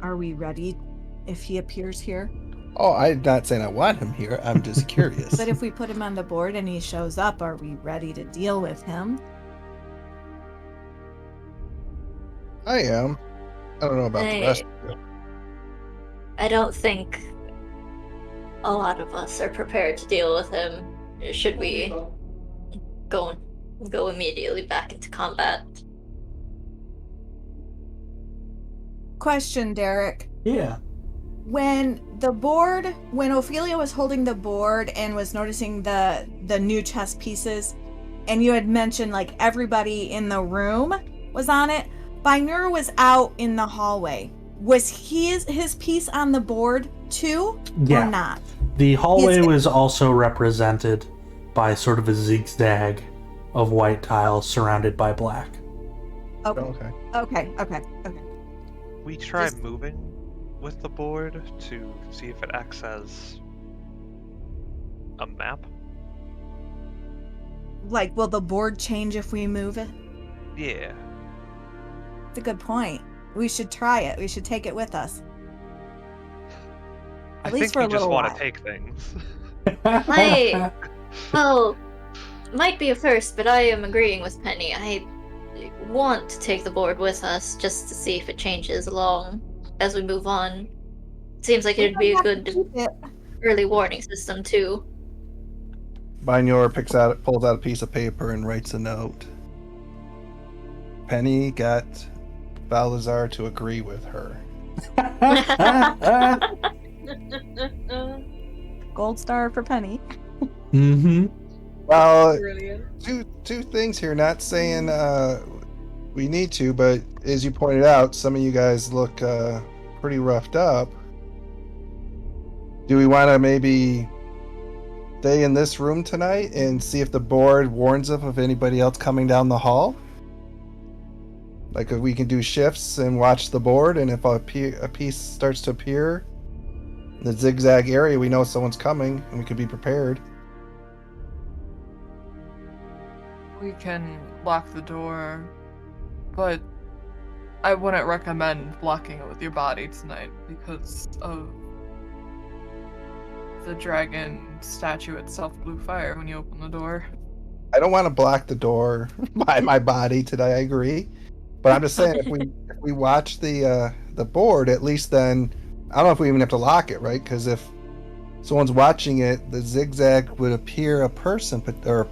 S3: Are we ready if he appears here?
S6: Oh, I'm not saying I want him here. I'm just curious.
S3: But if we put him on the board and he shows up, are we ready to deal with him?
S6: I am. I don't know about the rest of you.
S5: I don't think a lot of us are prepared to deal with him. Should we go immediately back into combat?
S3: Question, Derek.
S1: Yeah.
S3: When Ophelia was holding the board and was noticing the new chess pieces, and you had mentioned like everybody in the room was on it, Binur was out in the hallway. Was his piece on the board too,
S1: Yeah.
S3: or not?
S1: The hallway was also represented by sort of a zigzag of white tiles surrounded by black.
S3: Okay. Okay.
S2: We try moving with the board to see if it acts as a map.
S3: Like, will the board change if we move it?
S2: Yeah.
S3: That's a good point. We should try it. We should take it with us.
S2: I
S3: At least
S2: think
S3: for a
S2: you just
S3: little
S2: want
S3: while.
S2: to take things.
S5: Well, might be a first, but I am agreeing with Penny. I want to take the board with us just to see if it changes along as we move on. Seems like it'd be a good early warning system too.
S6: Binor pulls out a piece of paper and writes a note. Penny got Balthazar to agree with her.
S3: Gold star for Penny.
S1: Mm-hmm.
S6: Well,
S8: Brilliant.
S6: two things here. Not saying we need to, but as you pointed out, some of you guys look pretty roughed up. Do we want to maybe stay in this room tonight and see if the board warns us of anybody else coming down the hall? Like, if we can do shifts and watch the board, and if a piece starts to appear in the zigzag area, we know someone's coming and we could be prepared.
S7: We can lock the door, but I wouldn't recommend blocking it with your body tonight because of the dragon statue itself blew fire when you open the door.
S6: I don't want to block the door by my body today. I agree, but I'm just saying if we watch the board, at least then I don't know if we even have to lock it, right? Because if someone's watching it, the zigzag would appear a person or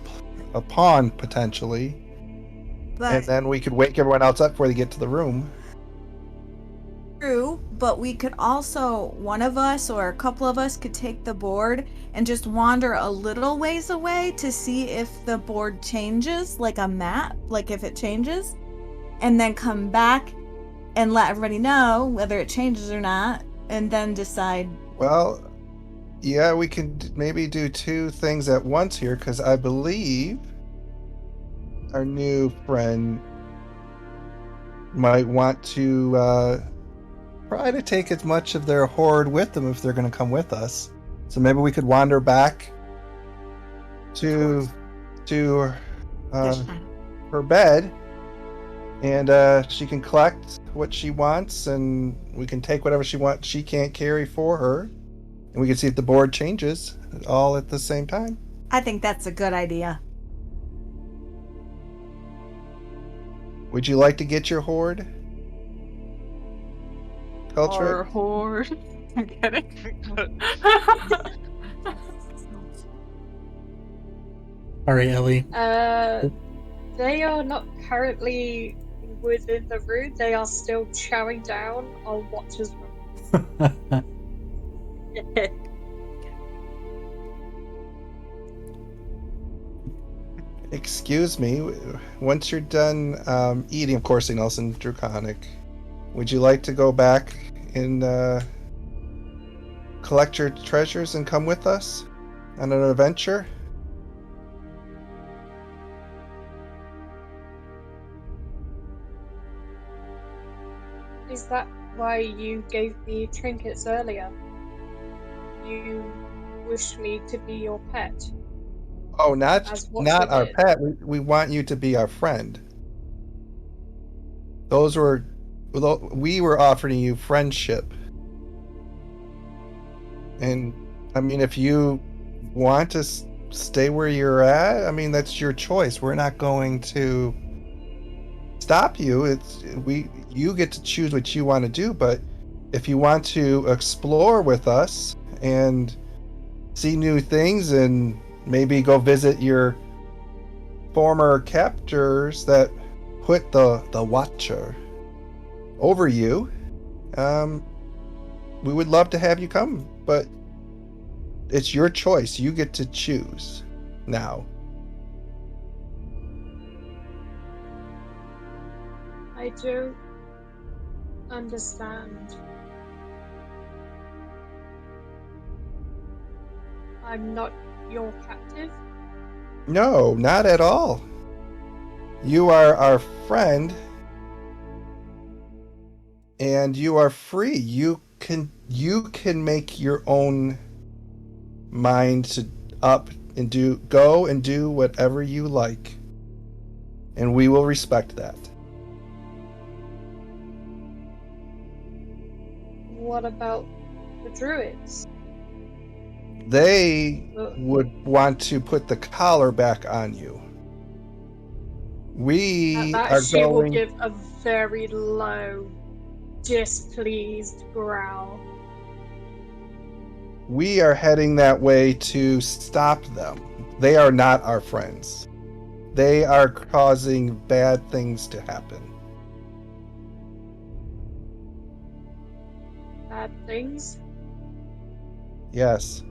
S6: a pawn potentially, and then we could wake everyone else up before they get to the room.
S3: True, but we could also, one of us or a couple of us could take the board and just wander a little ways away to see if the board changes, like a map, like if it changes, and then come back and let everybody know whether it changes or not, and then decide.
S6: Well, yeah, we can maybe do two things at once here, because I believe our new friend might want to try to take as much of their hoard with them if they're going to come with us. So maybe we could wander back to her bed, and she can collect what she wants, and we can take whatever she can't carry for her, and we can see if the board changes all at the same time.
S3: I think that's a good idea.
S6: Would you like to get your hoard? Culture?
S7: Or hoard. I'm kidding.
S1: All right, Ellie.
S8: They are not currently within the room, they are still chowing down on Watcher's room.
S6: Excuse me, once you're done eating, of course, Nelson Draconic, would you like to go back and collect your treasures and come with us on an adventure?
S8: Is that why you gave me trinkets earlier? You wished me to be your pet?
S6: Oh, not
S8: As what
S6: not
S8: you
S6: our
S8: did.
S6: pet. We want you to be our friend. We were offering you friendship. And I mean, if you want to stay where you're at, I mean, that's your choice. We're not going to stop you. You get to choose what you want to do, but if you want to explore with us and see new things and maybe go visit your former captors that put the Watcher over you, we would love to have you come, but it's your choice. You get to choose now.
S8: I don't understand. I'm not your captive?
S6: No, not at all. You are our friend, and you are free. You can make your own mind to up and go and do whatever you like, and we will respect that.
S8: What about the druids?
S6: They would want to put the collar back on you. We
S8: At
S6: are
S8: that, she will
S6: going.
S8: give a very low, displeased growl.
S6: We are heading that way to stop them. They are not our friends. They are causing bad things to happen.
S8: Bad things?
S6: Yes.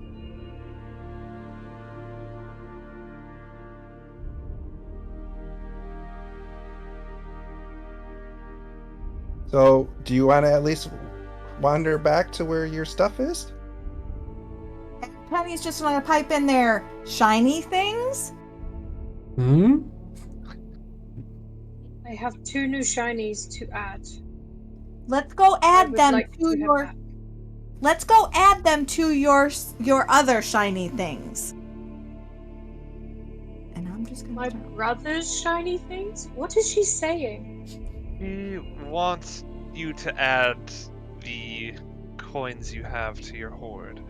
S6: So, do you want to at least wander back to where your stuff is?
S3: Penny's just gonna pipe in there shiny things.
S1: Hmm?
S8: I have 2 new shinies to add.
S3: Let's go
S8: I
S3: add
S8: would
S3: them
S8: like
S3: to
S8: have
S3: your.
S8: that.
S3: Let's go add them to your other shiny things. And I'm just gonna.
S8: My brother's shiny things? What is she saying?
S2: He wants you to add the coins you have to your hoard.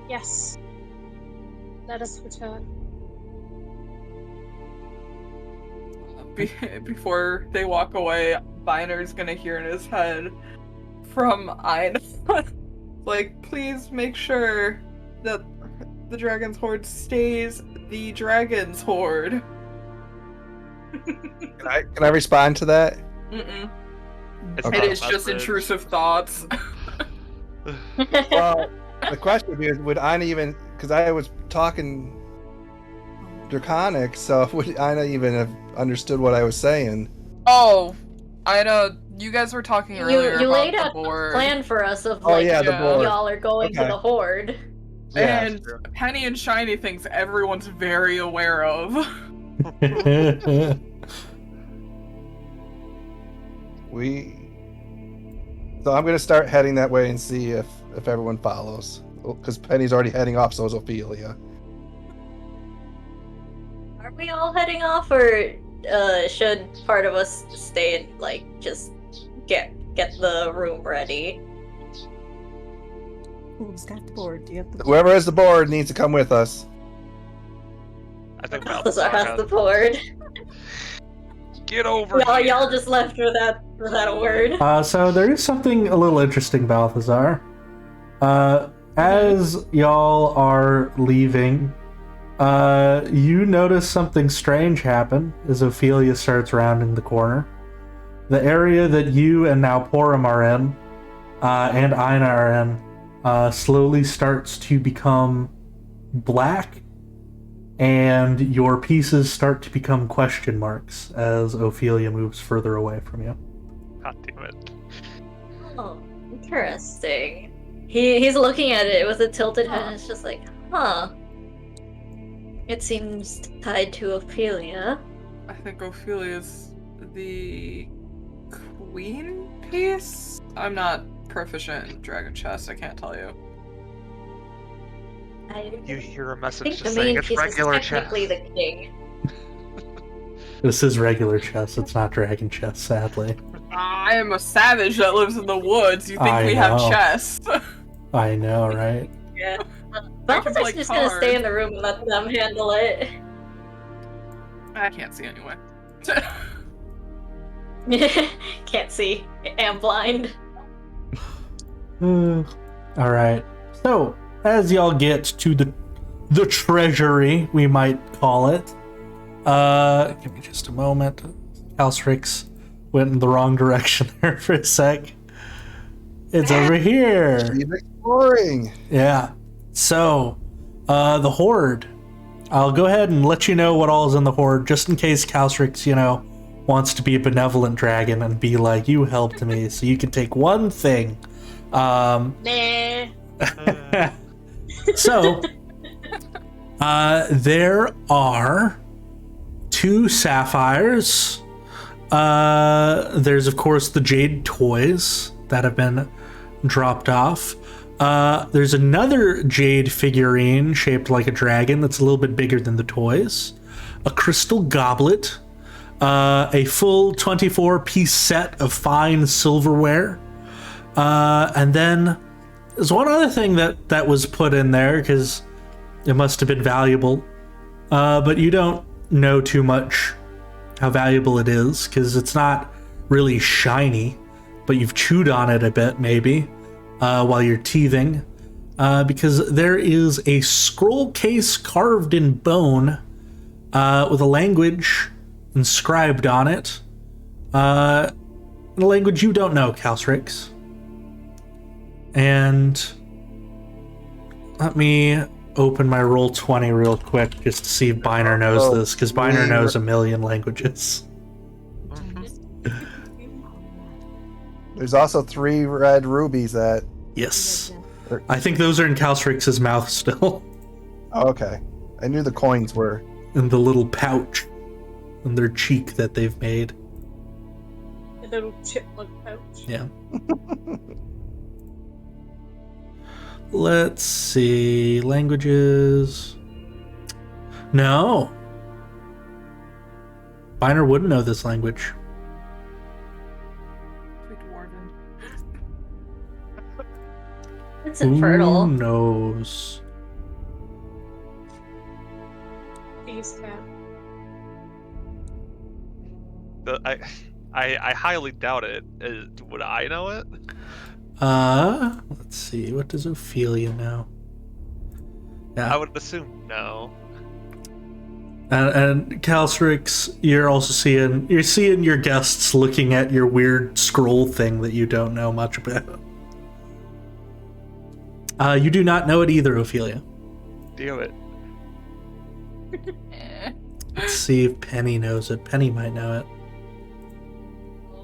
S8: Yes. Let us return.
S7: Before they walk away, Biner's gonna hear in his head from Aina, like, please make sure that the Dragon's Hoard stays the Dragon's Hoard.
S6: Can I respond to that?
S7: Mm-mm.
S2: It's
S6: Okay.
S2: not
S7: It
S2: a
S7: is just
S2: message.
S7: intrusive thoughts.
S6: Well, the question is, would Aina even? Because I was talking Draconic, so would Aina even have understood what I was saying?
S7: Oh, Aina, you guys were talking earlier
S5: You
S7: about
S5: laid
S7: the
S5: out a
S7: board.
S5: plan for us of
S6: Oh
S5: like
S6: yeah, the
S7: yeah.
S6: board.
S5: y'all are going to
S6: Okay.
S5: the Horde.
S6: Yeah.
S7: And Penny and Shiny things everyone's very aware of.
S6: So I'm gonna start heading that way and see if everyone follows. Because Penny's already heading off, so is Ophelia.
S5: Are we all heading off, or should part of us stay and like just get the room ready?
S3: Who's got the board? Do you have the
S6: Whoever has the board needs to come with us.
S2: I think
S5: Balthazar
S2: Balthazar
S5: has the board.
S2: Get over here.
S5: Y'all just left without a word.
S1: So there is something a little interesting, Balthazar. As y'all are leaving, You notice something strange happen as Ophelia starts rounding the corner. The area that you and now Porum are in, and Aina are in, slowly starts to become black, and your pieces start to become question marks as Ophelia moves further away from you.
S2: God damn it.
S5: Oh, interesting. He's looking at it with a tilted head and it's just like, huh. It seems tied to Ophelia.
S7: I think Ophelia's the queen piece? I'm not proficient in dragon chess, I can't tell you.
S2: You hear a message
S5: think
S2: just
S5: the
S2: saying
S5: main
S2: it's
S5: piece is
S2: regular chess.
S5: technically the king.
S1: This is regular chess, it's not dragon chess, sadly.
S7: I am a savage that lives in the woods. You think
S1: I
S7: we have
S1: know.
S7: chess?
S1: I know, right?
S5: Yeah.
S7: I can
S5: Balthazar's
S7: play
S5: just gonna stay
S7: cards.
S5: in the room and let them handle it.
S7: I can't see anyway.
S5: Can't see. Am blind.
S1: Alright. So, as y'all get to the treasury, we might call it. Give me just a moment. Calstrix went in the wrong direction there for a sec. It's over here.
S6: Keep exploring.
S1: Yeah. So, the hoard. I'll go ahead and let you know what all is in the hoard, just in case Calstrix, wants to be a benevolent dragon and be like, you helped me, so you can take one thing.
S8: Nah.
S1: So, there are 2 sapphires. There's, of course, the jade toys that have been dropped off. There's another jade figurine shaped like a dragon that's a little bit bigger than the toys. A crystal goblet. A full 24-piece set of fine silverware. And then there's one other thing that was put in there because it must have been valuable. But you don't know too much how valuable it is because it's not really shiny, but you've chewed on it a bit maybe while you're teething. Because there is a scroll case carved in bone with a language inscribed on it. A language you don't know, Calstrix. And let me open my Roll20 real quick just to see if Biner knows this, because Biner knows a million languages.
S6: There's also 3 red rubies that...
S1: Yes. I think those are in Calstrix's mouth still.
S6: Oh, okay. I knew the coins were.
S1: In the little pouch in their cheek that they've made.
S8: A little chipmunk pouch.
S1: Yeah. Let's see. Languages. No. Biner wouldn't know this language.
S5: It's infernal.
S1: Who knows?
S8: These can.
S2: I highly doubt it. Would I know it?
S1: Let's see. What does Ophelia know? Yeah.
S2: I would assume no.
S1: And Calstrix, you're seeing your guests looking at your weird scroll thing that you don't know much about. You do not know it either, Ophelia.
S2: Damn it.
S1: Let's see if Penny knows it. Penny might know it.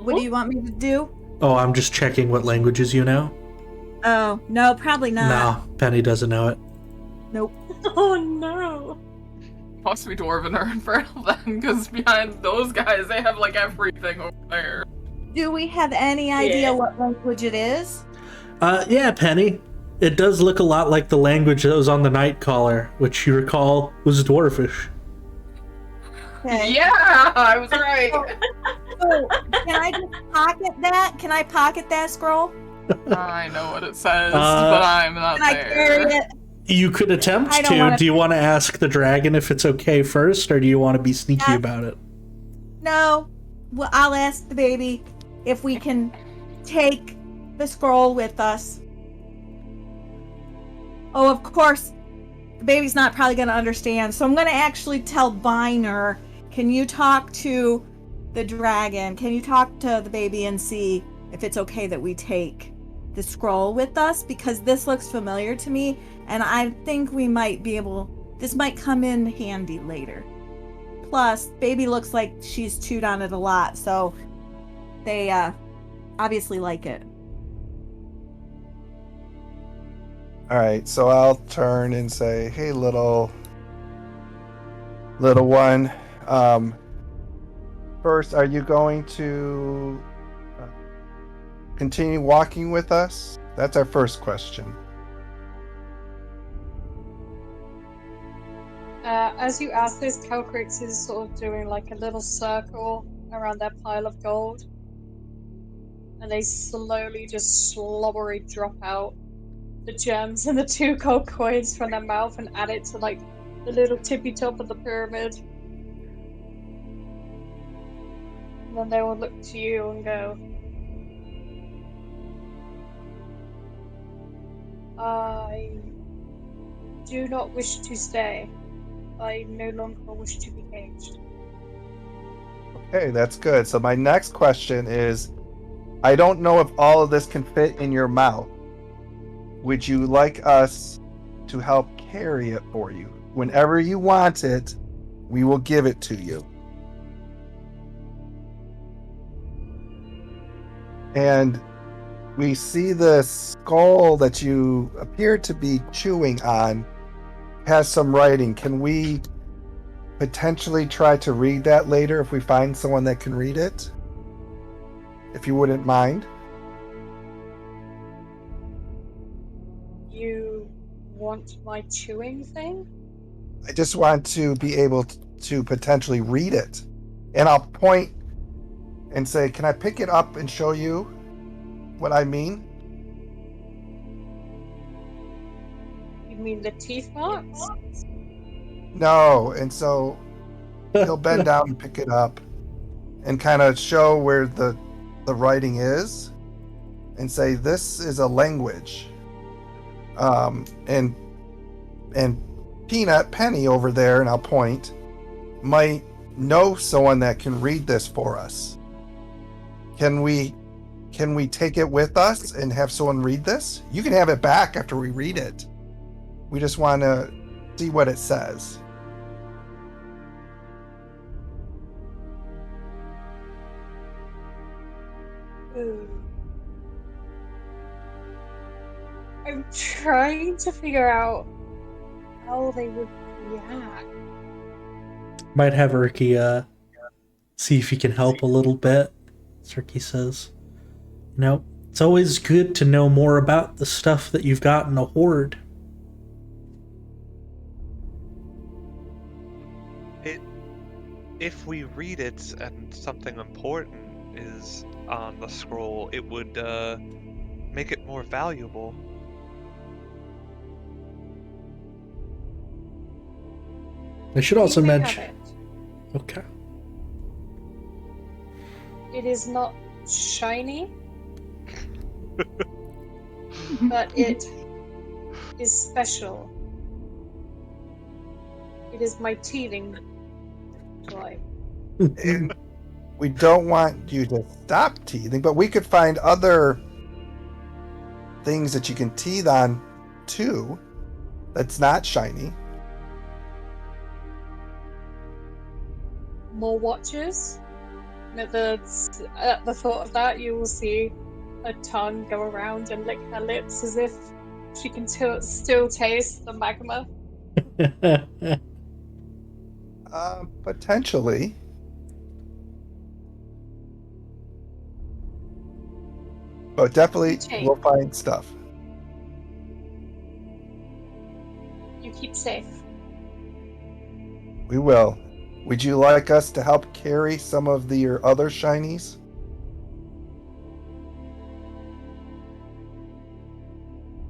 S3: What do you want me to do?
S1: Oh, I'm just checking what languages you know.
S3: Oh, no, probably not.
S1: No, Penny doesn't know it.
S3: Nope.
S8: Oh no.
S7: Must be Dwarven or Infernal then, because behind those guys, they have like everything over there.
S3: Do we have any idea what language it is?
S1: Yeah, Penny. It does look a lot like the language that was on the Night Caller, which you recall was Dwarfish.
S3: Okay.
S7: Yeah, I was right.
S3: So, can I just pocket that? Can I pocket that scroll?
S7: I know what it says, but I'm not
S3: Can I
S7: there.
S3: carry it?
S1: You could attempt
S3: I don't
S1: to.
S3: wanna-
S1: Do you want to ask the dragon if it's okay first, or do you want to be sneaky about it?
S3: No. Well, I'll ask the baby if we can take the scroll with us. Oh, of course. the baby's not probably going to understand. So I'm going to actually tell Biner, can you talk to the dragon? Can you talk to the baby and see if it's okay that we take the scroll with us? Because this looks familiar to me, and I think we might be able... This might come in handy later. Plus, baby looks like she's chewed on it a lot, so they obviously like it.
S6: All right, so I'll turn and say, "Hey, little one. First, are you going to continue walking with us? That's our first question."
S8: As you ask this, Calcrix is sort of doing like a little circle around that pile of gold. And they slowly just slobbery drop out the gems and the 2 gold coins from their mouth and add it to like the little tippy top of the pyramid. And then they will look to you and go, I do not wish to stay. I no longer wish to be caged.
S6: Okay, that's good. So my next question is, I don't know if all of this can fit in your mouth. Would you like us to help carry it for you? Whenever you want it, we will give it to you. And we see the skull that you appear to be chewing on has some writing. Can we potentially try to read that later if we find someone that can read it? If you wouldn't mind.
S8: You want my chewing thing?
S6: I just want to be able to potentially read it. And I'll point and say, can I pick it up and show you what I mean?
S8: You mean the teeth marks?
S6: No. And so he'll bend down and pick it up and kind of show where the writing is and say, this is a language. And Peanut, Penny over there, and I'll point, might know someone that can read this for us. Can we take it with us and have someone read this? You can have it back after we read it. We just want to see what it says.
S8: Ooh. I'm trying to figure out how they would react.
S1: Might have Ricky see if he can help a little bit. As Ricky says, you know, it's always good to know more about the stuff that you've got in a hoard.
S2: If we read it and something important is on the scroll, it would make it more valuable.
S1: I should also
S8: You may have
S1: mention.
S8: it.
S1: Okay.
S8: It is not shiny, but it is special. It is my teething joy.
S6: And we don't want you to stop teething, but we could find other things that you can teeth on too that's not shiny.
S8: More watches. At the thought of that, you will see a tongue go around and lick her lips as if she can still taste the magma.
S6: Potentially. But definitely
S8: Okay.
S6: we'll find stuff.
S8: You keep safe.
S6: We will. Would you like us to help carry some of your other shinies?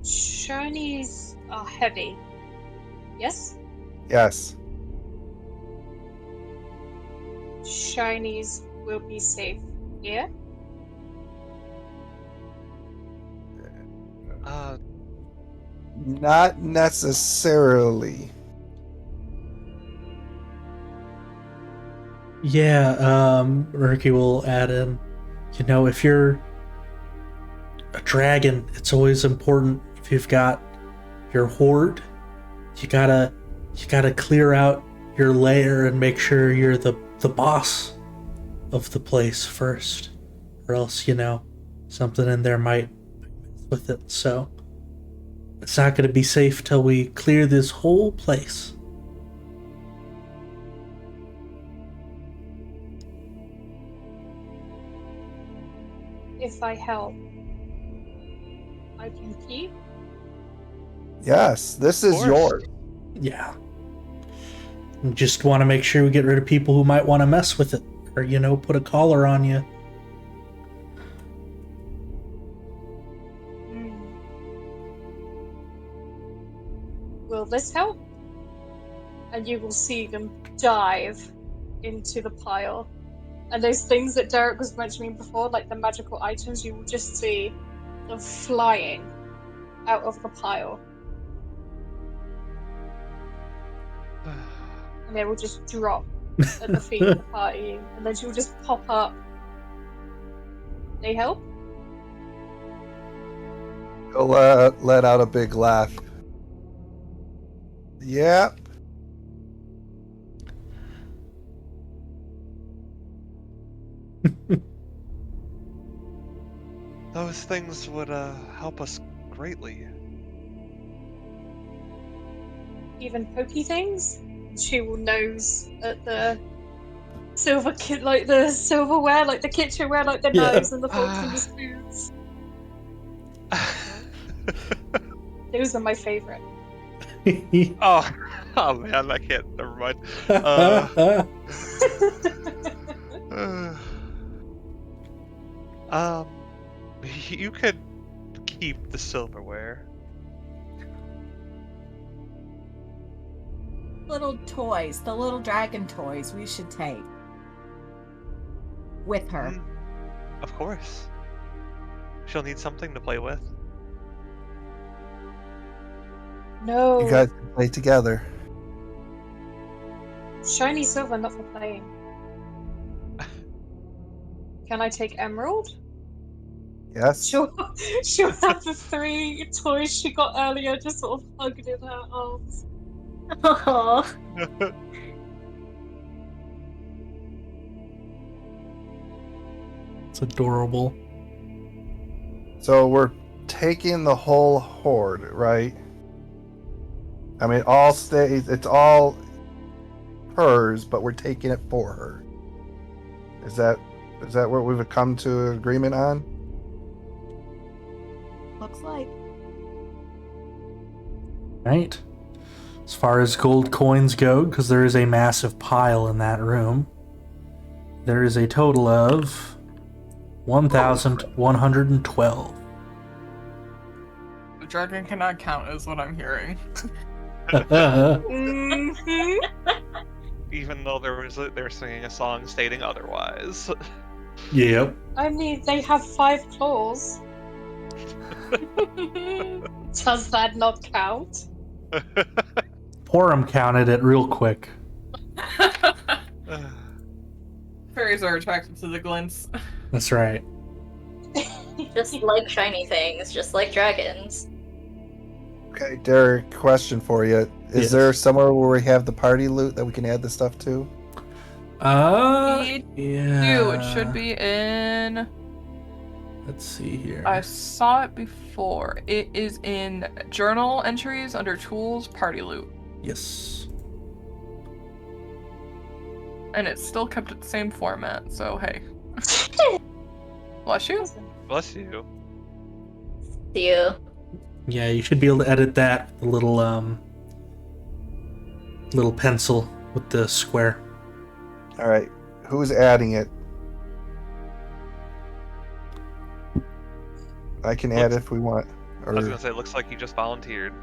S8: Shinies are heavy. Yes?
S6: Yes.
S8: Shinies will be safe here.
S6: Not necessarily.
S1: Yeah, Ricky will add in, you know, if you're a dragon, it's always important if you've got your hoard, you gotta clear out your lair and make sure you're the boss of the place first, or else, you know, something in there might mess with it. So it's not gonna be safe till we clear this whole place.
S8: If I help, I can keep.
S6: Yes, this is
S2: course.
S6: yours.
S1: Yeah. We just want to make sure we get rid of people who might want to mess with it, or, you know, put a collar on you.
S8: Will this help? And you will see them dive into the pile. And those things that Derek was mentioning before, like the magical items, you will just see them flying out of the pile. And they will just drop at the feet of the party, and then she will just pop up. They help?
S6: He'll let out a big laugh. Yeah.
S2: Those things would help us greatly.
S8: Even pokey things? She will nose at the silver like the silverware, like the kitchenware, like the
S1: Yeah.
S8: knives and the forks and the spoons. Those are my favorite.
S2: oh man, I can't. Never mind. You could keep the silverware.
S3: Little toys, the little dragon toys we should take with her.
S2: Of course. She'll need something to play with.
S8: No.
S6: You guys can play together.
S8: Shiny silver, not for playing. Can I take emerald?
S6: Yes.
S8: She'll have the 3 toys she got earlier just sort of hugged in her arms.
S5: Oh,
S1: It's adorable.
S6: So we're taking the whole hoard, right? I mean, all stays. It's all hers, but we're taking it for her. Is that what we've come to an agreement on?
S3: Looks like.
S1: Right. As far as gold coins go, because there is a massive pile in that room, there is a total of 1,112.
S7: The dragon cannot count, is what I'm hearing.
S2: Even though they're singing a song stating otherwise.
S1: Yep.
S8: I mean, they have 5 claws. Does that not count?
S1: Porum counted it real quick.
S7: Fairies are attracted to the glints.
S1: That's right.
S5: just like shiny things, just like dragons.
S6: Okay, Derek, question for you. Is
S1: Yes.
S6: there somewhere where we have the party loot that we can add the stuff to?
S1: Yeah.
S7: It should be in.
S1: Let's see here.
S7: I saw it before. It is in journal entries under tools, party loot.
S1: Yes.
S7: And it's still kept at the same format, so hey. Bless you.
S2: Bless you.
S5: See you.
S1: Yeah, you should be able to edit that with the little pencil with the square.
S6: All right, who's adding it? I can add if we want.
S2: I was
S6: Or
S2: gonna say, it looks like you just volunteered.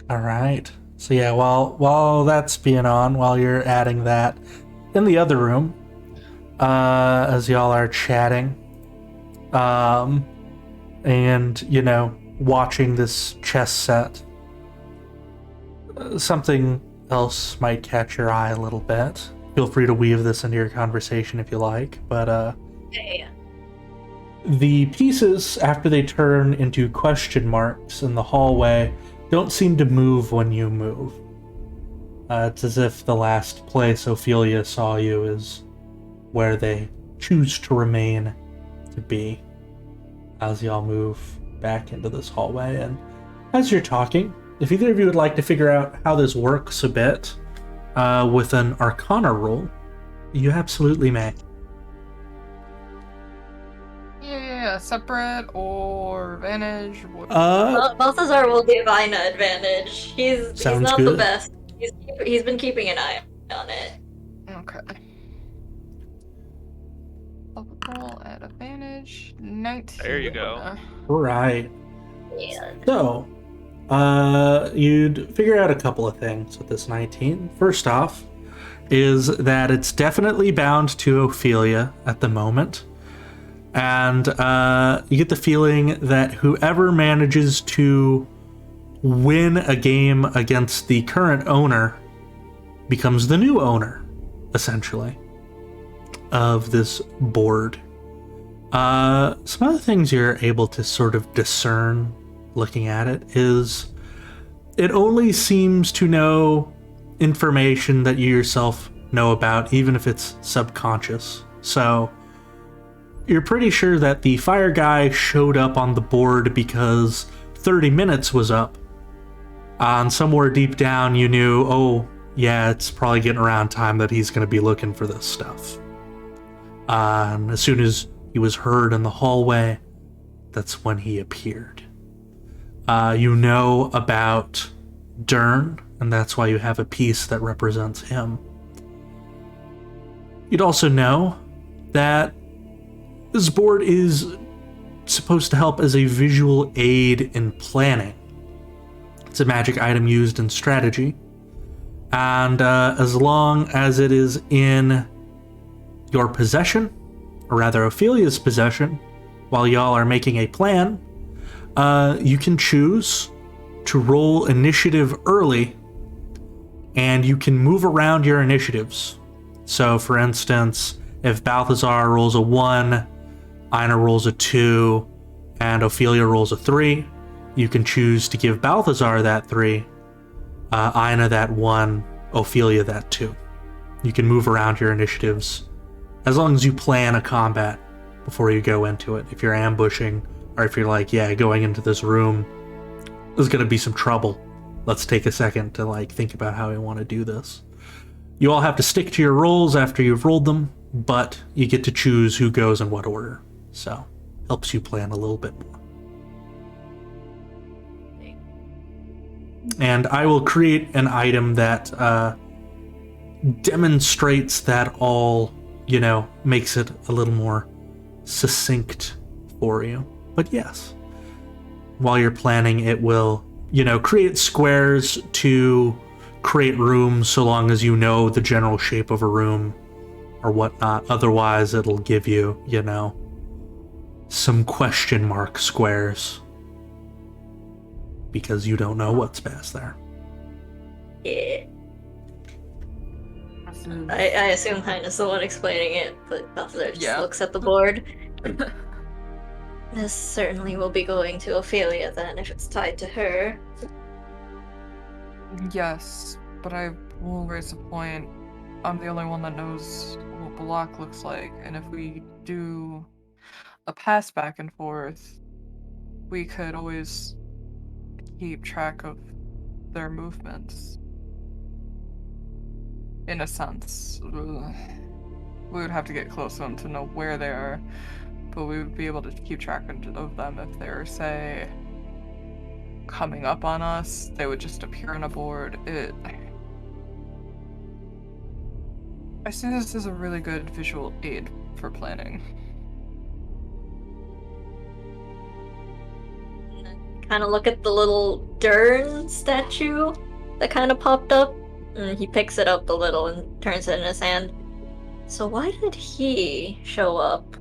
S1: All right. So yeah, while that's being on, while you're adding that, in the other room, as y'all are chatting, and watching this chess set, something else might catch your eye a little bit. Feel free to weave this into your conversation if you like, but
S5: Yeah.
S1: the pieces, after they turn into question marks in the hallway, don't seem to move when you move. It's as if the last place Ophelia saw you is where they choose to remain to be as y'all move back into this hallway. And as you're talking, if either of you would like to figure out how this works a bit with an Arcana roll, you absolutely may.
S7: Yeah, separate or advantage.
S5: Balthazar will give Ina advantage. He's
S1: Sounds
S5: not
S1: good.
S5: the best. He's been keeping an eye on it.
S7: Okay. Roll at advantage. 19.
S2: There you go.
S1: Right.
S5: Yeah.
S1: So, you'd figure out a couple of things with this 19. First off, is that it's definitely bound to Ophelia at the moment. And you get the feeling that whoever manages to win a game against the current owner becomes the new owner, essentially, of this board. Some other things you're able to sort of discern looking at it is it only seems to know information that you yourself know about, even if it's subconscious. So you're pretty sure that the fire guy showed up on the board because 30 minutes was up. And somewhere deep down you knew, oh yeah, it's probably getting around time that he's going to be looking for this stuff. And as soon as he was heard in the hallway, that's when he appeared. You know about Dern, and that's why you have a piece that represents him. You'd also know that this board is supposed to help as a visual aid in planning. It's a magic item used in strategy, and as long as it is in your possession, or rather Ophelia's possession, while y'all are making a plan, you can choose to roll initiative early, and you can move around your initiatives. So, for instance, if Balthazar rolls a 1, Ina rolls a 2, and Ophelia rolls a 3, you can choose to give Balthazar that 3, Ina that 1, Ophelia that 2. You can move around your initiatives as long as you plan a combat before you go into it. If you're ambushing, or if you're like, yeah, going into this room, there's going to be some trouble. Let's take a second to think about how we want to do this. You all have to stick to your rolls after you've rolled them, but you get to choose who goes in what order. So, helps you plan a little bit more. And I will create an item that demonstrates that all, makes it a little more succinct for you. But yes, while you're planning, it will, create squares to create rooms so long as you know the general shape of a room or whatnot. Otherwise, it'll give you, some question mark squares because you don't know what's past there.
S5: Yeah. I assume Hina's the one explaining it, but Balthazar just looks at the board. This certainly will be going to Ophelia then, if it's tied to her.
S7: Yes, but I will raise a point. I'm the only one that knows what block looks like, and if we do a pass back and forth, we could always keep track of their movements. In a sense. We would have to get close to them to know where they are, but we would be able to keep track of them if they were, say, coming up on us. They would just appear on a board. I see this as a really good visual aid for planning.
S5: Kind of look at the little Dern statue that kind of popped up. And he picks it up a little and turns it in his hand. So why did he show up?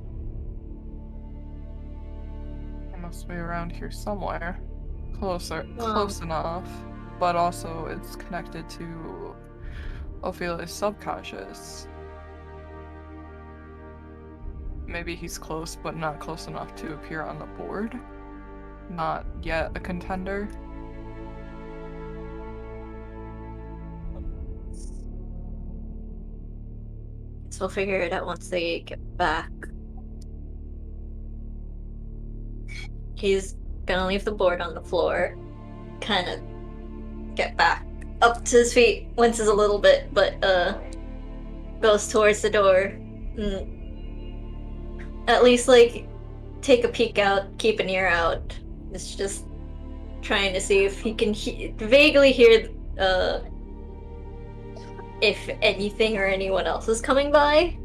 S7: It must be around here somewhere. Close enough. But also it's connected to Ophelia's subconscious. Maybe he's close, but not close enough to appear on the board. Not yet a contender.
S5: So we'll figure it out once they get back. He's gonna leave the board on the floor, kind of get back up to his feet, winces a little bit, but goes towards the door. At least, like, take a peek out, keep an ear out. It's just trying to see if he can vaguely hear if anything or anyone else is coming by.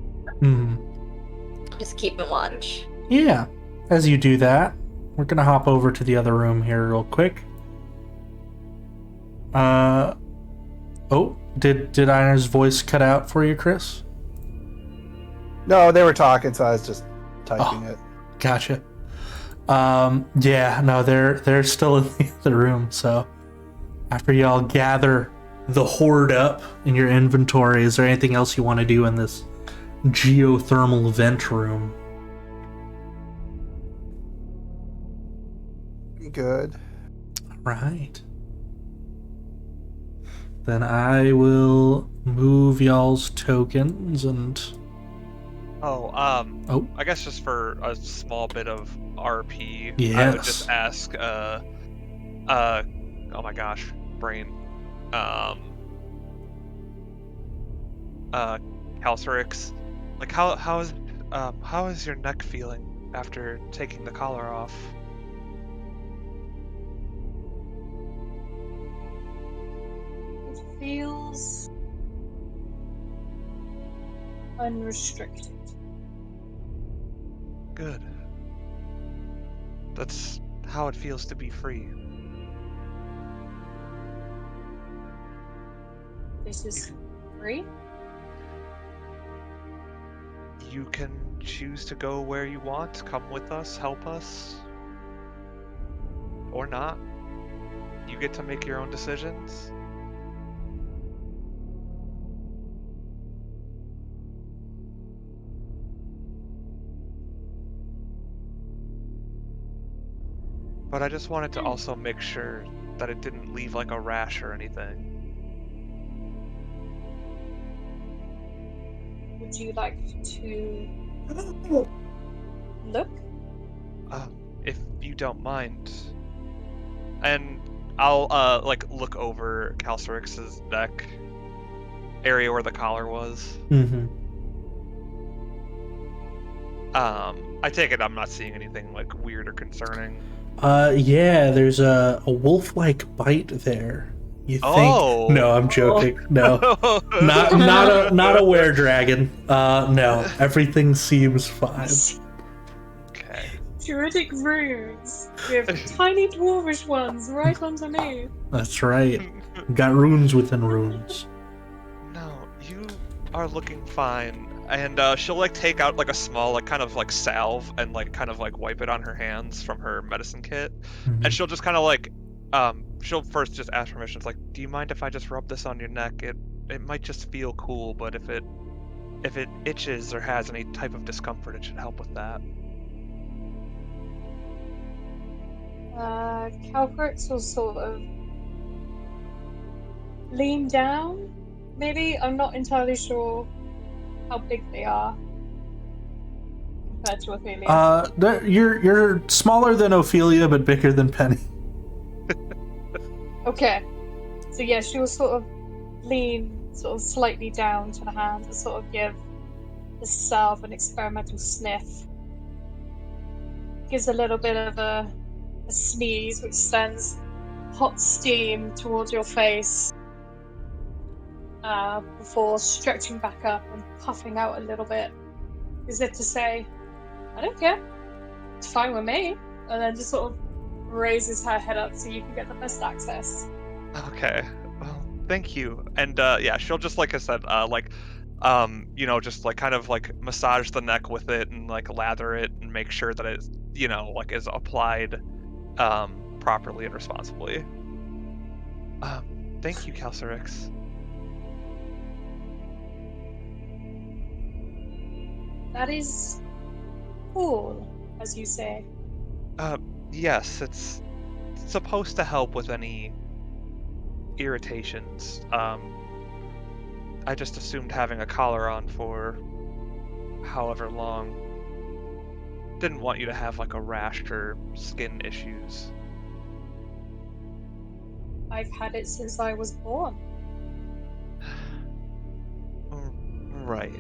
S5: Just keep and watch.
S1: Yeah. As you do that, we're gonna hop over to the other room here real quick. Oh, did Einer's voice cut out for you, Chris?
S6: No, they were talking, so I was just typing it.
S1: Gotcha. Yeah, no, they're still in the other room, so after y'all gather the hoard up in your inventory, is there anything else you want to do in this geothermal vent room?
S6: Good.
S1: Right. Then I will move y'all's tokens and...
S2: I guess just for a small bit of RP,
S1: yes.
S2: I would just ask, oh my gosh, brain. Calcerix, like how is your neck feeling after taking the collar off?
S8: It feels unrestricted.
S2: Good. That's how it feels to be free.
S8: This is free?
S2: You can choose to go where you want, come with us, help us, or not. You get to make your own decisions. But I just wanted to also make sure that it didn't leave like a rash or anything.
S8: Would you like to look?
S2: If you don't mind. And I'll like look over Calcerix's neck area where the collar was. I take it I'm not seeing anything like weird or concerning.
S1: Yeah, there's a wolf-like bite there. You think?
S2: Oh.
S1: No, I'm joking. No, not a were-dragon. No, everything seems fine.
S2: Okay.
S8: Druidic runes with tiny dwarvish ones right underneath.
S1: That's right. Got runes within runes.
S2: No, you are looking fine. And she'll like take out like a small like kind of like salve and like kind of like wipe it on her hands from her medicine kit. And she'll just kind of like she'll first just ask permission. It's like, do you mind if I just rub this on your neck? It might just feel cool, but if it itches or has any type of discomfort, it should help with that.
S8: Calcerix will sort of lean down. Maybe, I'm not entirely sure how big they are compared to Ophelia.
S1: You're smaller than Ophelia, but bigger than Penny.
S8: Okay. So yeah, she will sort of lean sort of slightly down to the hand and sort of give the salve an experimental sniff. Gives a little bit of a sneeze, which sends hot steam towards your face. Before stretching back up and puffing out a little bit, as if to say, I don't care, it's fine with me, and then just sort of raises her head up so you can get the best access.
S2: Okay, well, Thank you. And yeah, she'll just, like I said, just like kind of like massage the neck with it and like lather it and make sure that it's, like is applied properly and responsibly. Thank you, Calcerix.
S8: That is cool, as you say.
S2: Yes, it's supposed to help with any irritations. I just assumed having a collar on for however long. Didn't want you to have like a rash or skin issues.
S8: I've had it since I was born.
S2: Right.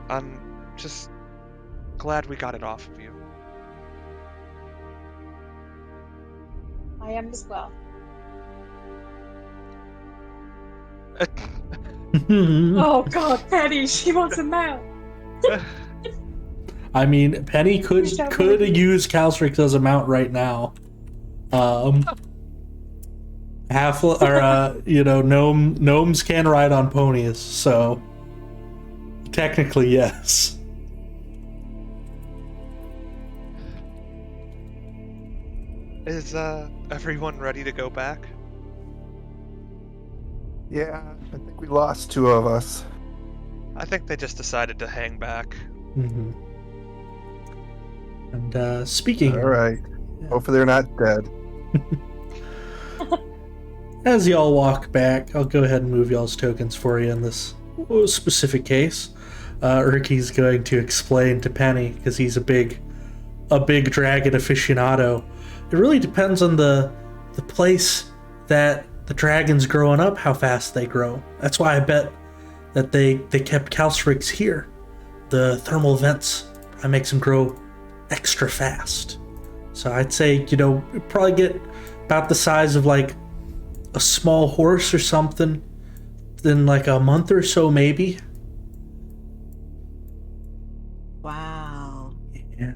S2: I'm just glad we got it off of you.
S8: I am as well. Oh god, Penny, she wants a mouth.
S1: I mean, Penny could use Calstrix as a mount right now. Gnomes can ride on ponies, so technically yes.
S2: Is everyone ready to go back?
S6: Yeah, I think we lost 2 of us.
S2: I think they just decided to hang back.
S1: Mm-hmm. And speaking...
S6: Alright. Hopefully they're not dead.
S1: As y'all walk back, I'll go ahead and move y'all's tokens for you in this specific case. Ricky's going to explain to Penny, because he's a big dragon aficionado. It really depends on the place that the dragon's growing up, how fast they grow. That's why I bet that they kept Calstrix here. The thermal vents probably makes them grow extra fast. So I'd say, probably get about the size of like a small horse or something in like a month or so, maybe.
S3: Wow.
S1: Yeah.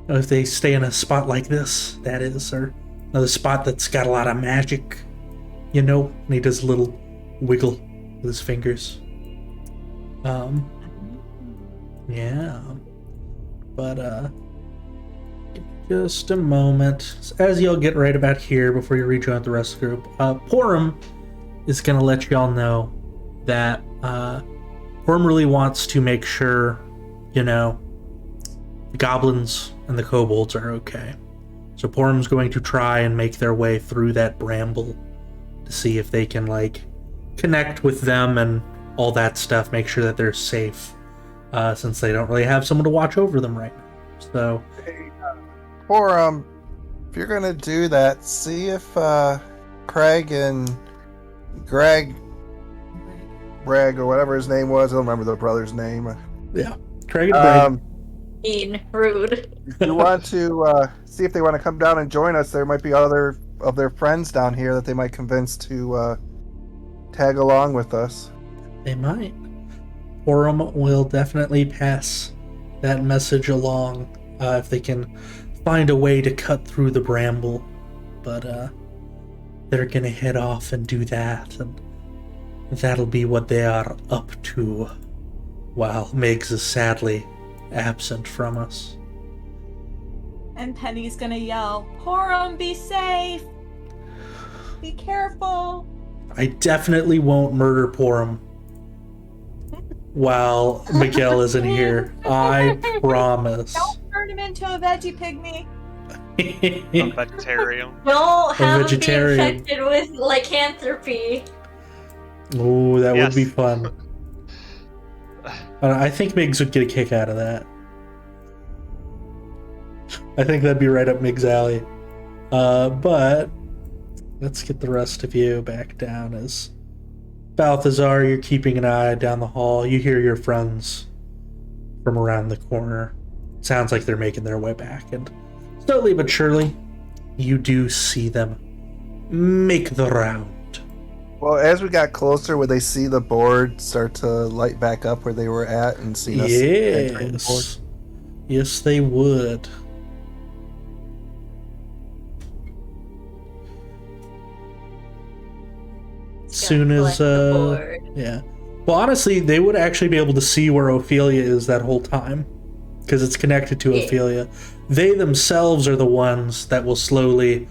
S1: If they stay in a spot like this, that is, or another spot that's got a lot of magic, and he does a little wiggle with his fingers. Yeah. But, just a moment. As y'all get right about here before you rejoin the rest of the group, Porum is going to let y'all know that Porum really wants to make sure, the goblins and the kobolds are okay. So Porum's going to try and make their way through that bramble to see if they can, connect with them and all that stuff, make sure that they're safe, since they don't really have someone to watch over them right now. So...
S6: Porum, if you're gonna do that, see if Craig and Greg, or whatever his name was, I don't remember the brother's name.
S1: Yeah, Craig and Greg.
S5: Mean, rude.
S6: If you want to see if they want to come down and join us, there might be other of their friends down here that they might convince to tag along with us.
S1: They might. Porum will definitely pass that message along if they can find a way to cut through the bramble, but they're gonna head off and do that, and that'll be what they are up to while Miggs is sadly absent from us.
S3: And Penny's gonna yell, Porum, be safe! Be careful!
S1: I definitely won't murder Porum while Miguel isn't here. I promise.
S3: Don't turn him into a veggie pygmy.
S2: A vegetarian.
S5: Don't have him be
S1: vegetarian.
S5: infected with lycanthropy.
S1: Ooh, that
S2: Yes.
S1: would be fun. I think Miggs would get a kick out of that. I think that'd be right up Miggs' alley. But let's get the rest of you back down as Balthazar, you're keeping an eye down the hall. You hear your friends from around the corner. Sounds like they're making their way back, and slowly but surely, you do see them make the round.
S6: Well, as we got closer, would they see the board start to light back up where they were at and see us entering the board?
S1: Yes. Yes, they would. soon as
S5: collect the board.
S1: yeah. Well, honestly, they would actually be able to see where Ophelia is that whole time, because it's connected to Ophelia. They themselves are the ones that will slowly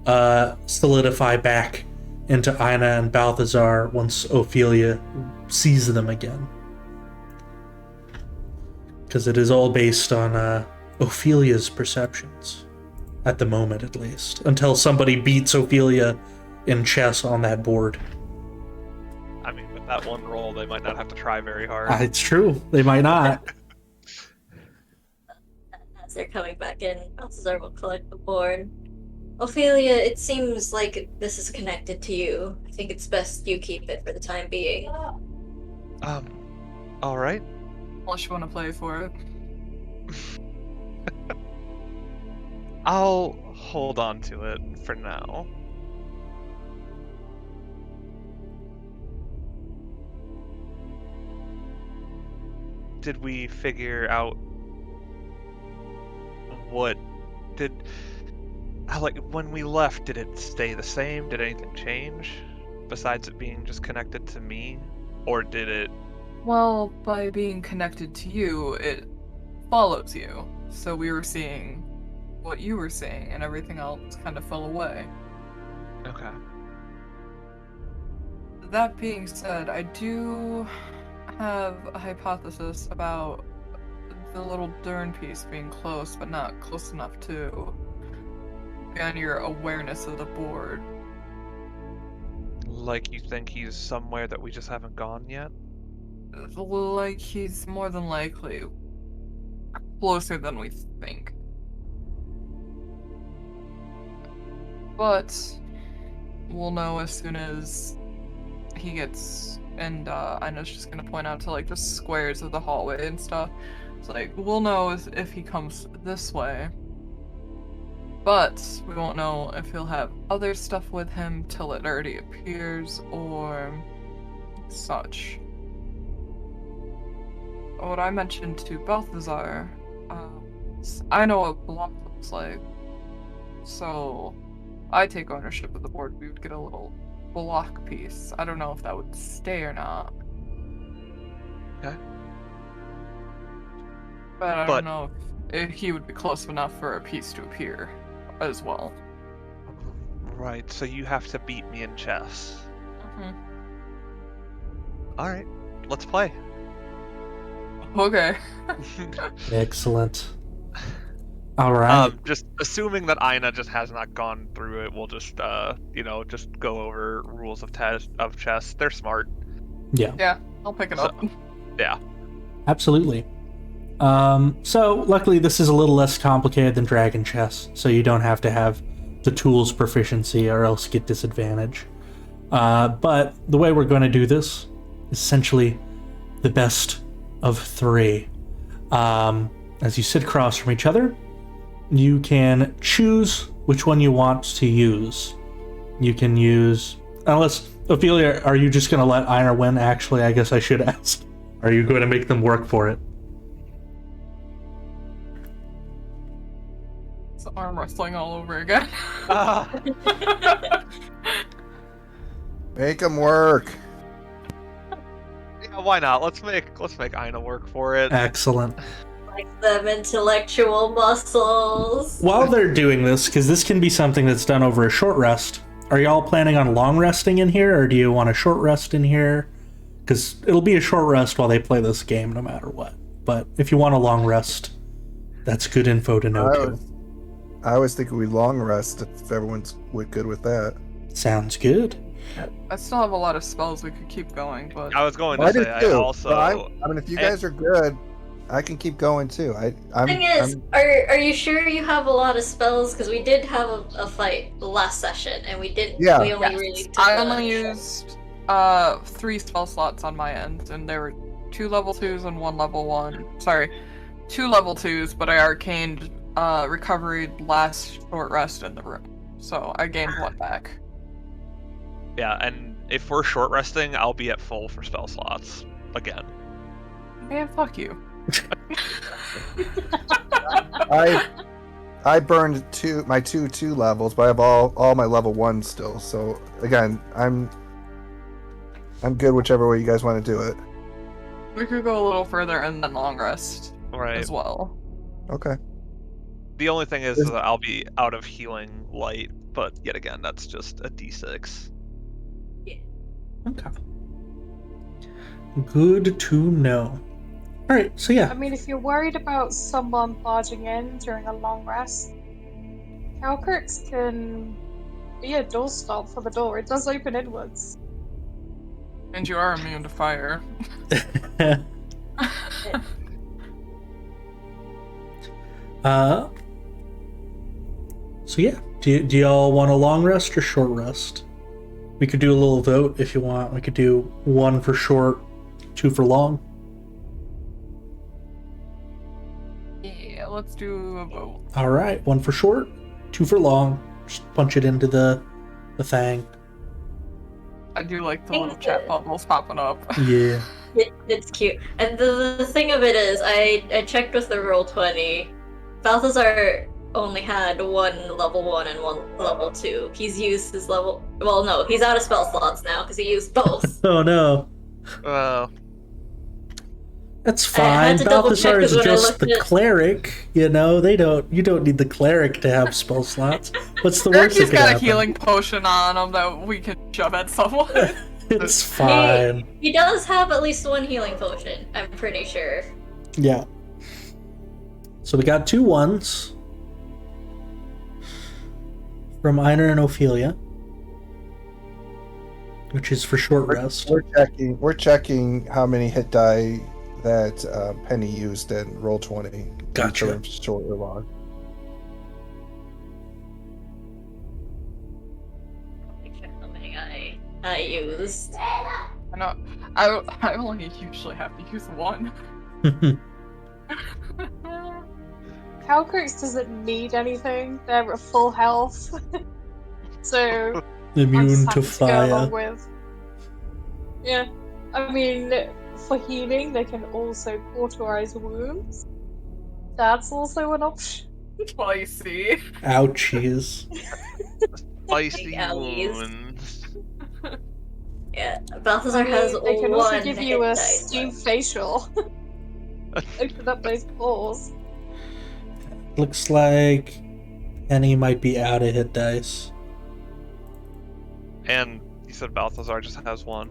S1: solidify back into Ina and Balthazar once Ophelia sees them again. Because it is all based on Ophelia's perceptions, at the moment at least, until somebody beats Ophelia in chess on that board.
S2: I mean, with that one roll, they might not have to try very hard.
S1: It's true, they might not.
S5: As they're coming back in, Balthazar will collect the board. Ophelia, it seems like this is connected to you. I think it's best you keep it for the time being.
S2: All right.
S7: Unless you want to play for it.
S2: I'll hold on to it for now. Did we figure out what like when we left, did it stay the same? Did anything change besides it being just connected to me, or did it?
S7: Well, by being connected to you, it follows you. So we were seeing what you were seeing, and everything else kind of fell away.
S2: Okay.
S7: That being said, I do have a hypothesis about the little Dern piece being close, but not close enough to on your awareness of the board.
S2: Like you think he's somewhere that we just haven't gone yet?
S7: Like he's more than likely closer than we think. But we'll know as soon as he gets, and Ina's just gonna point out to like the squares of the hallway and stuff. It's like, we'll know if he comes this way. But we won't know if he'll have other stuff with him till it already appears or such. What I mentioned to Balthazar, I know what block looks like, so I take ownership of the board. We would get a little block piece. I don't know if that would stay or not.
S2: Okay.
S7: But I don't know if he would be close enough for a piece to appear as well.
S2: Right, so you have to beat me in chess.
S7: Mm-hmm.
S2: Alright, let's play.
S7: Okay.
S1: Excellent. All right.
S2: Just assuming that Ina just has not gone through it, we'll just, just go over rules of chess. They're smart.
S1: Yeah.
S7: Yeah, I'll pick it up.
S2: Yeah.
S1: Absolutely. So luckily this is a little less complicated than Dragon Chess, so you don't have to have the tools proficiency or else get disadvantage. But the way we're going to do this is essentially the best of three. As you sit across from each other, you can choose which one you want to use. You can use, unless, Ophelia, are you just going to let Ina win? Actually, I guess I should ask. Are you going to make them work for it?
S7: It's arm wrestling all over again.
S6: Make them work.
S2: Yeah, why not? Let's make Ina work for it.
S1: Excellent.
S5: Like them intellectual muscles.
S1: While they're doing this, because this can be something that's done over a short rest, are y'all planning on long resting in here, or do you want a short rest in here? Because it'll be a short rest while they play this game, no matter what. But if you want a long rest, that's good info to know, too.
S6: I was thinking we long rest if everyone's good with that.
S1: Sounds good.
S7: I still have a lot of spells we could keep going, but
S2: I was going to say, I also...
S6: I mean, if you guys are good, I can keep going, too.
S5: Are you sure you have a lot of spells? Because we did have a fight last session, and we didn't.
S6: Yeah.
S5: We only really took
S7: I only used 3 spell slots on my end, and there were 2 level 2s and 1 level 1. Sorry, 2 level 2s, but I arcaned recovery last short rest in the room, so I gained 1 back.
S2: Yeah, and if we're short resting, I'll be at full for spell slots again.
S7: Man, fuck you.
S6: I burned my two levels, but I have all my level 1s still. So again, I'm good whichever way you guys want to do it.
S7: We could go a little further and then long rest
S2: Right.
S7: as well.
S6: Okay.
S2: The only thing is that I'll be out of healing light, but yet again, that's just a d6.
S1: Okay. Good to know. All right, so yeah.
S8: I mean, if you're worried about someone barging in during a long rest, Calcrix can be a doorstop for the door. It does open inwards.
S7: And you are immune to fire.
S1: So yeah, do y'all want a long rest or short rest? We could do a little vote if you want. We could do 1 for short, 2 for long.
S7: Yeah, let's do a vote.
S1: All right, 1 for short, 2 for long. Just punch it into the thing.
S7: I do like the little chat bubbles popping up.
S1: Yeah.
S5: It's cute. And the thing of it is, I checked with the Roll20. Balthazar only had 1 level 1 and 1 level 2. He's used his level... Well, no, he's out of spell slots now because he used both.
S1: Oh no. That's fine. Balthazar is just the cleric. You know, you don't need the cleric to have spell slots. What's the worst that
S7: He's
S1: could
S7: got
S1: happen?
S7: a healing potion on him that we can shove at someone.
S1: It's fine.
S5: He does have at least 1 healing potion, I'm pretty sure.
S1: Yeah. So we got 2 1s from Einar and Ophelia, which is for short rest.
S6: We're checking how many hit die that Penny used in Roll20.
S1: Gotcha.
S6: Short or long.
S5: Let me check how many I used.
S7: I know. I only usually have to use 1.
S8: Calcrix doesn't need anything. They're at full health. So I'm
S1: Immune
S8: just
S1: to
S8: happy to go along
S1: fire.
S8: with. Yeah. I mean, for healing, they can also cauterize wounds. That's also an option.
S7: Spicy.
S1: Ouchies.
S2: Spicy
S5: Owies.
S2: wounds.
S5: Yeah, Balthazar
S8: I mean,
S5: has
S8: they can also
S5: 1
S8: give
S5: hit
S8: you a
S5: dice
S8: steam
S5: left.
S8: facial. Open up those pores.
S1: Looks like Penny might be out of hit dice.
S2: And you said Balthazar just has 1.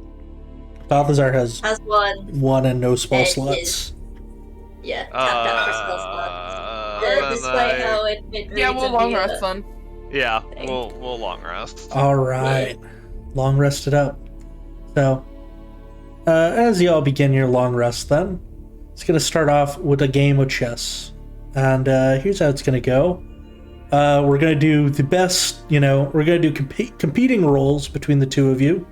S1: Balthazar has
S5: Has 1.
S1: 1 and no spell
S5: And
S1: slots.
S5: his- Yeah, tapped out for spell slots.
S2: then
S5: Despite
S2: I-
S5: how it
S7: Yeah,
S5: reads
S7: we'll
S5: in
S7: long
S5: the,
S7: rest then.
S2: Yeah,
S5: thing.
S2: we'll long rest.
S1: All right. Long rest it up. So, as y'all begin your long rest then, it's going to start off with a game of chess. And here's how it's going to go. We're going to do the best, we're going to do competing roles between the two of you.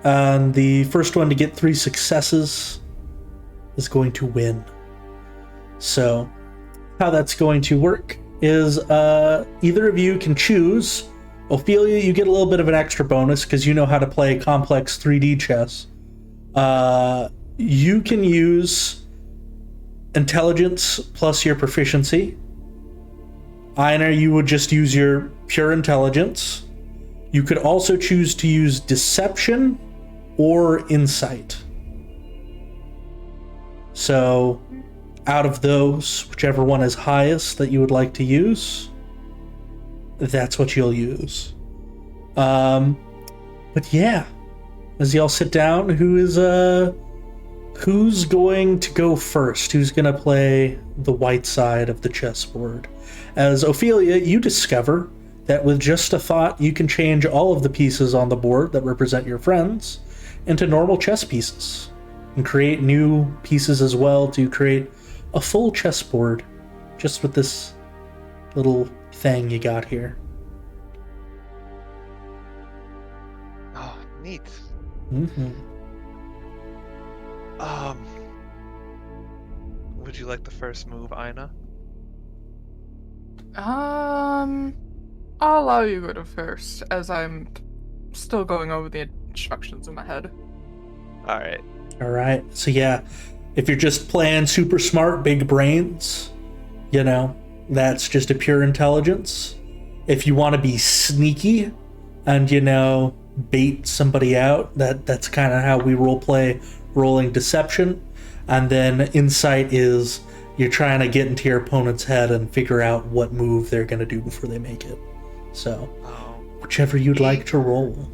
S1: And the first one to get 3 successes is going to win. So, how that's going to work is either of you can choose. Ophelia, you get a little bit of an extra bonus because you know how to play complex 3D chess. You can use intelligence plus your proficiency. Einar, you would just use your pure intelligence. You could also choose to use deception or insight. So, out of those, whichever one is highest that you would like to use, that's what you'll use. But yeah, as y'all sit down, who's going to go first? Who's gonna play the white side of the chessboard? As Ophelia, you discover that with just a thought, you can change all of the pieces on the board that represent your friends into normal chess pieces, and create new pieces as well to create a full chessboard just with this little thing you got here.
S2: Oh, neat.
S1: Mm-hmm.
S2: Would you like the first move, Ina?
S7: I'll allow you go to first, as I'm still going over the instructions in my head.
S2: Alright.
S1: All right. So yeah, if you're just playing super smart, big brains, that's just a pure intelligence. If you want to be sneaky and, bait somebody out. That's kind of how we roleplay rolling deception. And then insight is you're trying to get into your opponent's head and figure out what move they're going to do before they make it. So, whichever you'd like to roll.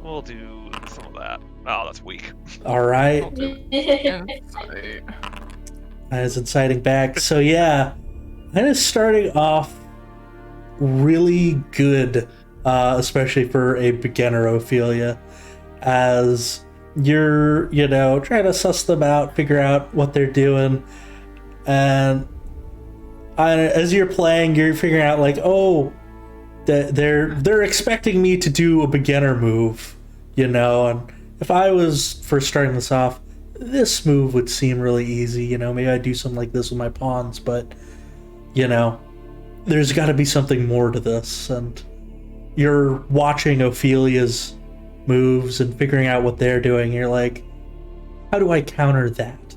S2: We'll do some of that. Oh, that's weak.
S1: All right.
S7: I'll do insight.
S1: As inciting back. So yeah, kind of starting off really good, especially for a beginner Ophelia, as you're, trying to suss them out, figure out what they're doing, and as you're playing, you're figuring out like, oh, they're expecting me to do a beginner move, and if I was first starting this off, this move would seem really easy, maybe I'd do something like this with my pawns, but, there's got to be something more to this, and you're watching Ophelia's moves and figuring out what they're doing. You're like, how do I counter that?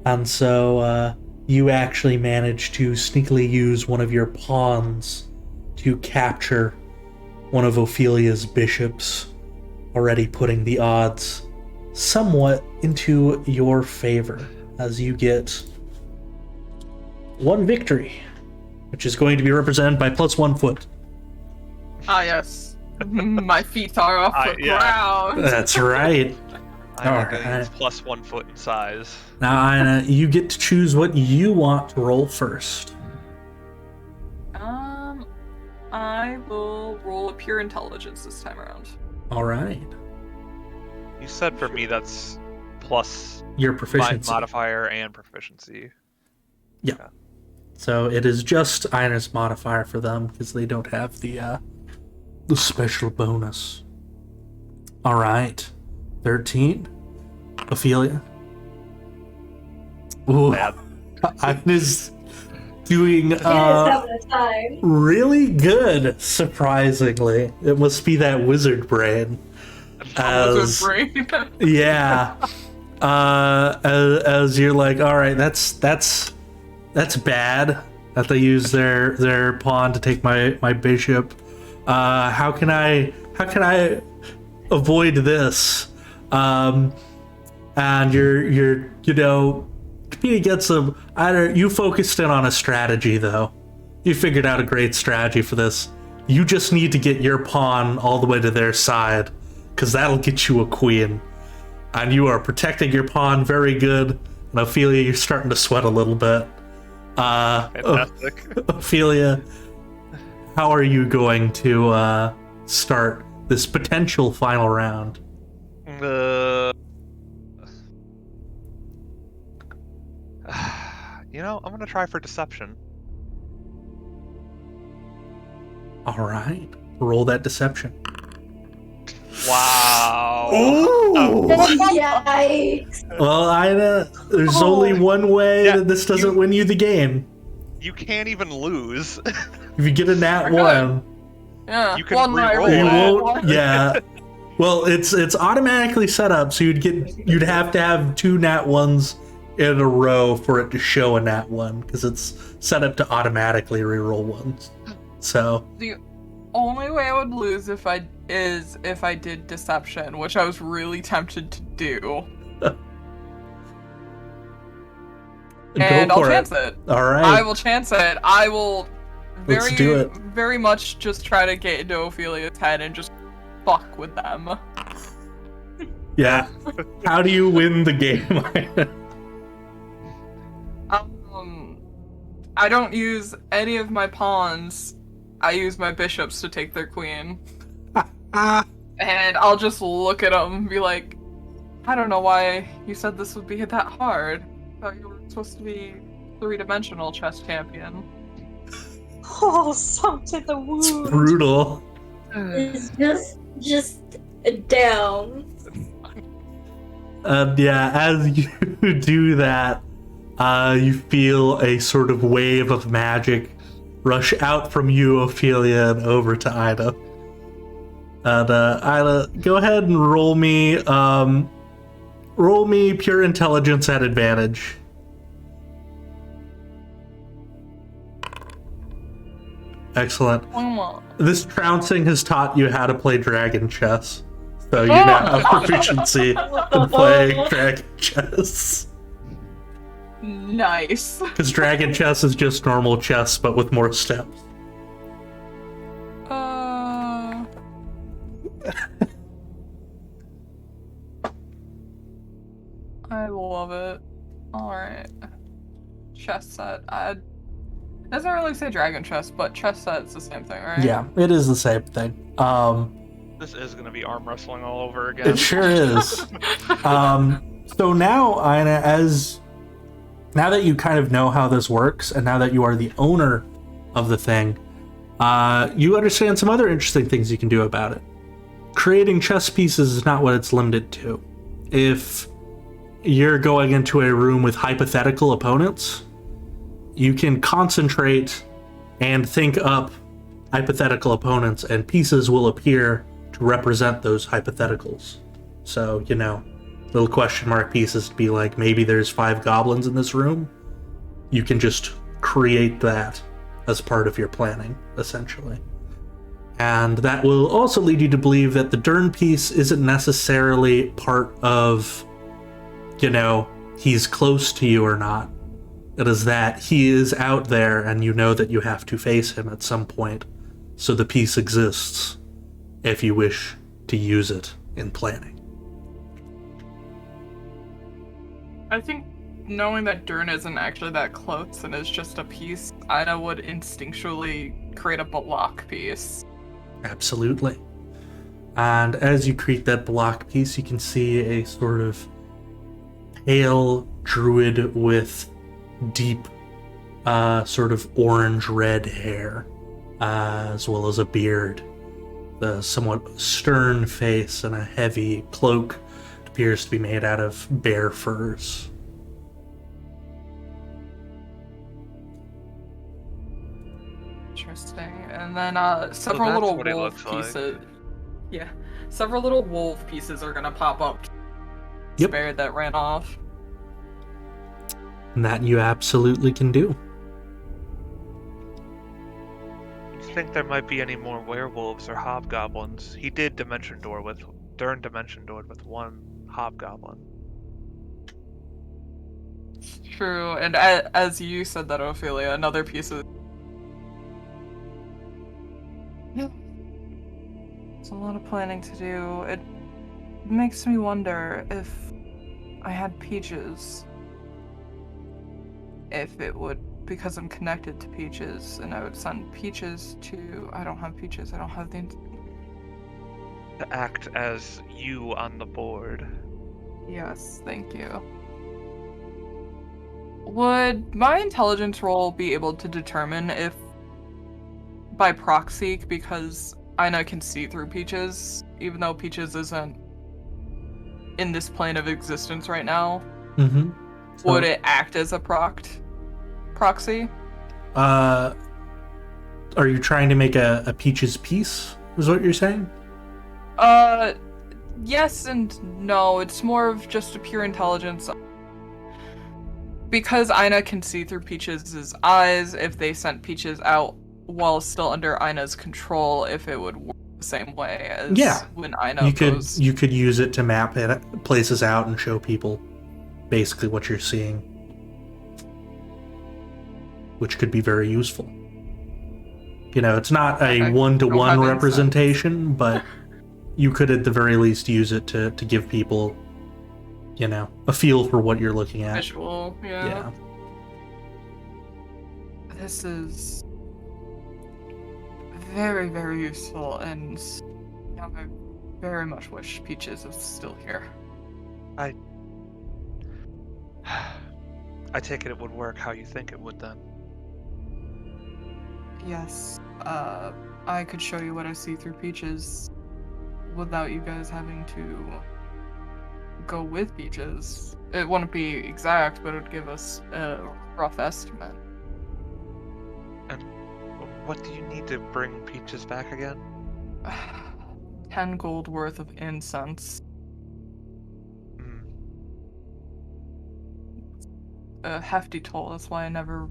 S1: And so you actually manage to sneakily use one of your pawns to capture one of Ophelia's bishops, already putting the odds somewhat into your favor, as you get one victory, which is going to be represented by +1 foot.
S7: Ah, yes. My feet are off the ground.
S1: That's right.
S2: It's +1 foot in size.
S1: Now, Ina, you get to choose what you want to roll first.
S7: I will roll a pure intelligence this time around.
S1: All right.
S2: You said for me that's plus
S1: Your proficiency.
S2: my modifier and proficiency.
S1: Yeah.
S2: Okay.
S1: So it is just Ina's modifier for them because they don't have the special bonus. All right. 13. Ophelia. Ooh. Ina's doing
S5: having a time.
S1: really good, surprisingly. It must be that wizard brain.
S7: Wizard brain.
S1: Yeah. As you're like, all right, that's bad that they use their pawn to take my bishop. How can I avoid this? And you're competing against them. You focused in on a strategy though. You figured out a great strategy for this. You just need to get your pawn all the way to their side, because that'll get you a queen. And you are protecting your pawn very good. And Ophelia, you're starting to sweat a little bit.
S2: Fantastic.
S1: Ophelia, how are you going to start this potential final round?
S2: I'm gonna try for deception.
S1: All right, roll that deception.
S2: Wow.
S1: Ooh.
S5: Yikes!
S1: Well, Ina, there's only one way that this doesn't win you the game.
S2: You can't even lose.
S1: If you get a nat one,
S7: Yeah.
S2: You can re-roll
S1: you
S2: it.
S1: won't. Yeah. Well, it's automatically set up, so you'd have to have 2 nat ones in a row for it to show a nat 1, because it's set up to automatically reroll ones. So
S7: The only way I would lose if I did deception, which I was really tempted to do. And I'll chance it.
S1: All right.
S7: I will chance it. I will
S1: Let's do it.
S7: very much just try to get into Ophelia's head and just fuck with them.
S1: Yeah. How do you win the game?
S7: I don't use any of my pawns. I use my bishops to take their queen. And I'll just look at them and be like, I don't know why you said this would be that hard. I thought you were supposed to be 3-dimensional chess champion.
S8: Oh, salt in the wound.
S1: It's brutal.
S5: It's just down.
S1: Yeah, as you do that, you feel a sort of wave of magic rush out from you, Ophelia, and over to Ida. And Ida, go ahead and roll me pure intelligence at advantage. Excellent.
S7: Mwah.
S1: This trouncing has taught you how to play dragon chess. So you now have proficiency in playing dragon chess.
S7: Nice.
S1: Because dragon chess is just normal chess, but with more steps.
S7: I love it. Alright. Chess set. It doesn't really say dragon chess, but chess set's the same thing, right?
S1: Yeah, it is the same thing.
S2: This is going to be arm wrestling all over again.
S1: It sure is. So now, Ina, now that you kind of know how this works, and now that you are the owner of the thing, you understand some other interesting things you can do about it. Creating chess pieces is not what it's limited to. If you're going into a room with hypothetical opponents, you can concentrate and think up hypothetical opponents, and pieces will appear to represent those hypotheticals. So, little question mark pieces to be like, maybe there's 5 goblins in this room. You can just create that as part of your planning, essentially. And that will also lead you to believe that the Dern piece isn't necessarily part of, he's close to you or not. It is that he is out there and you know that you have to face him at some point. So the piece exists if you wish to use it in planning.
S7: I think knowing that Dern isn't actually that close and is just a piece, Ida would instinctually create a block piece.
S1: Absolutely. And as you create that block piece, you can see a sort of pale druid with deep, sort of orange-red hair, as well as a beard, the somewhat stern face, and a heavy cloak. It appears to be made out of bear furs.
S7: Interesting. And then several
S2: that's
S7: little
S2: what it
S7: wolf
S2: looks like.
S7: pieces. Yeah. Several little wolf pieces are gonna pop up.
S1: Yep.
S7: Spare that ran off.
S1: And that you absolutely can do.
S2: Do you think there might be any more werewolves or hobgoblins? He did Dern dimension doored with 1 hobgoblin.
S7: True. And as you said that, Ophelia, another piece of. Yeah. It's a lot of planning to do. It makes me wonder if I had peaches. If it would, because I'm connected to peaches, and I would send peaches to. I don't have peaches. I don't have the.
S2: To act as you on the board.
S7: Yes, thank you. Would my intelligence roll be able to determine if, by proxy, because Ina can see through Peaches, even though Peaches isn't in this plane of existence right now,
S1: Mm-hmm.
S7: would it act as a proxy?
S1: Are you trying to make a Peaches piece, is what you're saying?
S7: Yes and no. It's more of just a pure intelligence. Because Ina can see through Peaches' eyes, if they sent Peaches out while still under Ina's control, if it would work the same way as when Ina goes.
S1: You could use it to map it, places out and show people basically what you're seeing, which could be very useful. It's not a one-to-one representation, but you could at the very least use it to give people, a feel for what you're looking at.
S7: Visual, yeah. This is very, very useful, and I very much wish Peaches is still here.
S2: I take it would work how you think it would then.
S7: Yes, I could show you what I see through Peaches without you guys having to go with Peaches. It wouldn't be exact, but it would give us a rough estimate.
S2: And what do you need to bring Peaches back again?
S7: 10 gold worth of incense. A hefty toll, that's why I never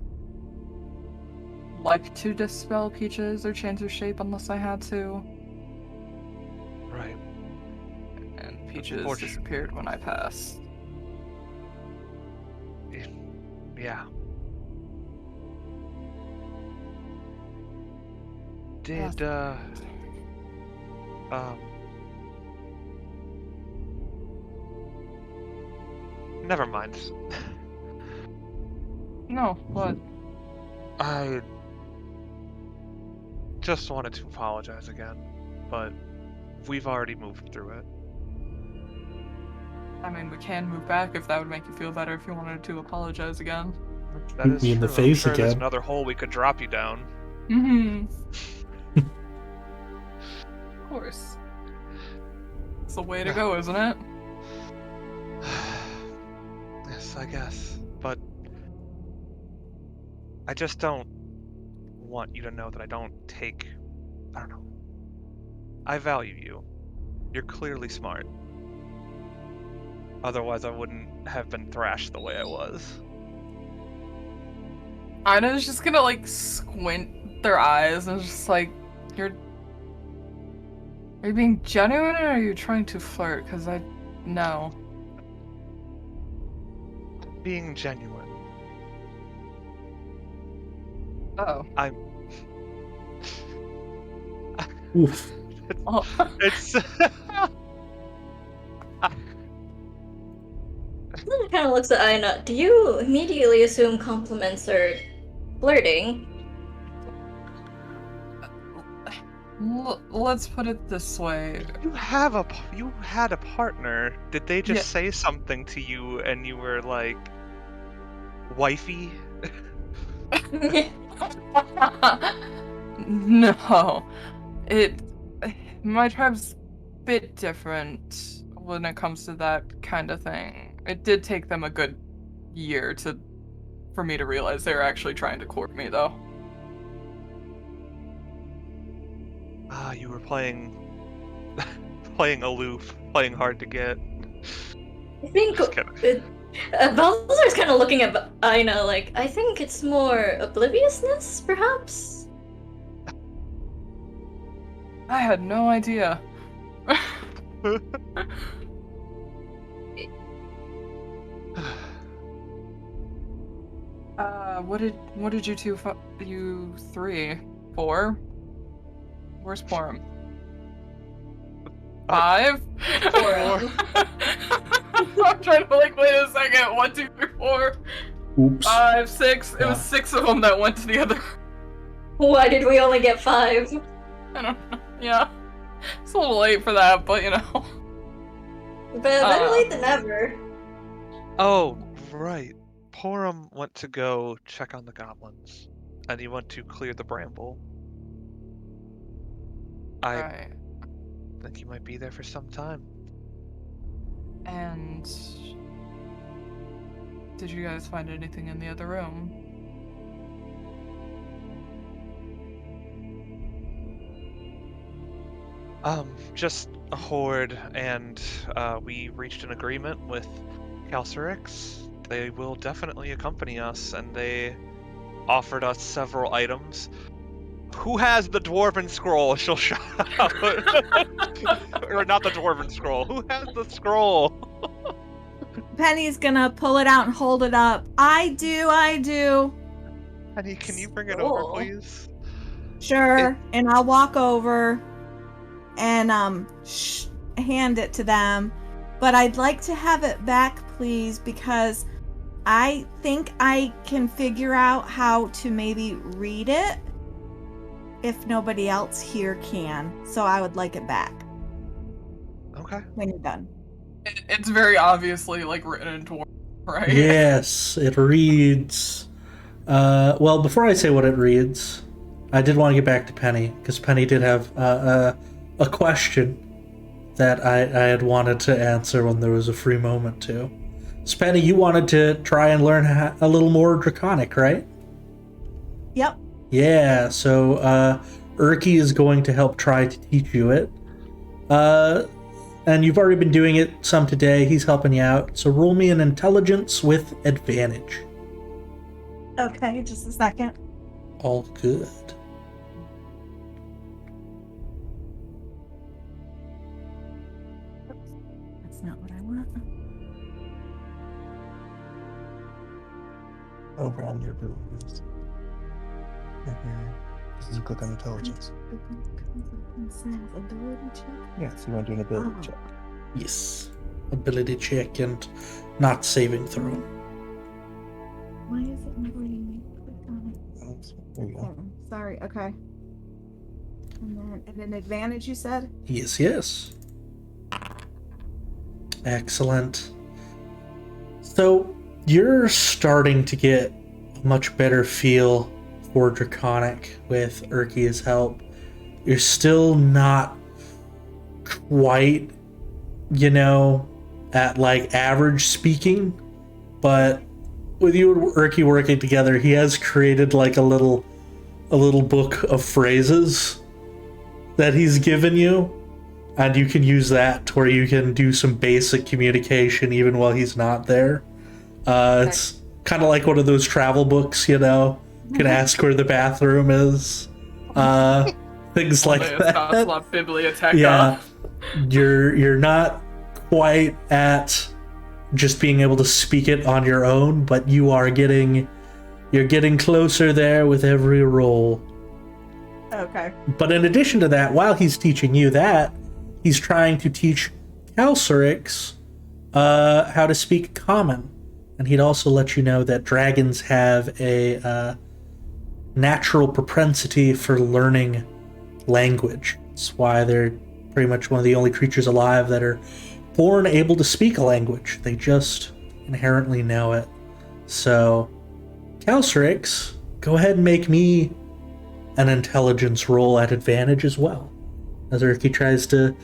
S7: like to dispel Peaches or change her shape unless I had to.
S2: Right.
S7: And Peaches
S2: Unfortunate.
S7: disappeared when I passed.
S2: Yeah. Did, never mind.
S7: No, what?
S2: I just wanted to apologize again, but we've already moved through it.
S7: I mean, we can move back if that would make you feel better if you wanted to apologize again.
S2: That
S1: Shoot
S2: is
S1: me in the
S2: true.
S1: face
S2: I'm sure there's
S1: again.
S2: another hole we could drop you down.
S7: Mm-hmm. Of course. It's the way to go, isn't it?
S2: Yes, I guess. But I just don't want you to know that I don't know. I value you. You're clearly smart. Otherwise, I wouldn't have been thrashed the way I was.
S7: Ina's just gonna, like, squint their eyes and just like, Are you being genuine or are you trying to flirt? Because no.
S2: Being genuine.
S7: Oh.
S1: Oof.
S7: Oh.
S2: It's
S5: Kind of looks at Ina. Do you immediately assume compliments are flirting?
S7: Let's put it this way.
S2: you had a partner. Did they just say something to you and you were like, wifey?
S7: No. My tribe's a bit different when it comes to that kind of thing. It did take them a good year for me to realize they were actually trying to court me, though.
S2: Ah, you were playing aloof, playing hard to get.
S5: I think
S2: Just kidding.
S5: Balthazar's kind of looking at Ina like, I think it's more obliviousness, perhaps?
S7: I had no idea. What did you three? 4? Where's Porum? 5?
S5: 4.
S7: I'm trying to like, wait a second. 1, 2, 3, 4.
S1: Oops.
S7: 5, 6. It
S1: Yeah.
S7: was 6 of them that went to the other.
S5: Why did we only get 5?
S7: I don't know. Yeah. It's a little late for that, but you know.
S5: Better late than never.
S2: Oh, right. Porum went to go check on the goblins, and he went to clear the bramble. I
S7: Right.
S2: think he might be there for some time.
S7: And did you guys find anything in the other room?
S2: Just a hoard, and we reached an agreement with Calcerix. They will definitely accompany us, and they offered us several items. Who has the dwarven scroll? She'll shout out. Or not the dwarven scroll. Who has the scroll?
S3: Penny's gonna pull it out and hold it up. I do.
S2: Honey, can you bring it over,
S5: Scroll?
S2: please?
S3: Sure. And I'll walk over and hand it to them. But I'd like to have it back, please, because I think I can figure out how to maybe read it if nobody else here can. So I would like it back
S2: Okay.
S3: when you're done.
S7: It's very obviously like written in dwarf, right?
S1: Yes, it reads. Well, before I say what it reads, I did want to get back to Penny, because Penny did have a question that I had wanted to answer when there was a free moment to. So Penny, you wanted to try and learn a little more Draconic, right?
S3: Yep.
S1: Yeah, so Urki is going to help try to teach you it. And you've already been doing it some today. He's helping you out. So roll me an intelligence with advantage.
S3: Okay, just a second.
S1: All good.
S3: That's not what I want.
S9: Over on your abilities. This is click on intelligence.
S3: Ability check.
S9: Yeah, so you want to do an ability
S3: Oh.
S9: check.
S1: Yes. Ability check and not saving throw.
S3: Why is it not letting me click on
S9: There you
S3: it?
S9: go.
S3: Sorry. Okay. And then an advantage, you said?
S1: Yes. Excellent. So you're starting to get a much better feel for Draconic with Urkia's help. You're still not quite, at like average speaking, but with you and Urki working together, he has created like a little book of phrases that he's given you, and you can use that to where you can do some basic communication even while he's not there. It's kind of like one of those travel books, you can ask where the bathroom is, things like that.
S7: La Biblioteca.
S1: Yeah, you're not quite at just being able to speak it on your own, but you're getting closer there with every roll.
S3: Okay.
S1: But in addition to that, while he's teaching you that, he's trying to teach Calcerix how to speak Common. And he'd also let you know that dragons have a natural propensity for learning language. That's why they're pretty much one of the only creatures alive that are born able to speak a language. They just inherently know it. So, Calcerix, go ahead and make me an intelligence roll at advantage as well, as Urki tries to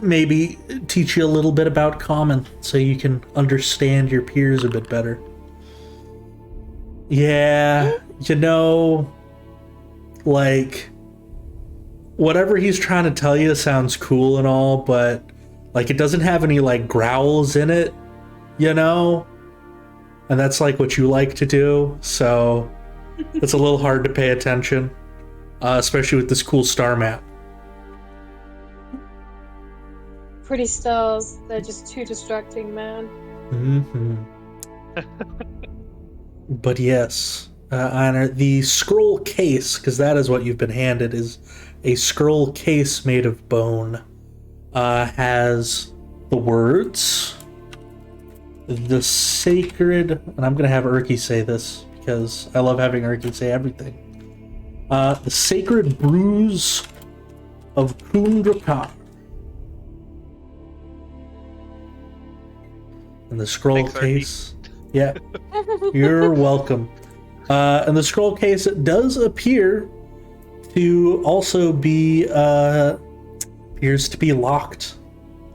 S1: maybe teach you a little bit about Common so you can understand your peers a bit better. Yeah, like, whatever he's trying to tell you sounds cool and all, but like it doesn't have any like growls in it, and that's like what you like to do, so it's a little hard to pay attention, especially with this cool star map.
S8: Pretty stars, they're just too distracting, man.
S1: But yes, Honor, the scroll case, because that is what you've been handed, is a scroll case made of bone. Has the words, the sacred, and I'm going to have Urki say this, because I love having Urki say everything. The sacred brews of Kundrakar. And the scroll
S2: Thanks, Urki.
S1: case. Yeah, you're welcome. And the scroll case does appear to also be, appears to be locked.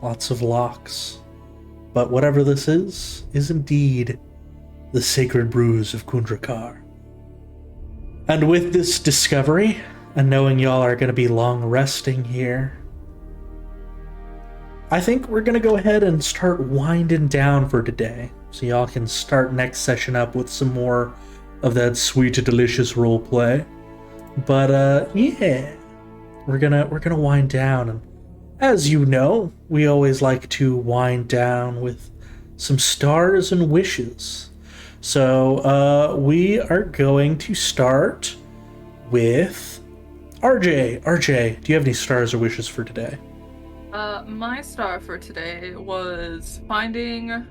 S1: Lots of locks. But whatever this is indeed the sacred brews of Kundrakar. And with this discovery, and knowing y'all are going to be long resting here, I think we're going to go ahead and start winding down for today, so y'all can start next session up with some more of that sweet, delicious roleplay. But yeah, we're gonna wind down, and as you know, we always like to wind down with some stars and wishes. So we are going to start with RJ. RJ, do you have any stars or wishes for today?
S7: My star for today was finding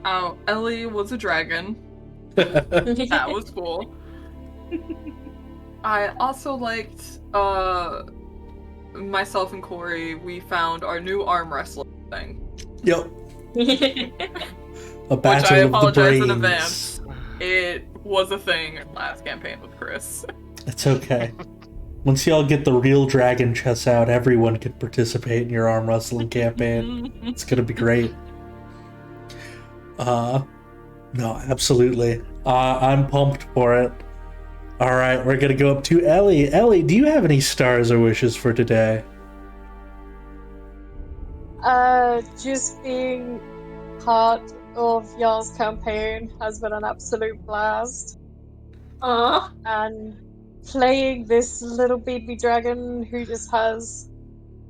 S7: out Ellie was a dragon. That was cool. I also liked, myself and Corey, we found our new arm wrestling thing.
S1: Yep. A
S7: Which
S1: battle
S7: I
S1: of the
S7: apologize
S1: brains.
S7: in advance. It was a thing last campaign with Chris.
S1: It's okay. Once y'all get the real dragon chess out, everyone can participate in your arm wrestling campaign. It's gonna be great. No, absolutely. I'm pumped for it. Alright, we're gonna go up to Ellie. Ellie, do you have any stars or wishes for today?
S8: Just being part of y'all's campaign has been an absolute blast.
S5: Aw.
S8: And playing this little baby dragon who just has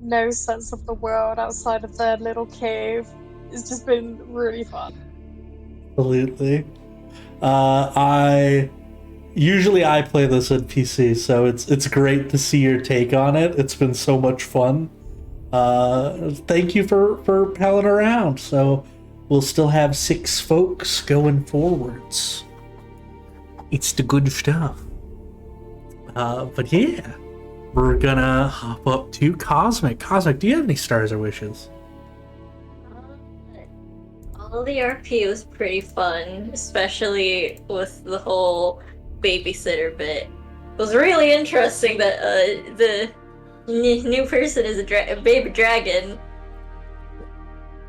S8: no sense of the world outside of their little cave has just been really fun.
S1: Absolutely. I play this at PC, so it's great to see your take on it. It's been so much fun. Thank you for palling around. So we'll still have 6 folks going forwards. It's the good stuff. But yeah, we're gonna hop up to Cosmic. Cosmic, do you have any stars or wishes?
S5: All the RP was pretty fun, especially with the whole babysitter bit. It was really interesting that the new person is a baby dragon,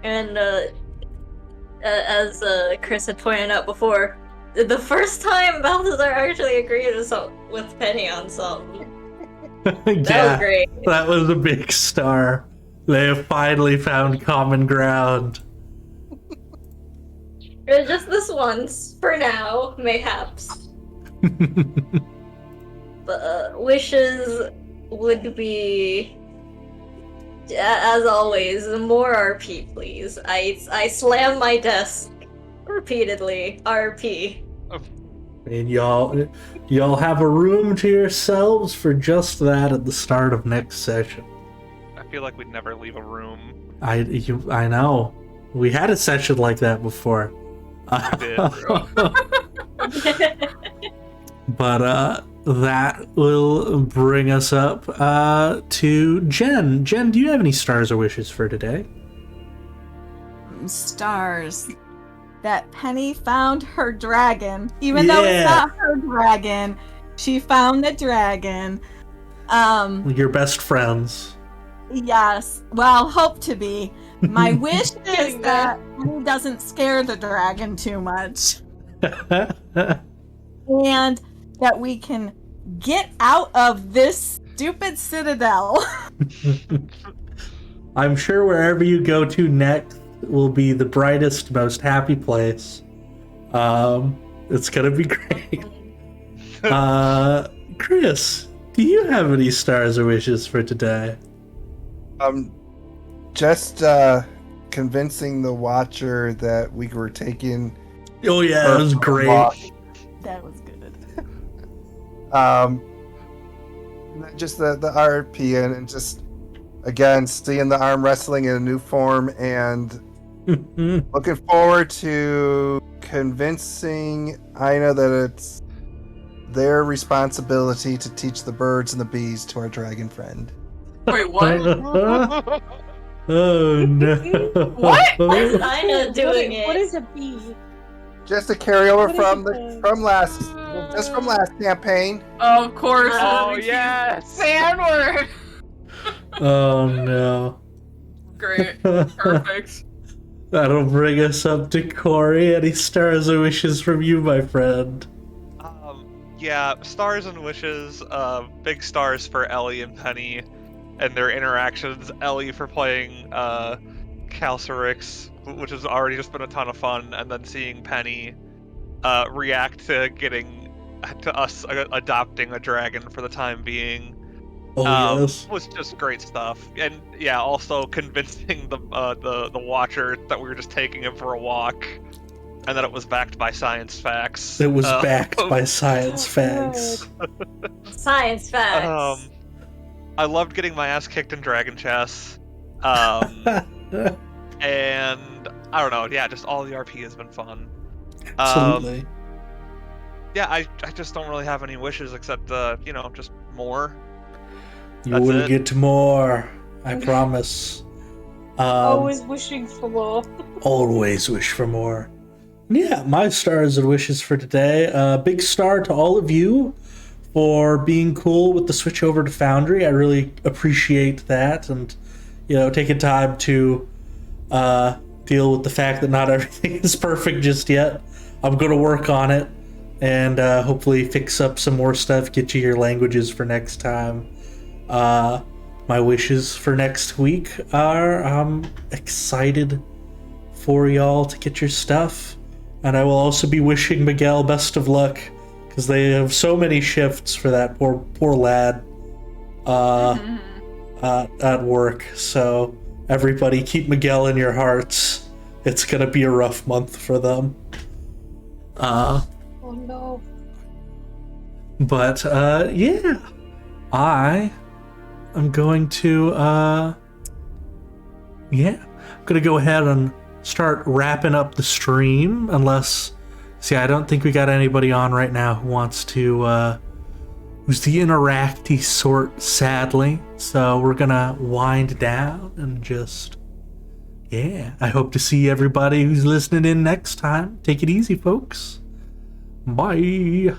S5: and as Chris had pointed out before, the first time Balthazar actually agreed with Penny on something. That was great.
S1: That was a big star. They have finally found common ground.
S5: Just this once, for now, mayhaps. But wishes would be, as always, more RP, please. I slam my desk repeatedly. RP.
S1: And y'all have a room to yourselves for just that at the start of next session.
S2: I feel like we'd never leave a room.
S1: I know. We had a session like that before. But that will bring us up to Jen. Jen, do you have any stars or wishes for today?
S3: Stars. That Penny found her dragon. Even though it's not her dragon, she found the dragon.
S1: Your best friends.
S3: Yes. Well, hope to be. My wish is that Penny doesn't scare the dragon too much. And that we can get out of this stupid citadel.
S1: I'm sure wherever you go to next will be the brightest, most happy place. It's gonna be great. Chris, do you have any stars or wishes for today?
S6: Just convincing the Watcher that we were taking.
S1: Oh yeah, that was great.
S3: That was good.
S6: Just the RP and just again seeing the arm wrestling in a new form and looking forward to convincing Ina that it's their responsibility to teach the birds and the bees to our dragon friend.
S7: Wait, what?
S1: Oh no.
S7: What?
S5: What's Ina doing it?
S8: What is a bee?
S6: Just a carryover
S8: What
S6: from last campaign.
S7: Oh, of course.
S2: Oh, yes!
S7: Sandward!
S1: Oh no.
S7: Great. Perfect.
S1: That'll bring us up to Corey. Any stars or wishes from you, my friend?
S2: Yeah, stars and wishes. Big stars for Ellie and Penny and their interactions. Ellie for playing Calcerix, which has already just been a ton of fun, and then seeing Penny react to us adopting a dragon for the time being.
S1: Oh yes.
S2: Was just great stuff. And yeah, also convincing the Watcher that we were just taking him for a walk, and that it was backed by science facts.
S1: It was backed by science facts.
S5: Science facts.
S2: I loved getting my ass kicked in Dragon Chess. And I don't know, yeah, just all the RP has been fun.
S1: Absolutely.
S2: Yeah, I just don't really have any wishes except just more.
S1: You will get more, I promise.
S8: Always wishing for more.
S1: Always wish for more. Yeah, my stars and wishes for today. Big star to all of you for being cool with the switch over to Foundry. I really appreciate that, and taking time to deal with the fact that not everything is perfect just yet. I'm going to work on it and hopefully fix up some more stuff, get you your languages for next time. My wishes for next week are I'm excited for y'all to get your stuff, and I will also be wishing Miguel best of luck because they have so many shifts for that poor lad at work. So everybody keep Miguel in your hearts. It's gonna be a rough month for them.
S8: Oh no.
S1: But yeah, I am going to I'm gonna go ahead and start wrapping up the stream. Unless, see, I don't think we got anybody on right now who wants to who's the interacty sort, sadly. So we're gonna wind down and just, I hope to see everybody who's listening in next time. Take it easy, folks. Bye.